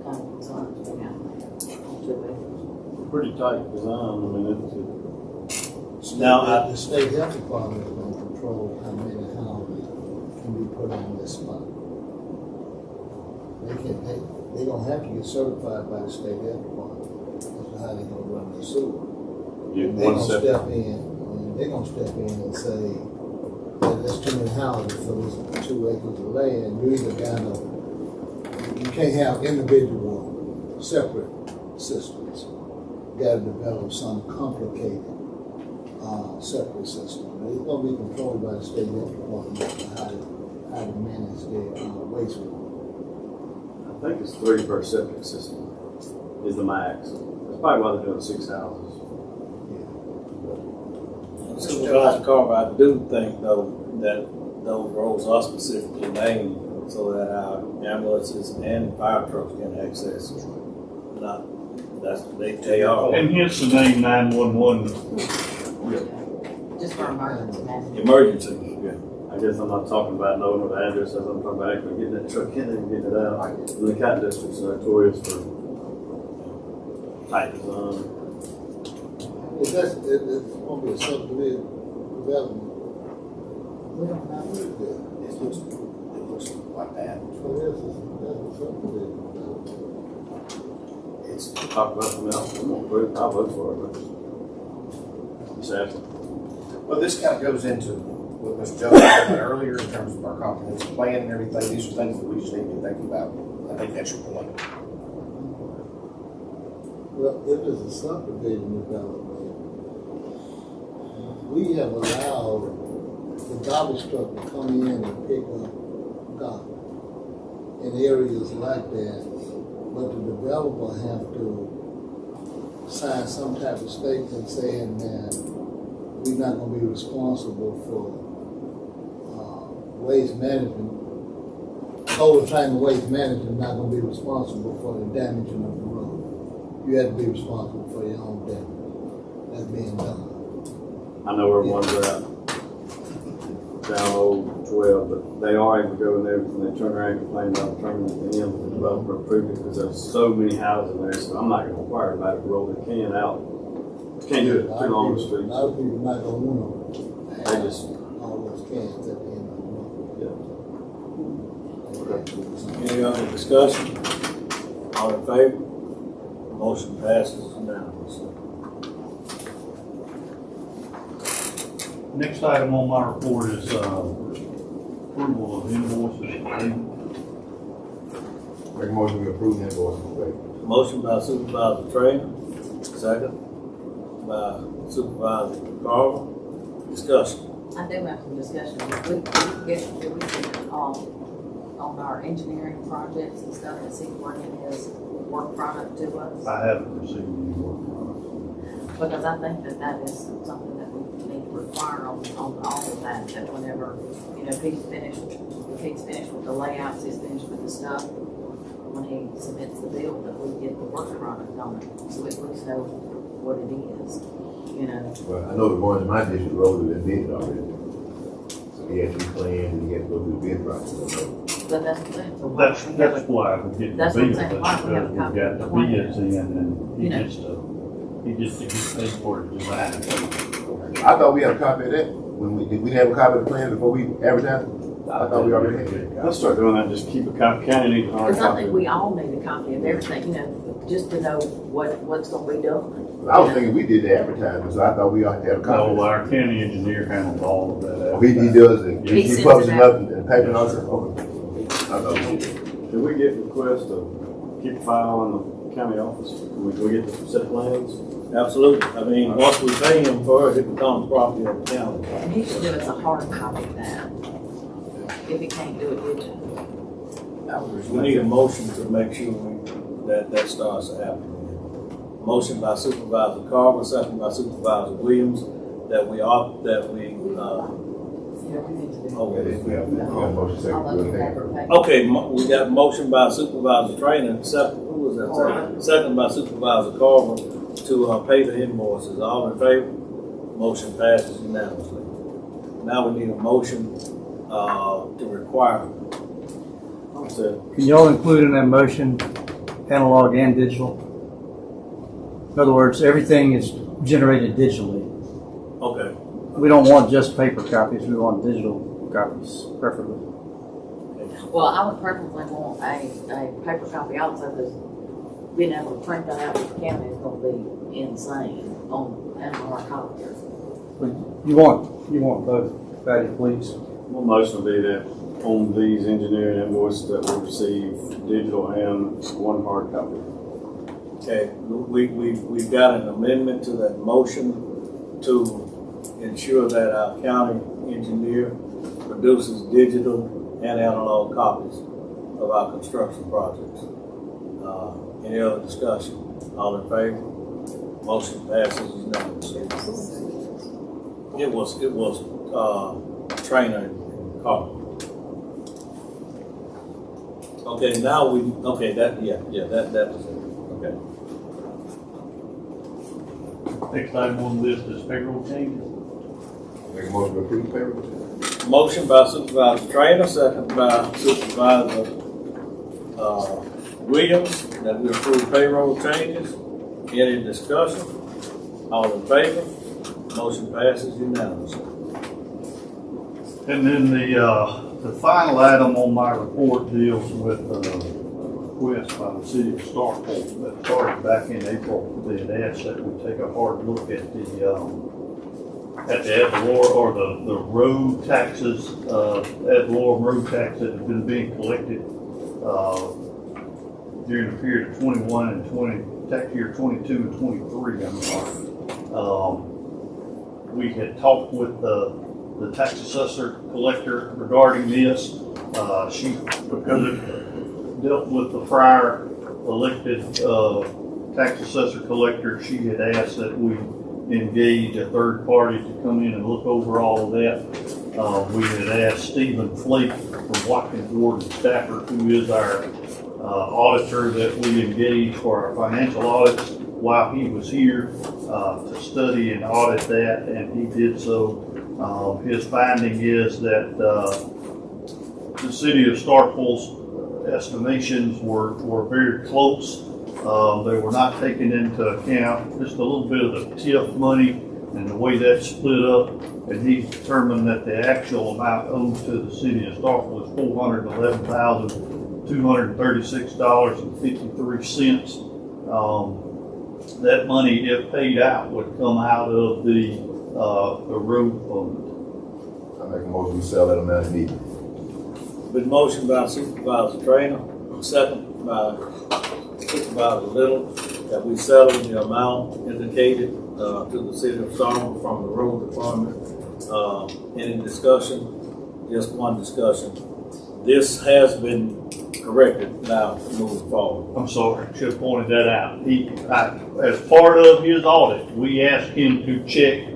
kind of concerns me out there on 2 acres. Pretty tight design. I mean, Now, The state health department is going to control how many houses can be put on this spot. They're going to have to get certified by the state health department as to how they're going to run the sewer. They're going to step in and say, there's too many houses for this 2 acres of land. You can't have individual separate systems. You got to develop some complicated separate system. It's going to be controlled by the state health department how to manage their wastewater. I think it's 3 per septic system is the max. That's probably why they're doing 6 houses. Supervisor Carver, I do think though that those roads are specifically named so that our ambulances and fire trucks can access. They are. And hence the name 911. Just for emergency management. Emergency, yeah. I guess I'm not talking about knowing what the address is. I'm talking about actually getting that truck in there and getting it out. And the cat district's notorious for tight design. It's going to be a subdivision development. We don't know. It looks like that. So that's a subdivision development. It's Talk about something else. I'm gonna vote. I'll vote for it. But just asking. Well, this kind of goes into what Mr. Jones talked about earlier in terms of our comprehensive plan and everything. These are things that we just need to be thinking about. I think that's your point. Well, if it's a subdivision development, we have allowed the garbage truck to come in and pick up garbage in areas like that, but the developer have to sign some type of statement saying that we're not going to be responsible for waste management. Golden Triangle Waste Management not going to be responsible for the damaging of the road. You have to be responsible for your own damage that's being done. I know where one's at. Down old 12, but they are able to go in there and they turn around and complain about the terminal at the end of the developer approved it because there's so many houses in there. So I'm not going to require everybody to roll their can out. Can't do it too long the streets. A lot of people not going to want to They just all those cans at the end of the road. Yeah. Any other discussion? All in favor? Motion passes unanimously. Next item on my report is approval of invoices. Make a motion to approve the invoices. Motion by Supervisor Trainer, second by Supervisor Carver. Discussion. I do have some discussion. We on our engineering projects and stuff, that he's working his work product to us. I haven't received any work Because I think that is something that we need to require on all of that whenever, if he's finished with the layouts, he's finished with the stuff, when he submits the bill, that we get the work product on it, so we at least know what it is, Well, I know the ones in my district road have been bid already. So he has to be planned and he has to go through the bid process. But that's the thing. So That's why we're getting the That's what I'm bill, saying. that's Why we have a because copy we've of got the the plan. bids in and he just gets paid for the design. I thought we had a copy of that. When we didn't have a copy of the plan before we advertised it. I thought we already had it. Let's start doing that, just keep a copy, county needs a hard Because I copy. think we all need a copy of everything, just to know what's gonna be done. I was thinking we did the advertisement, so I thought we ought to have a copy. No, our county engineer handles all of that. He does it. He He sends publishes it it out. up in the paper and all that. Okay. I thought we did. Did we get requests to keep a file in the county office? Can we get the set plans? Absolutely. I mean, once we pay him for it, it becomes property of the county. And he should give us a hard copy of that, if he can't do it digitally. We need a motion to make sure that starts happening. Motion by Supervisor Carver, second by Supervisor Williams, that we okay, we got motion by Supervisor Trainer, who was that? Second by Supervisor Carver to pay the invoices. All in favor? Motion passes unanimously. Now we need a motion to require. Can y'all include in that motion analog and digital? In other words, everything is generated digitally. Okay. We don't want just paper copies, we want digital copies, preferably. Well, I would preferably want a paper copy also, because being able to print that out with the county is gonna be insane on our copier. You want both, Patty, please. Well, motion will be that on these engineering invoices that we receive, digital and one hard copy. Okay, we've got an amendment to that motion to ensure that our county engineer produces digital and analog copies of our construction projects. Any other discussion? All in favor? Motion passes unanimously. It was Trainer and Carter. Okay, now that was it. Okay. Next item on the list is payroll changes. Make a motion to approve payroll. Motion by Supervisor Trainer, second by Supervisor Williams, that we approve payroll changes. Any discussion? All in favor? Motion passes unanimously. And then the final item on my report deals with a request by the city of Starkville that started back in April. They had asked that we take a hard look at the ad valorem or the road taxes, ad valorem road tax that have been being collected during the period of 21 and 20, tax year 22 and 23. We had talked with the tax assessor collector regarding this. Because it dealt with the prior elected tax assessor collector, she had asked that we engage a third party to come in and look over all of that. We had asked Stephen Flake from Watkins Ward and Stafford, who is our auditor that we engaged for our financial audits while he was here to study and audit that, and he did so. His finding is that the city of Starkville's estimations were very close. They were not taken into account just a little bit of the TIF money and the way that's split up, and he determined that the actual amount owed to the city of Starkville was $411,236.53. That money, if paid out, would come out of the road fund. I make a motion we sell that amount immediately. Been motioned by Supervisor Trainer, second by Supervisor Little, that we settle the amount indicated to the city of Starkville from the road department. Any discussion? Just one discussion. This has been corrected now moving forward. I'm sorry, should have pointed that out. As part of his audit, we asked him to check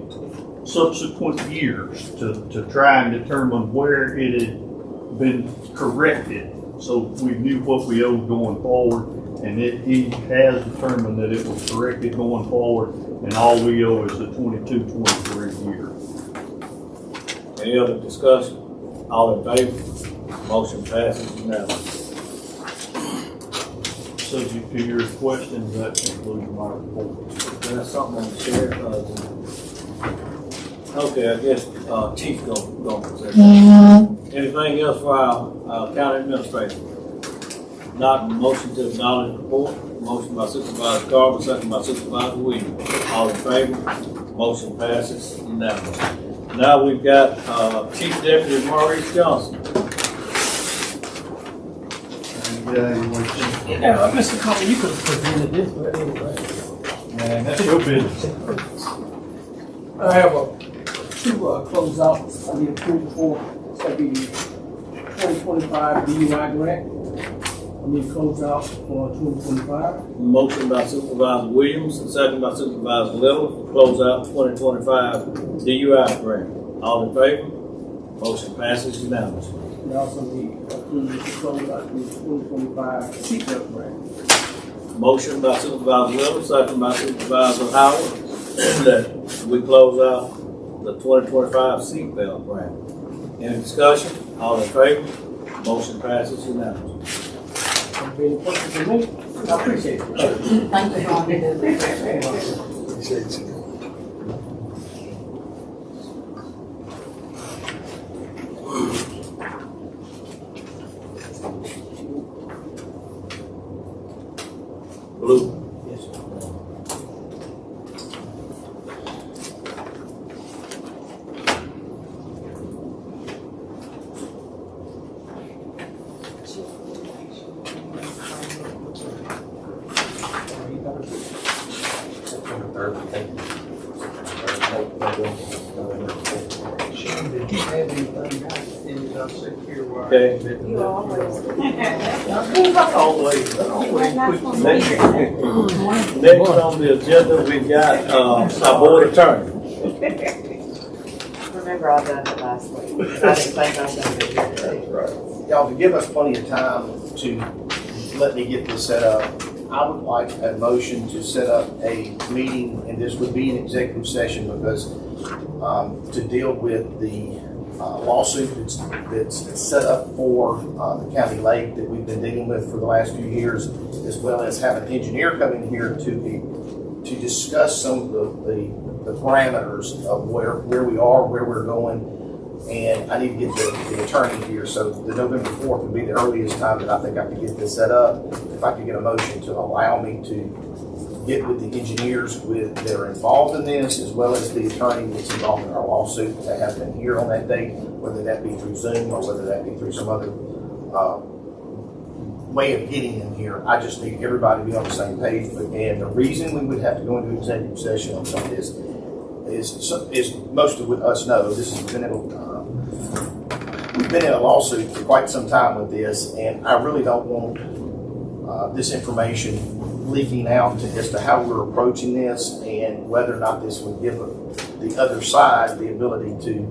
subsequent years to try and determine where it had been corrected, so we knew what we owed going forward, and he has determined that it was corrected going forward, and all we owe is the 22-23 year. Any other discussion? All in favor? Motion passes unanimously. Subject to your questions, that concludes my report. There's something on the sheriff. Okay, I guess Chief gonna present. Anything else for our county administrator? Not motion to acknowledge the report. Motion by Supervisor Carver, second by Supervisor Williams. All in favor? Motion passes unanimously. Now we've got Chief Deputy Maurice Johnson. Yeah, Mr. Carver, you could have presented this, but anyway. Man, that's your business. I have two closeouts I need approval for. It's going to be 2025 DUI grant. I need closeout for 2025. Motion by Supervisor Williams, and second by Supervisor Little, to close out 2025 DUI grant. All in favor? Motion passes unanimously. We also need approval to close out the 2025 seatbelt grant. Motion by Supervisor Little, second by Supervisor Howard, that we close out the 2025 seatbelt grant. Any discussion? All in favor? Motion passes unanimously. Any questions for me? I appreciate it. Thank you, Ron. Appreciate you. Blue. Yes, sir. Did you have anything Okay. You always. Next on the agenda, we've got our board attorney. Remember, I done it last week. I didn't think I was going to do it today. Y'all, to give us plenty of time to let me get this set up, I would like a motion to set up a meeting, and this would be an executive session because to deal with the lawsuit that's set up for the county lake that we've been dealing with for the last few years, as well as have an engineer come in here to discuss some of the parameters of where we are, where we're going, and I need to get the attorney here. So the November 4th would be the earliest time that I think I could get this set up. If I could get a motion to allow me to get with the engineers that are involved in this, as well as the attorney that's involved in our lawsuit that have been here on that date, whether that be through Zoom or whether that be through some other way of getting them here. I just need everybody to be on the same page. And the reason we would have to go into executive session on some of this is most of us know this has been we've been in a lawsuit for quite some time with this, and I really don't want this information leaking out as to how we're approaching this and whether or not this would give the other side the ability to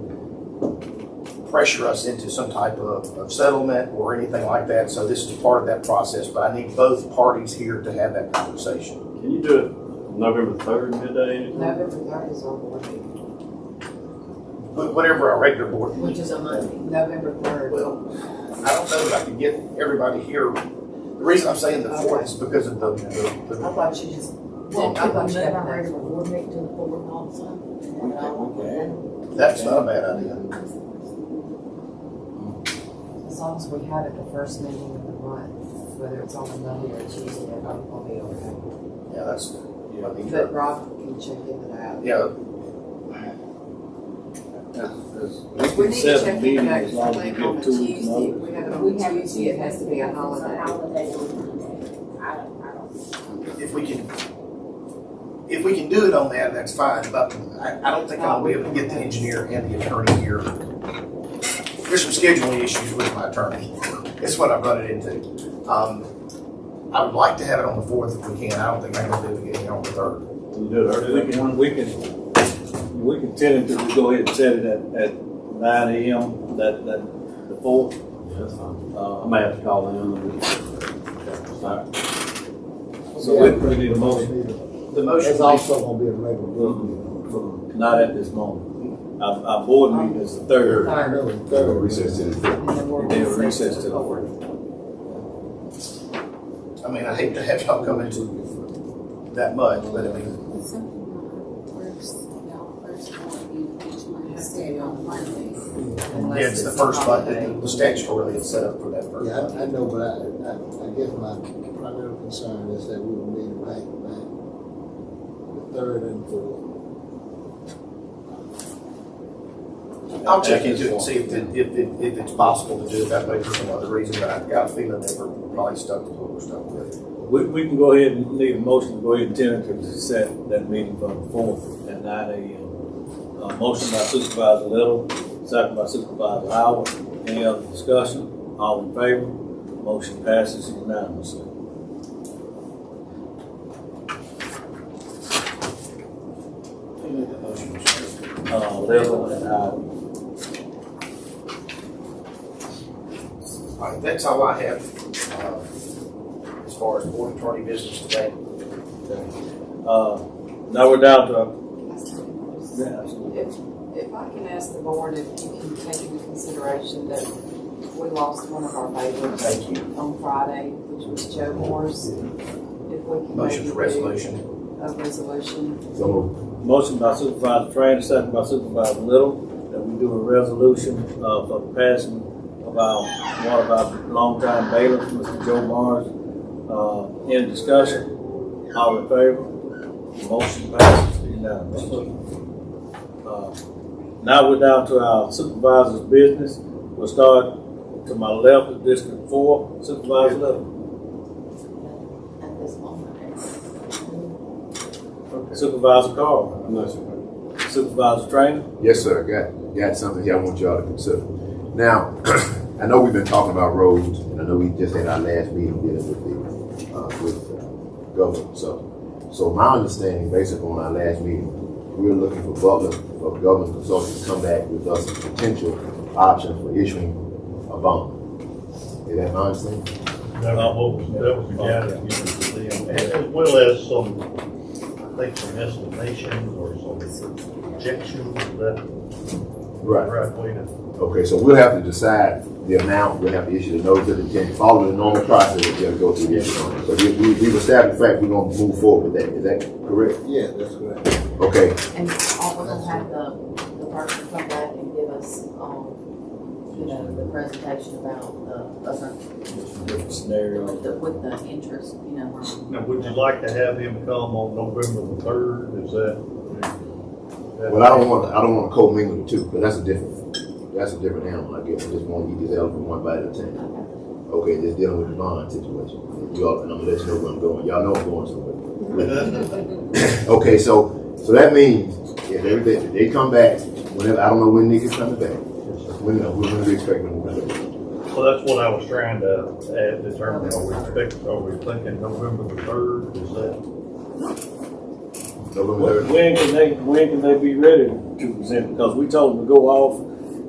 pressure us into some type of settlement or anything like that. So this is part of that process, but I need both parties here to have that conversation. Can you do it November 3rd midday? November 3rd is our board meeting. Whatever our regular board meeting. Which is a Monday, November 3rd. Well, I don't know if I can get everybody here. The reason I'm saying the 4th is because of I thought you just Well, I thought you had our regular board meeting to the fourth also. That's not a bad idea. As long as we have it the first meeting of the month, whether it's on a Monday or Tuesday, I'll be okay. Yeah, that's, I mean, But Rob can check into that. yeah, We need to set a check into meeting that, as because I long as think we on give the 2 weeks Tuesday, notice. if we have it on Tuesday, it has to be a holiday. if we can do it on that, that's fine, but I don't think I'll be able to get the engineer and the attorney here. There's some scheduling issues with my attorney. That's what I've run it into. I would like to have it on the 4th if we can. I don't think I'm gonna be able to get it on the 3rd. We can tentatively go ahead and set it at 9 a.m. that the 4th. I may have to call in. So we need a motion. The motion It's also gonna be a regular board meeting. Not at this moment. Our board meeting is the 3rd. I know, Third recess to the fifth. And then recess to the 4th. I mean, I hate to have y'all come into that much, but I mean, yeah, it's the first month that the statutorily is set up for that first Yeah, month. I know, but I guess my primary concern is that we will need to back the 3rd and 4th. I'll check into it and see if it's possible to do it that way for some other reason, but I've got a feeling that we're probably stuck with what we're stuck with. We can go ahead and need a motion to go ahead and tentatively set that meeting for the 4th at 9 a.m. Motion by Supervisor Little, second by Supervisor Howard. Any other discussion? All in favor? Motion passes unanimously. Who made that motion? Little and Howard. All right, that's all I have, as far as board attorney business today. Now we're down to, If I can ask the board if you can take into consideration that we lost one of our favorites Thank you. on Friday, which was Joe Morris. If we can Motion maybe for resolution. do a resolution. motion by Supervisor Trainer, second by Supervisor Little, that we do a resolution for the passing of one of our longtime bailiffs, Mr. Joe Mars. Any discussion? All in favor? Motion passes unanimously. Now we're down to our supervisor's business. We'll start to my left of District 4, Supervisor Little. At this moment. Supervisor Carl. No, sir. Supervisor Trainer. Yes, sir. Got something here I want y'all to consider. Now, I know we've been talking about roads, and I know we just had our last meeting dealing with government. So my understanding, based upon our last meeting, we're looking for government consultants to come back with us potential options for issuing a bond. Is that my understanding? That was the guidance given to them, as well as some, I think, some estimations or some projections, that right way to. Okay, so we'll have to decide the amount. We'll have to issue the notice of intent, follow the normal process that you have to go through this. So we've established the fact we're going to move forward with that. Is that correct? Yeah, that's correct. Okay. And we're gonna have the person come back and give us, the presentation about the other different scenarios with the interest, Now, would you like to have him come on November the 3rd? Is that? Well, I don't want to co-mingle the two, but that's a different animal, I guess. I just want to eat this elephant one bite at a time. Okay, just dealing with the bond situation. And I'm gonna let you know where I'm going. Y'all know I'm going somewhere. Okay, so that means if they come back, whenever, I don't know when Nick is coming back. When are we expecting them to come back? So that's what I was trying to determine. Are we thinking November the 3rd? Is that? November 3rd. When can they be ready to present? Because we told them to go off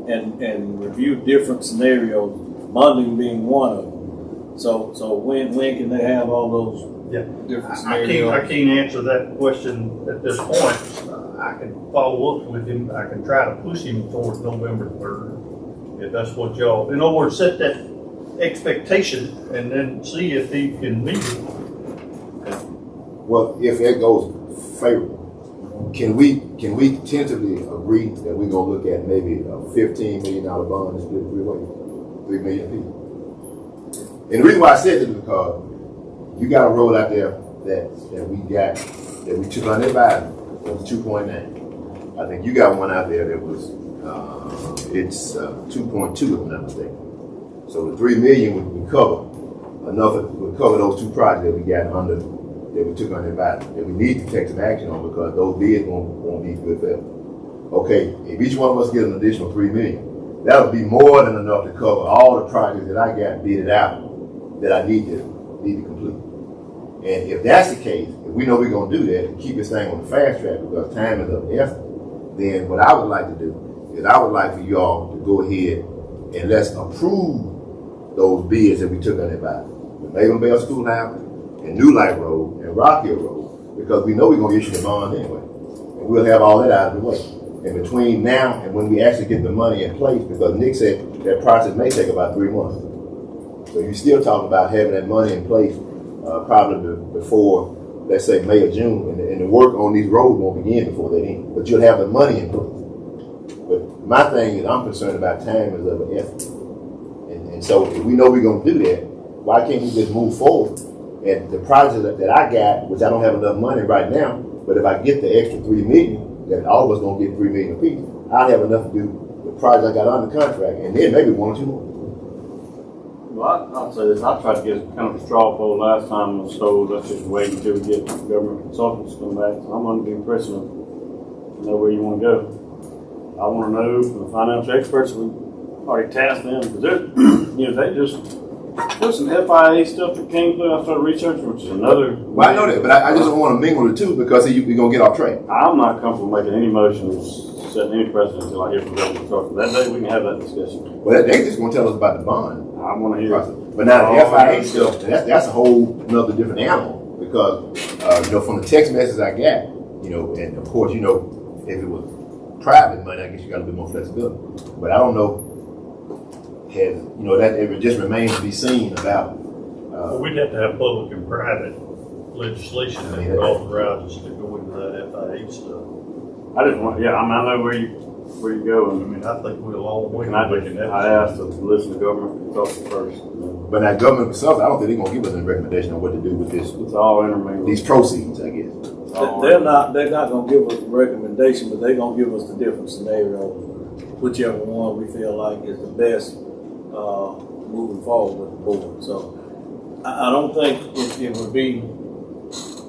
and review different scenarios, Monday being one of them. So when can they have all those different scenarios? I can't answer that question at this point. I can follow up with him. I can try to push him towards November 3rd. If that's what y'all, in other words, set that expectation and then see if he can meet it. Well, if it goes favorable, can we tentatively agree that we're gonna look at maybe a $15 million bond and split it 3 ways, 3 million people? And the reason why I said this is because you got a road out there that we took on advisement, it was 2.9. I think you got one out there that was it's 2.2 if I'm not mistaken. So the 3 million would cover those 2 projects that we got under that we took on advisement that we need to take some action on because those bids won't be good for them. Okay, if each one of us get an additional 3 million, that'll be more than enough to cover all the projects that I got bidded out that I need to complete. And if that's the case, if we know we're gonna do that and keep this thing on the fast track because time is of the essence, then what I would like to do is I would like for you all to go ahead and let's approve those bids that we took on advisement. The Maven Bell Schoolhouse and New Life Road and Rock Hill Road, because we know we're gonna issue the bond anyway. And we'll have all that out of the way. And between now and when we actually get the money in place, because Nick said that process may take about 3 months. So you're still talking about having that money in place probably before, let's say, May or June, and the work on these roads won't begin before that end. But you'll have the money in place. But my thing is, I'm concerned about time is of an essence. And so if we know we're going to do that, why can't we just move forward? And the project that I got, which I don't have enough money right now, but if I get the extra 3 million, then all of us going to get 3 million apiece, I'll have enough to do the project I got under contract, and then maybe 1 or 2 more. Well, I'll say this, I tried to get kind of a straw poll last time, and so let's just wait until we get government consultants to come back. I'm under the impression of know where you want to go. I want to know from the financial experts, we already tasked them, because they're, they just, there's some FIA stuff that came through, I started researching, which is another. Well, I know that, but I just don't want to mingle the two because we're going to get off track. I'm not comfortable making any motions, setting any precedent until I hear from government consultants. That day we can have that discussion. Well, they just going to tell us about the bond. I want to hear it. But now the FIA stuff, that's a whole another different animal because, from the text messages I got, and of course, if it was private money, I guess you got a bit more flexibility. But I don't know, that it just remains to be seen about. Well, we'd have to have public and private legislation that would authorize us to go into that FIA stuff. I just want, I know where you go. I think we'll all win. I asked to listen to government consultants first. But that government consultants, I don't think they're going to give us any recommendation on what to do with this. It's all intermingled. These proceeds, I guess. They're not going to give us a recommendation, but they're going to give us the different scenarios, whichever one we feel like is the best moving forward with the board. So I don't think it would be.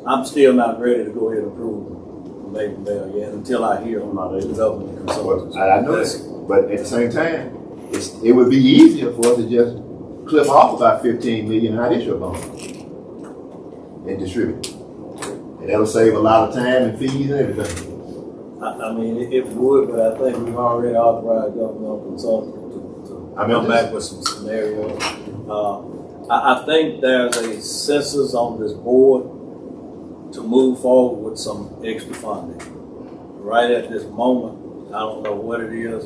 I'm still not ready to go ahead and approve Maven Bell yet until I hear from the government consultants. I know that, but at the same time, it would be easier for us to just clip off about 15 million and not issue a bond and distribute it. And that'll save a lot of time and fees and everything. It would, but I think we've already authorized governmental consultants to come back with some scenarios. I think there's a consensus on this board to move forward with some extra funding. Right at this moment, I don't know what it is.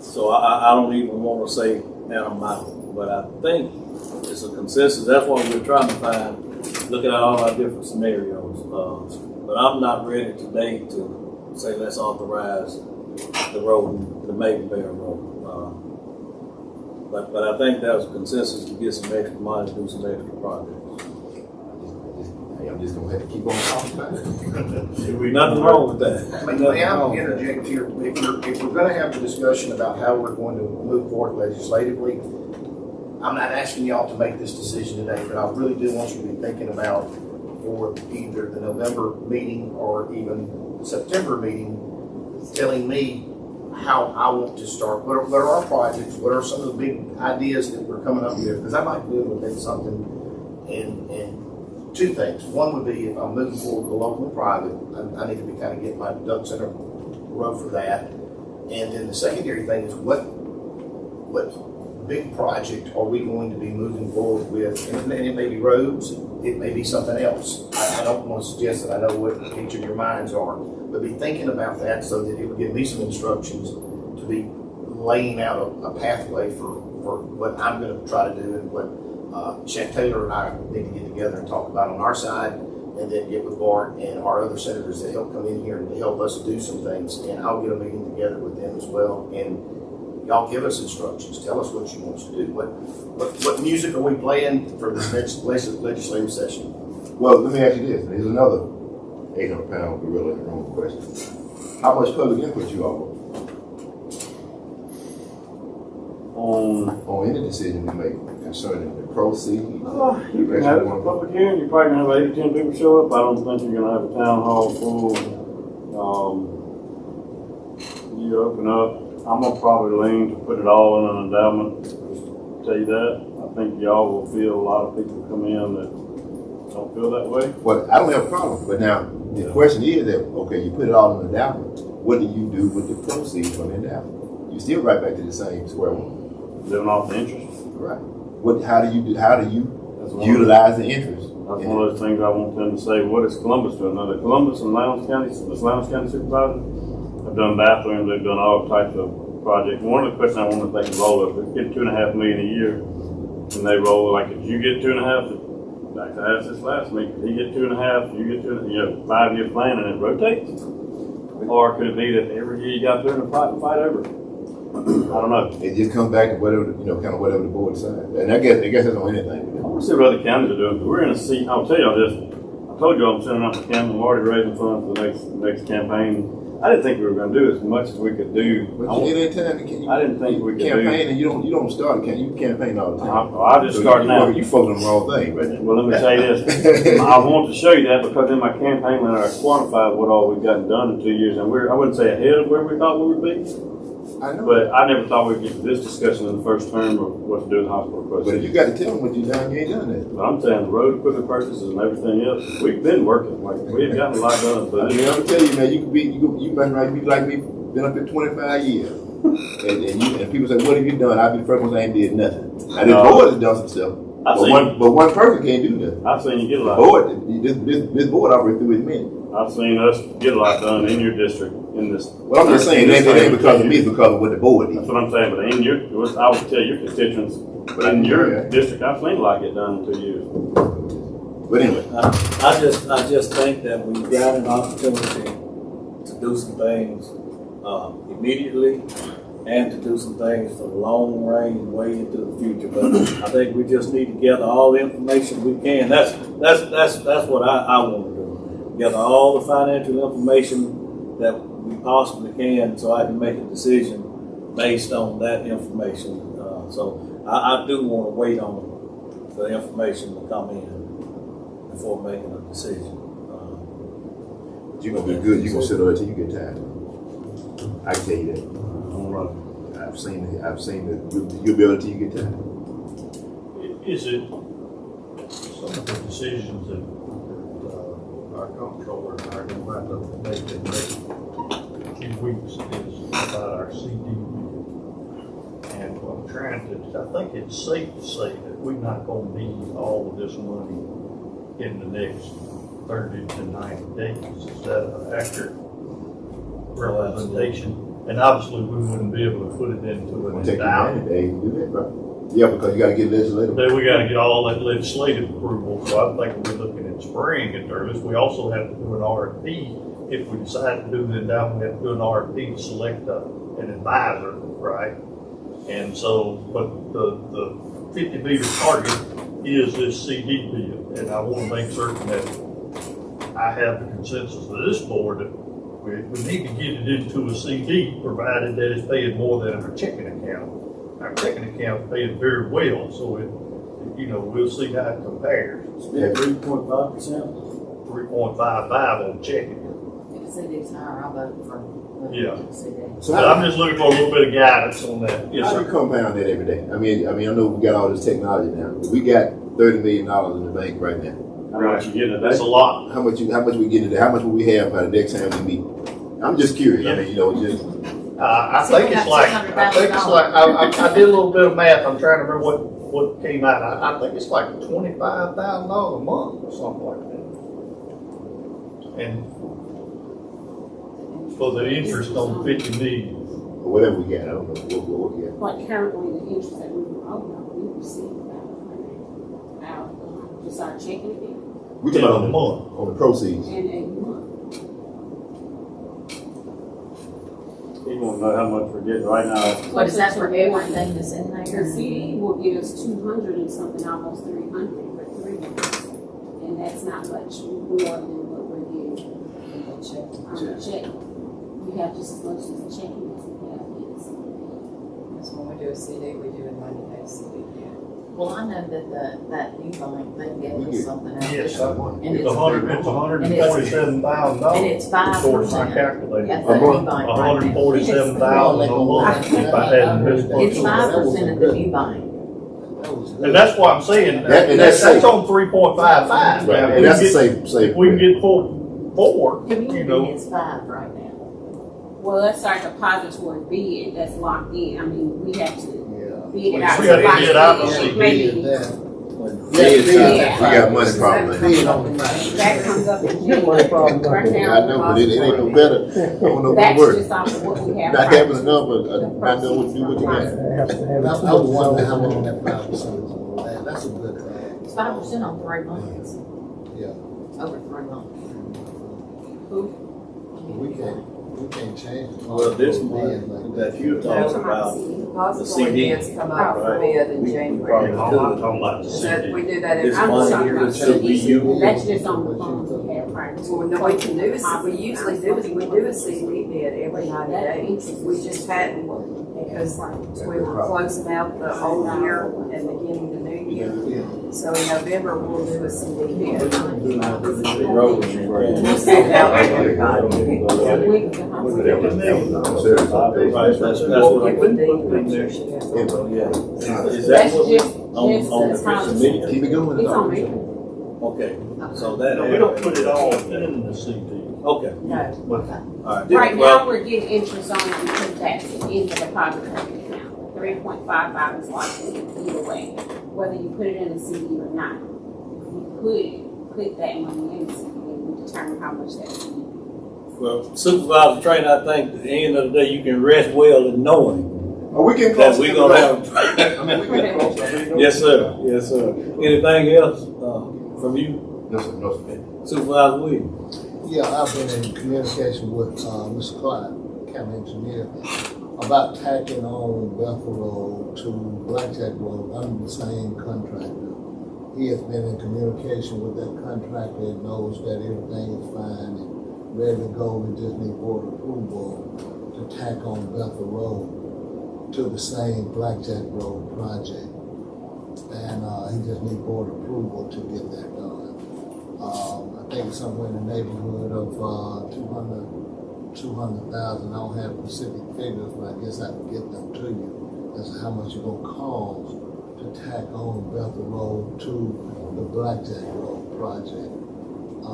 So I don't even want to say an amount, but I think it's a consensus. That's what we're trying to find, looking at all our different scenarios. But I'm not ready today to say let's authorize the road, the Maven Bell Road. But I think there's a consensus to get some extra money to do some extra projects. I'm just going to have to keep on talking about it. Nothing wrong with that. May I interject here? If we're going to have a discussion about how we're going to move forward legislatively, I'm not asking y'all to make this decision today, but I really do want you to be thinking about for either the November meeting or even the September meeting, telling me how I want to start. What are our projects? What are some of the big ideas that we're coming up with? Because I might be able to make something and two things. One would be if I'm moving forward with the local and private, I need to be kind of getting my ducks in a row for that. And then the secondary thing is what big project are we going to be moving forward with? And it may be roads, it may be something else. I don't want to suggest that I know what each of your minds are, but be thinking about that so that it would give me some instructions to be laying out a pathway for what I'm going to try to do and what Shannon Taylor and I need to get together and talk about on our side, and then get with Bart and our other senators that help come in here and help us do some things. And I'll get a meeting together with them as well. And y'all give us instructions. Tell us what you want us to do. What music are we playing for this next legislative session? Well, let me ask you this. There's another 800-pound gorilla in the room question. How much public input you all on any decision we make concerning the proceeds? You can have a public hearing, you're probably gonna have 8 or 10 people show up. I don't think you're gonna have a town hall full. You open up, I'm gonna probably lean to put it all in an endowment, just tell you that. I think y'all will feel a lot of people come in that don't feel that way. Well, I don't have a problem, but now the question is that, okay, you put it all in an endowment. What do you do with the proceeds from the endowment? You still right back to the same square one. Living off the interest. Right. How do you utilize the interest? That's one of those things I want them to say. What is Columbus doing? Now, the Columbus and Lowndes County supervisors have done bathrooms. They've done all types of projects. One of the questions I want to think roll up: if we get $2.5 million a year, and they roll like, if you get 2.5, like I asked this last week, if you get 2.5, you get 2.5, 5-year plan, and it rotates, or could it be that every year you got there in a fight over it? I don't know. It just comes back to whatever kind of whatever the board decides, and I guess that's on anything. I want to see what other counties are doing. We're in a seat. I'll tell y'all this. I told you I'm sending out the campaign. I'm already raising funds for the next campaign. I didn't think we were going to do as much as we could do. But you get any time, I didn't think we could campaign, and you don't start a campaign. You campaign all the time. I just start now. You focus on the wrong thing right now. Well, let me say this. I want to show you that because in my campaign letter I quantified what all we've gotten done in 2 years, and I wouldn't say ahead of where we thought we would be. I know. But I never thought we'd get to this discussion in the first term of what to do with the hospital purchase. But if you got to tell them what you done, you ain't done that. But I'm saying the road equipment purchases and everything else, we've been working. Like we've gotten a lot done. But I'm gonna tell you, man, you been like me, been up here 25 years, and people say, "What have you done?" I've been the first one saying, "I did nothing." Now the board has done some stuff, but one person can't do nothing. I've seen you get a lot. This board operates through his men. I've seen us get a lot done in your district. In this, well, I'm just saying it ain't because of me, it's because of what the board did. That's what I'm saying. But in your, I would tell your constituents, in your district, I've seen a lot get done in 2 years. But anyway, I just think that we've got an opportunity to do some things immediately, and to do some things for the long range, way into the future. But I think we just need to gather all the information we can. That's what I want to do. Gather all the financial information that we possibly can, so I can make a decision based on that information. So I do want to wait on the information to come in before making a decision. You're gonna be good. You're gonna sit over till you get tired. I can tell you that. I've seen the you'll be able to till you get tired. Is it some of the decisions that our comptroller and I are going to have to make in the next few weeks is about our CD bill? And what I'm trying to, I think it's safe to say that we're not going to need all of this money in the next 30 to 90 days. Is that an accurate representation? And obviously we wouldn't be able to put it into an endowment. Yeah, because you got to get legislative. Then we got to get all that legislative approval. So I think we're looking at spring at earliest. We also have to do an RFP. If we decide to do the endowment, we have to do an RFP to select an advisor, right? And so, but the 50 million target is this CD bill. And I want to make certain that I have the consensus of this board that we need to get it into a CD, provided that it's paying more than our checking account. Our checking account is paying very well, so we'll see how it compares. Yeah, 3.5%, 3.55 on checking. If the CD's higher, I'll vote for Yeah. CD. So I'm just looking for a little bit of guidance on that. Yes, How sir. do you compound that every day? I mean, I know we got all this technology now. We got $30 million in the bank right now. How much you getting today? That's a lot. How much we getting today? How much will we have by the next time we meet? I'm just curious. I mean, just. I think it's like I did a little bit of math. I'm trying to remember what came out. I think it's like $25,000 a month or something like that. And for the interest on 50 million. Or whatever we got, I don't know what we got. Like currently, the interest that we receive about to start checking again We talking about on the proceeds. in a month. You won't know how much we're getting right now. But is that for everything that's in there? The CD will get us 200 and something, almost 300 for 3 months. And that's not much more than what we're getting on the check. We have just as much as a checking as we have this. Because when we do a CD, we do a 90-day CD. Well, I know that you they gave us something out. Yes, there. it's $147,000. And it's 5%. Source I calculated. That's what you buy. $147,000 a month if I hadn't missed it. It's 5% of the new buying. And that's why I'm saying, that's on 3.55. Right, and that's the same. If we can get four, Community is 5 right now. Well, that's our depository bid that's locked in. I mean, we have to bid it out. We gotta bid it out to see. Maybe. We got money problems. That comes up in January. Right now. I know, but it ain't no better. I don't know what That's work. just off of what we have. Not having enough, but I know what to do what you got. I was wondering how long that 5% is gonna last. That's a good, It's 5% on 3 months. yeah. Over 3 months. We can't change it. Well, this month that you're talking about, the CD, come out for bid in January. I'm talking about the CD. We do that this I'm month sorry, here, should we use? That's just on the phones we have right now. Well, no, we can do is, we usually do is, we do a CD bid every 90 days. We just hadn't, because we were closing out the old year and beginning the new year. So in November, we'll do a CD bid. That's what I'm thinking. Is that That's what, just, on the meeting? Keep it going. it's on me. Okay, so that. No, we don't put it all in the CD. Okay. No. Alright. Right Well, now, we're getting interest on it because that's in the depository account. 3.55 is locked in either way, whether you put it in the CD or not. If you put that money in the CD, then we determine how much that CD. Well, Supervisor Train, I think at the end of the day, you can rest well in knowing Are we getting that close? we're gonna have. I mean, we getting close. Yes, sir. Yes, sir. Anything else, from you, No, sir. No, sir. Supervisor Williams? Yeah, I've been in communication with, Mr. Clyde, county engineer, about tacking on Bethel Road to Blackjack Road under the same contractor. He has been in communication with that contractor and knows that everything is fine and ready to go. We just need board approval to tack on Bethel Road to the same Blackjack Road project. And, he just needs board approval to get that done. I think it's somewhere in the neighborhood of, 200,000. I don't have specific figures, but I guess I can get them to you as to how much it's gonna cost to tack on Bethel Road to the Blackjack Road project. I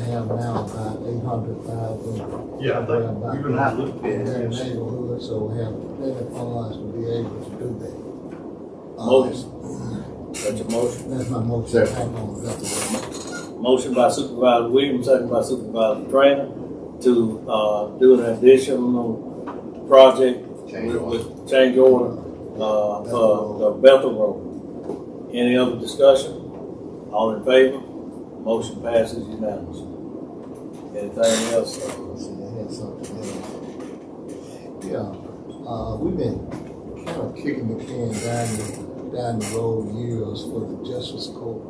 have now about 800,000. Yeah, I think you and I looked at in that it. neighborhood, so we have plenty of funds to be able to do that. Motion. That's your motion? That's my motion, tack on Bethel Road. Motion by Supervisor Williams, second by Supervisor Trainer to, do an additional project with change order, for the Bethel Road. Any other discussion? All in favor? Motion passes unanimously. Anything else? Yeah, we've been kind of kicking the can down the road years for the Justice Court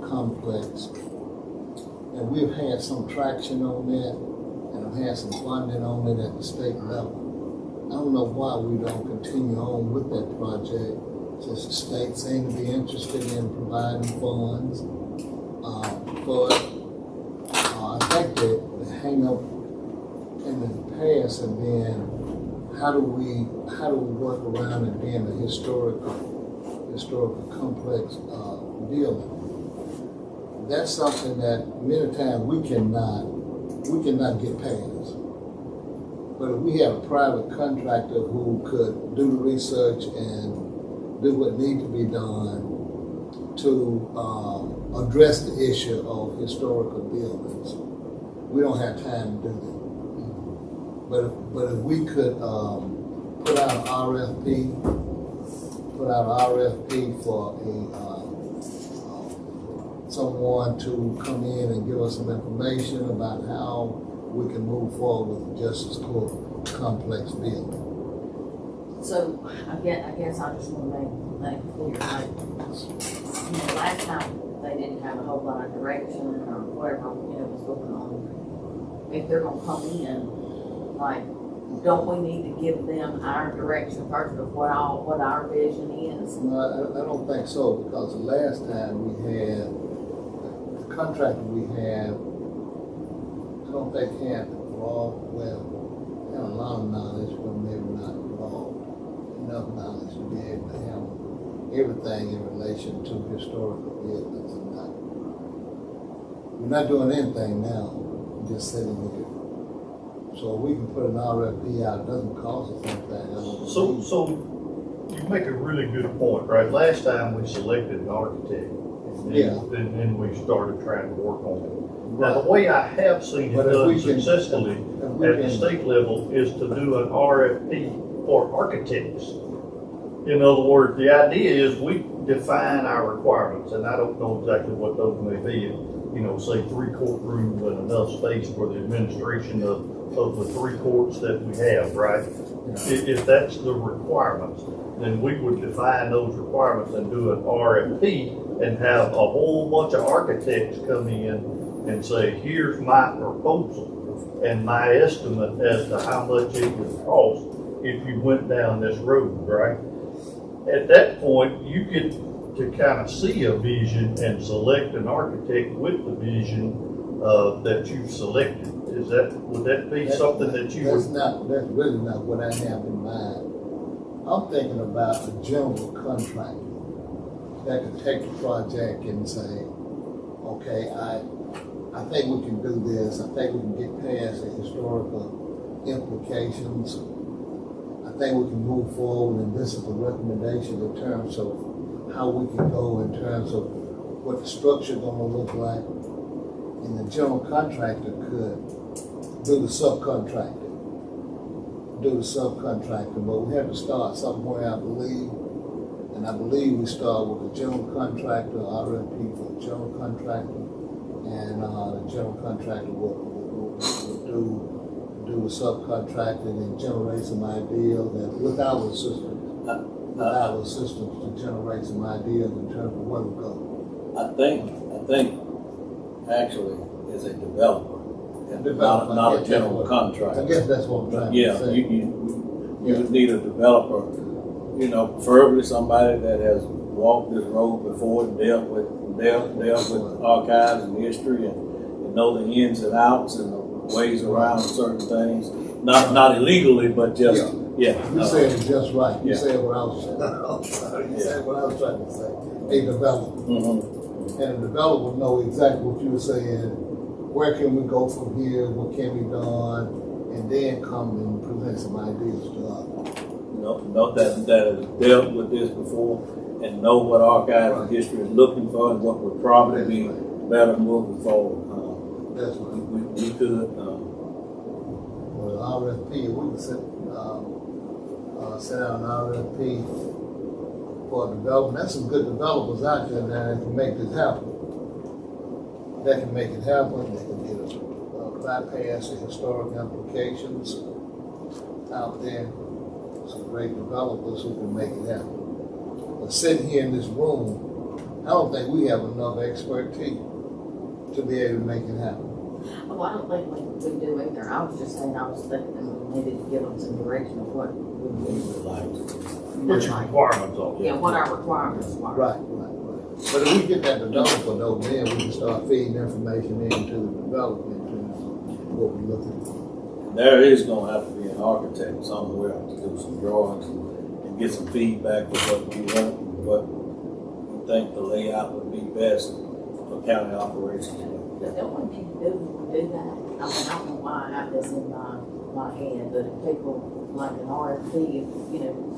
complex. And we've had some traction on that, and I've had some funding on it at the state level. I don't know why we don't continue on with that project, since the state seems to be interested in providing funds. But I think that the hang up in the past have been, how do we work around it being a historical complex building? That's something that many times we cannot get past. But if we have a private contractor who could do the research and do what needs to be done to address the issue of historical buildings, we don't have time to do that. But if we could put out an RFP for someone to come in and give us some information about how we can move forward with the Justice Court complex building. So, I guess I just want to make clear, like, you know, last time they didn't have a whole lot of direction or whatever, you know, was going on. If they're gonna come in, like, don't we need to give them our direction first of what our vision is? No, I don't think so, because the last time we had, the contractor we had, I don't think had had a lot of knowledge, but maybe not enough knowledge to be able to handle everything in relation to historical buildings. And we're not doing anything now, we're just sitting here. So we can put an RFP out, it doesn't cost us anything. So you make a really good point, right? Last time we selected an architect, and then we started trying to work on it. Now, the way I have seen it done successfully at the state level is to do an RFP for architects. In other words, the idea is we define our requirements, and I don't know exactly what those may be. You know, say 3 courtrooms and enough space for the administration of the 3 courts that we have, right? If that's the requirements, then we would define those requirements and do an RFP and have a whole bunch of architects come in and say, here's my proposal and my estimate as to how much it would cost if you went down this road, right? At that point, you get to kind of see a vision and select an architect with the vision that you've selected. Would that be something that you That's really not what I have in mind. I'm thinking about a general contractor that could take the project and say, okay, I think we can do this. I think we can get past the historical implications. I think we can move forward, and this is a recommendation in terms of how we can go in terms of what the structure is going to look like. And the general contractor could do the subcontractor. But we have to start somewhere, I believe. And I believe we start with the general contractor, RFP for the general contractor, and the general contractor will do the subcontracting and generate some ideas that with our systems to generate some ideas in terms of where we go. I think actually is a developer, not a general contractor. I guess that's what I'm trying to say. You would need a developer, you know, preferably somebody that has walked this road before and dealt with archives and history and know the ins and outs and the ways around certain things. Not illegally, but just You said it just right. You said what I was trying to say. A developer. Mm-hmm. And a developer would know exactly what you were saying. Where can we go from here? What can be done? And then come and present some ideas to us. Know that has dealt with this before and know what archives and history is looking for and what would probably be better moving forward. That's what we could. Well, RFP, we could send out an RFP for development. There's some good developers out there now that can make this happen. They can make it happen. They can get bypass the historic implications out there. Some great developers who can make it happen. But sitting here in this room, I don't think we have enough expertise to be able to make it happen. Well, I don't think we do either. I was just saying, I was thinking we needed to give them some direction of what we would like. What your requirements are. Yeah, what our requirements are. Right. But if we get that developer though, then we can start feeding information into the developer in terms of what we're looking for. There is going to have to be an architect somewhere to do some drawings and get some feedback for what we want and what we think the layout would be best for county operations. But the only thing to do when we do that, I mean, I don't know why I have this in my head, but if people like an RFP,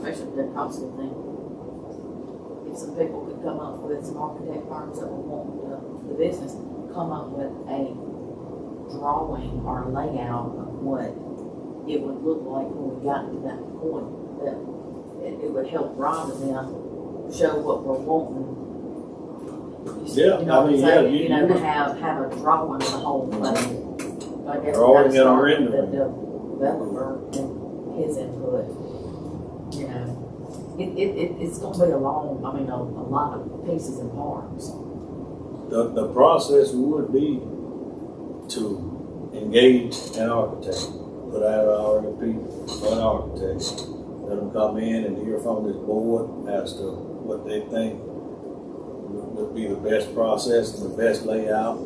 especially the cost of thing, if some people could come up with some architect firms that would want the business, come up with a drawing or layout of what it would look like when we got to that point, that it would help Rob and them show what we're wanting Yeah, You know what I mean, I'm saying? yeah, You know, to have a drawing of the whole thing. But I guess we Drawing gotta and start with rendering. the developer and his input. You know, it's gonna be a lot of pieces and parts. The process would be to engage an architect, put out an RFP for an architect, let them come in and hear from this board as to what they think would be the best process and the best layout,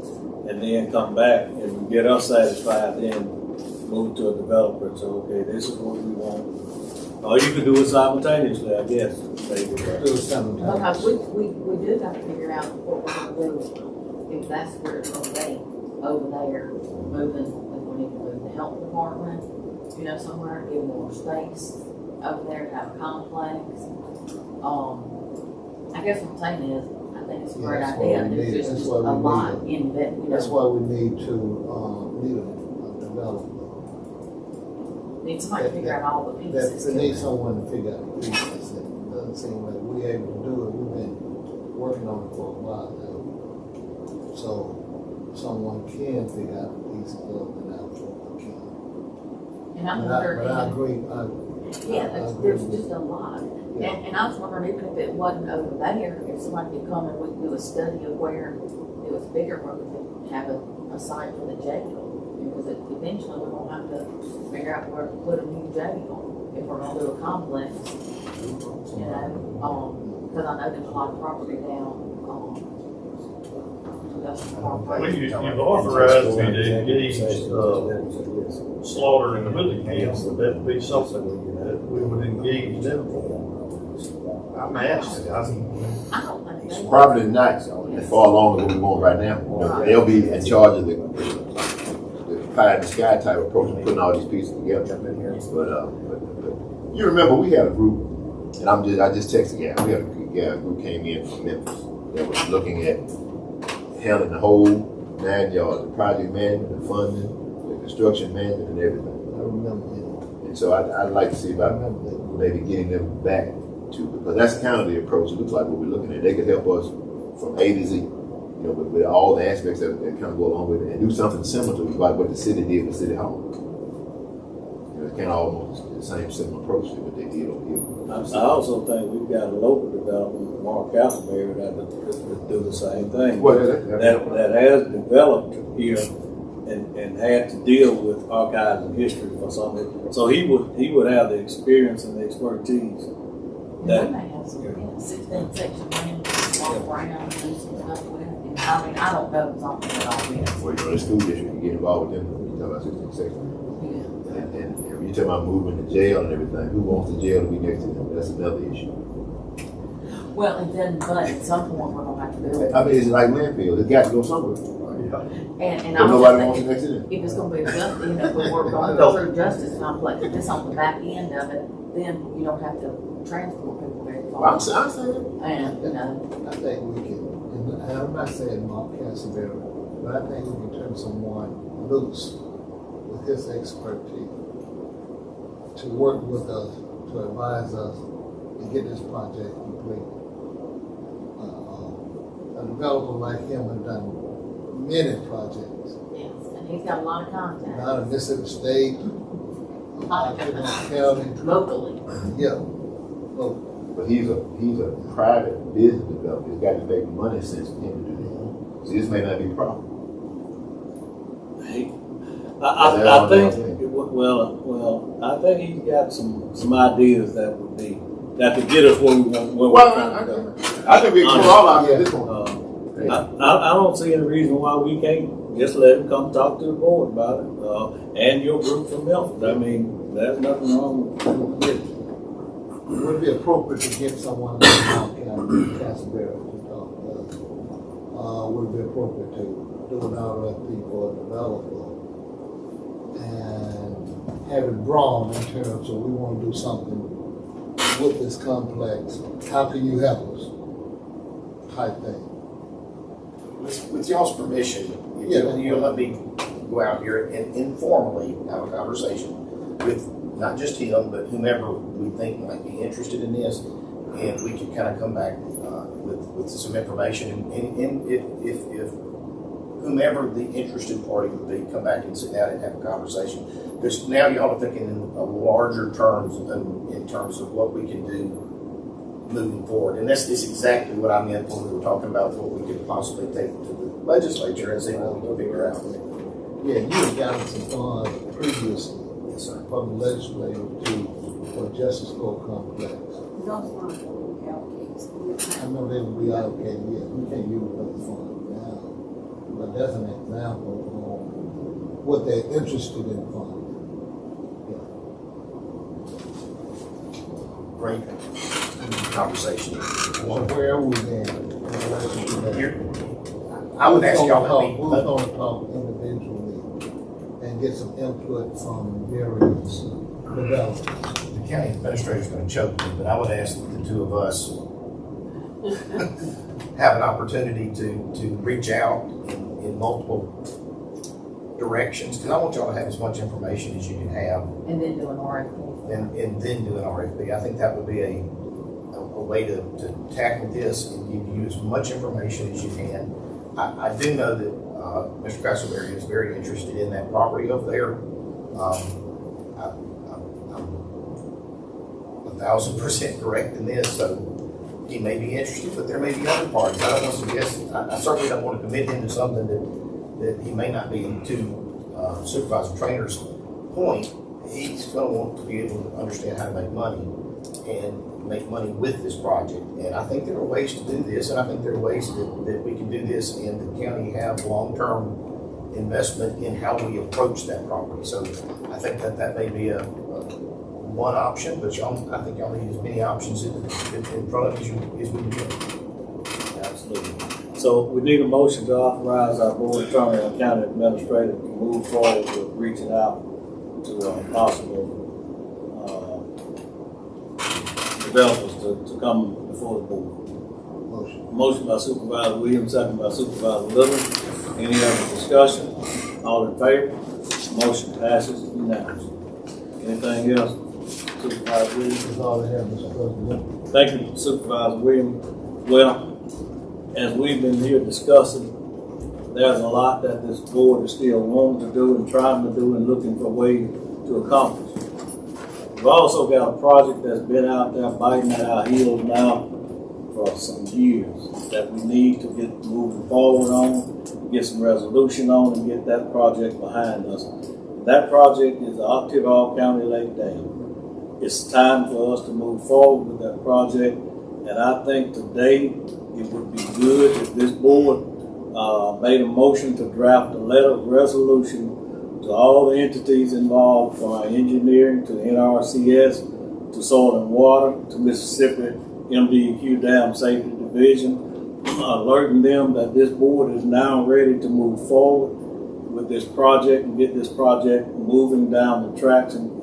and then come back and get us satisfied, then move to a developer and say, okay, this is what we want. Or you could do it simultaneously, I guess. Maybe. Do it simultaneously. Because we do have to figure out what we're gonna do, if that's where it's gonna be, over there, moving, if we need to move the health department, you know, somewhere, give more space over there to have a complex. I guess what I'm saying is, I think it's a great that's idea, what we and need. it's That's just what a we lot need. in that, you That's know, why we need to, need a developer. need somebody to figure out all the pieces. We need someone to figure out the pieces. It doesn't seem like we're able to do it. We've been working on it for a while now. So someone can figure out the pieces of it now for a can. And I'm But I wondering, agree. yeah, I agree there's with just a lot. Yeah. And I was wondering, even if it wasn't over there, if somebody could come and we could do a study of where it was bigger, where we could have a site for the jail. Because eventually we're gonna have to figure out where to put a new jail if we're gonna do a complex. You know, because I know there's a lot of property down, You've authorized me to engage, Slaughter and Willingham, would that be something that we would engage them for? I'm asking, I don't think It's they. probably not as far along as what we want right now. You know, they'll be in charge of the pie in the sky type approach of putting all these pieces together. But you remember we had a group, and I just texted Gary. We had a group came in from Memphis that was looking at handling the whole 9 yards, the project management, the funding, the construction management, and everything. I remember him. And so I'd like to see about maybe getting them back to, because that's kind of the approach it looks like what we're looking at. They could help us from A to Z, you know, with all the aspects that kind of go along with it, and do something similar to like what the city did with City Hall. You know, it's kind of almost the same similar approach to what they did over here. I also think we've got a local development, Mark Castleberry, that could do the same thing. Well, that has developed here and had to deal with archives and history for something. So he would have the experience and the expertise. They may have some, 16 section land, walk around, and do some stuff with it. And I mean, I don't know something at all yet. Well, you know, the school district can get involved with them when you talk about 16 section. And when you talk about moving to jail and everything, who wants the jail to be next to them? That's another issue. Well, it doesn't, but at some point we're gonna have to do it. I mean, it's like landfill. It's got to go somewhere. And But I'm nobody just wants it thinking, next to them. if it's gonna be a just, you know, if we work on the true justice complex, if it's on the back end of it, then you don't have to transport people very far. I'm saying. And, you know, I think we can, and I'm not saying Mark Castleberry, but I think we can turn someone loose with his expertise to work with us, to advise us, and get this project complete. A developer like him has done many projects. yes, and he's got a lot of contacts. Out of Mississippi State, County. Locally. Yeah. But he's a private business developer. He's got to make money sense for him to do that. So this may not be a problem. I think, well, I think he's got some ideas that could get us where we want, where we're trying to go. I think we can pull all out of this one. I don't see any reason why we can't just let him come talk to the board about it, and your group from Memphis. I mean, there's nothing wrong with it. Would it be appropriate to get someone like Mark Castleberry to talk to us? Would it be appropriate to do an RFP for a developer and have it drawn in terms of we want to do something with this complex? How can you help us? Type thing. With y'all's permission, you'll let me go out here and informally have a conversation with not just him, but whomever we think might be interested in this, and we could kind of come back with some information, and if whomever the interested party would be, come back and sit down and have a conversation. Because now y'all are thinking in larger terms, in terms of what we can do moving forward. And that's exactly what I meant when we were talking about what we could possibly take to the legislature and see what we can figure out. Yeah, you had gotten some funds previously. Yes, sir. From the legislature for Justice Court Complex. Those funds will be allocated. I know they will be allocated, yes, we can't use those funds now. But that's an example of what they're interested in funding. Great conversation. So where are we then? I would ask y'all to We're gonna talk individually and get some input from various developers. The county administrator's gonna choke me, but I would ask that the two of us have an opportunity to reach out in multiple directions, because I want y'all to have as much information as you can have. And then do an RFP. And then do an RFP. I think that would be a way to tackle this and give you as much information as you can. I do know that Mr. Castleberry is very interested in that property over there. I'm 1,000% correct in this, so he may be interested, but there may be other parties. I don't want to suggest, I certainly don't want to commit him to something that he may not be. To Supervisor Trainer's point, he's going to want to be able to understand how to make money and make money with this project. And I think there are ways to do this, and I think there are ways that we can do this and the county have long-term investment in how we approach that property. So I think that may be one option, but I think y'all need as many options in front of you as we can get. Absolutely. So we need a motion to authorize our board attorney and county administrator to move forward with reaching out to possible developers to come before the board. Motion by Supervisor Williams, second by Supervisor Little. Any other discussion? All in favor? Motion passes unanimously. Anything else, Supervisor Williams? That's all I have, Mr. President. Thank you, Supervisor Williams. Well, as we've been here discussing, there's a lot that this board is still wanting to do and trying to do and looking for ways to accomplish. We've also got a project that's been out there biting at our heels now for some years that we need to get moving forward on, get some resolution on, and get that project behind us. That project is the Octavia County Lake Dam. It's time for us to move forward with that project, and I think today it would be good if this board made a motion to draft a letter of resolution to all the entities involved, from our engineering to NRCS, to Soil and Water, to Mississippi MDEQ Dam Safety Division, alerting them that this board is now ready to move forward with this project and get this project moving down the tracks and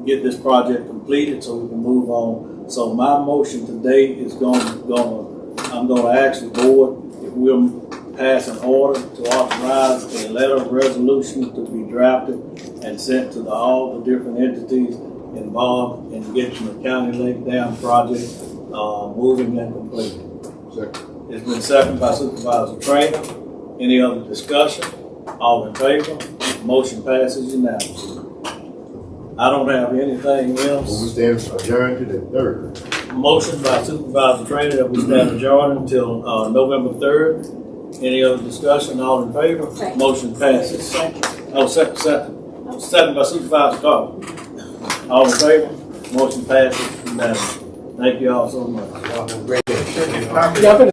get this project completed so we can move on. So my motion today is I'm going to ask the board if we'll pass an order to authorize a letter of resolution to be drafted and sent to all the different entities involved in getting the County Lake Dam project moving and completed. Second. It's been seconded by Supervisor Trainer. Any other discussion? All in favor? Motion passes unanimously. I don't have anything else. Well, we stand adjourned to the 3rd. Motion by Supervisor Trainer that we stand adjourned until November 3rd. Any other discussion? All in favor? Second. Motion passes. Oh, second by Supervisor Carter. All in favor? Motion passes unanimously. Thank you all so much. Great.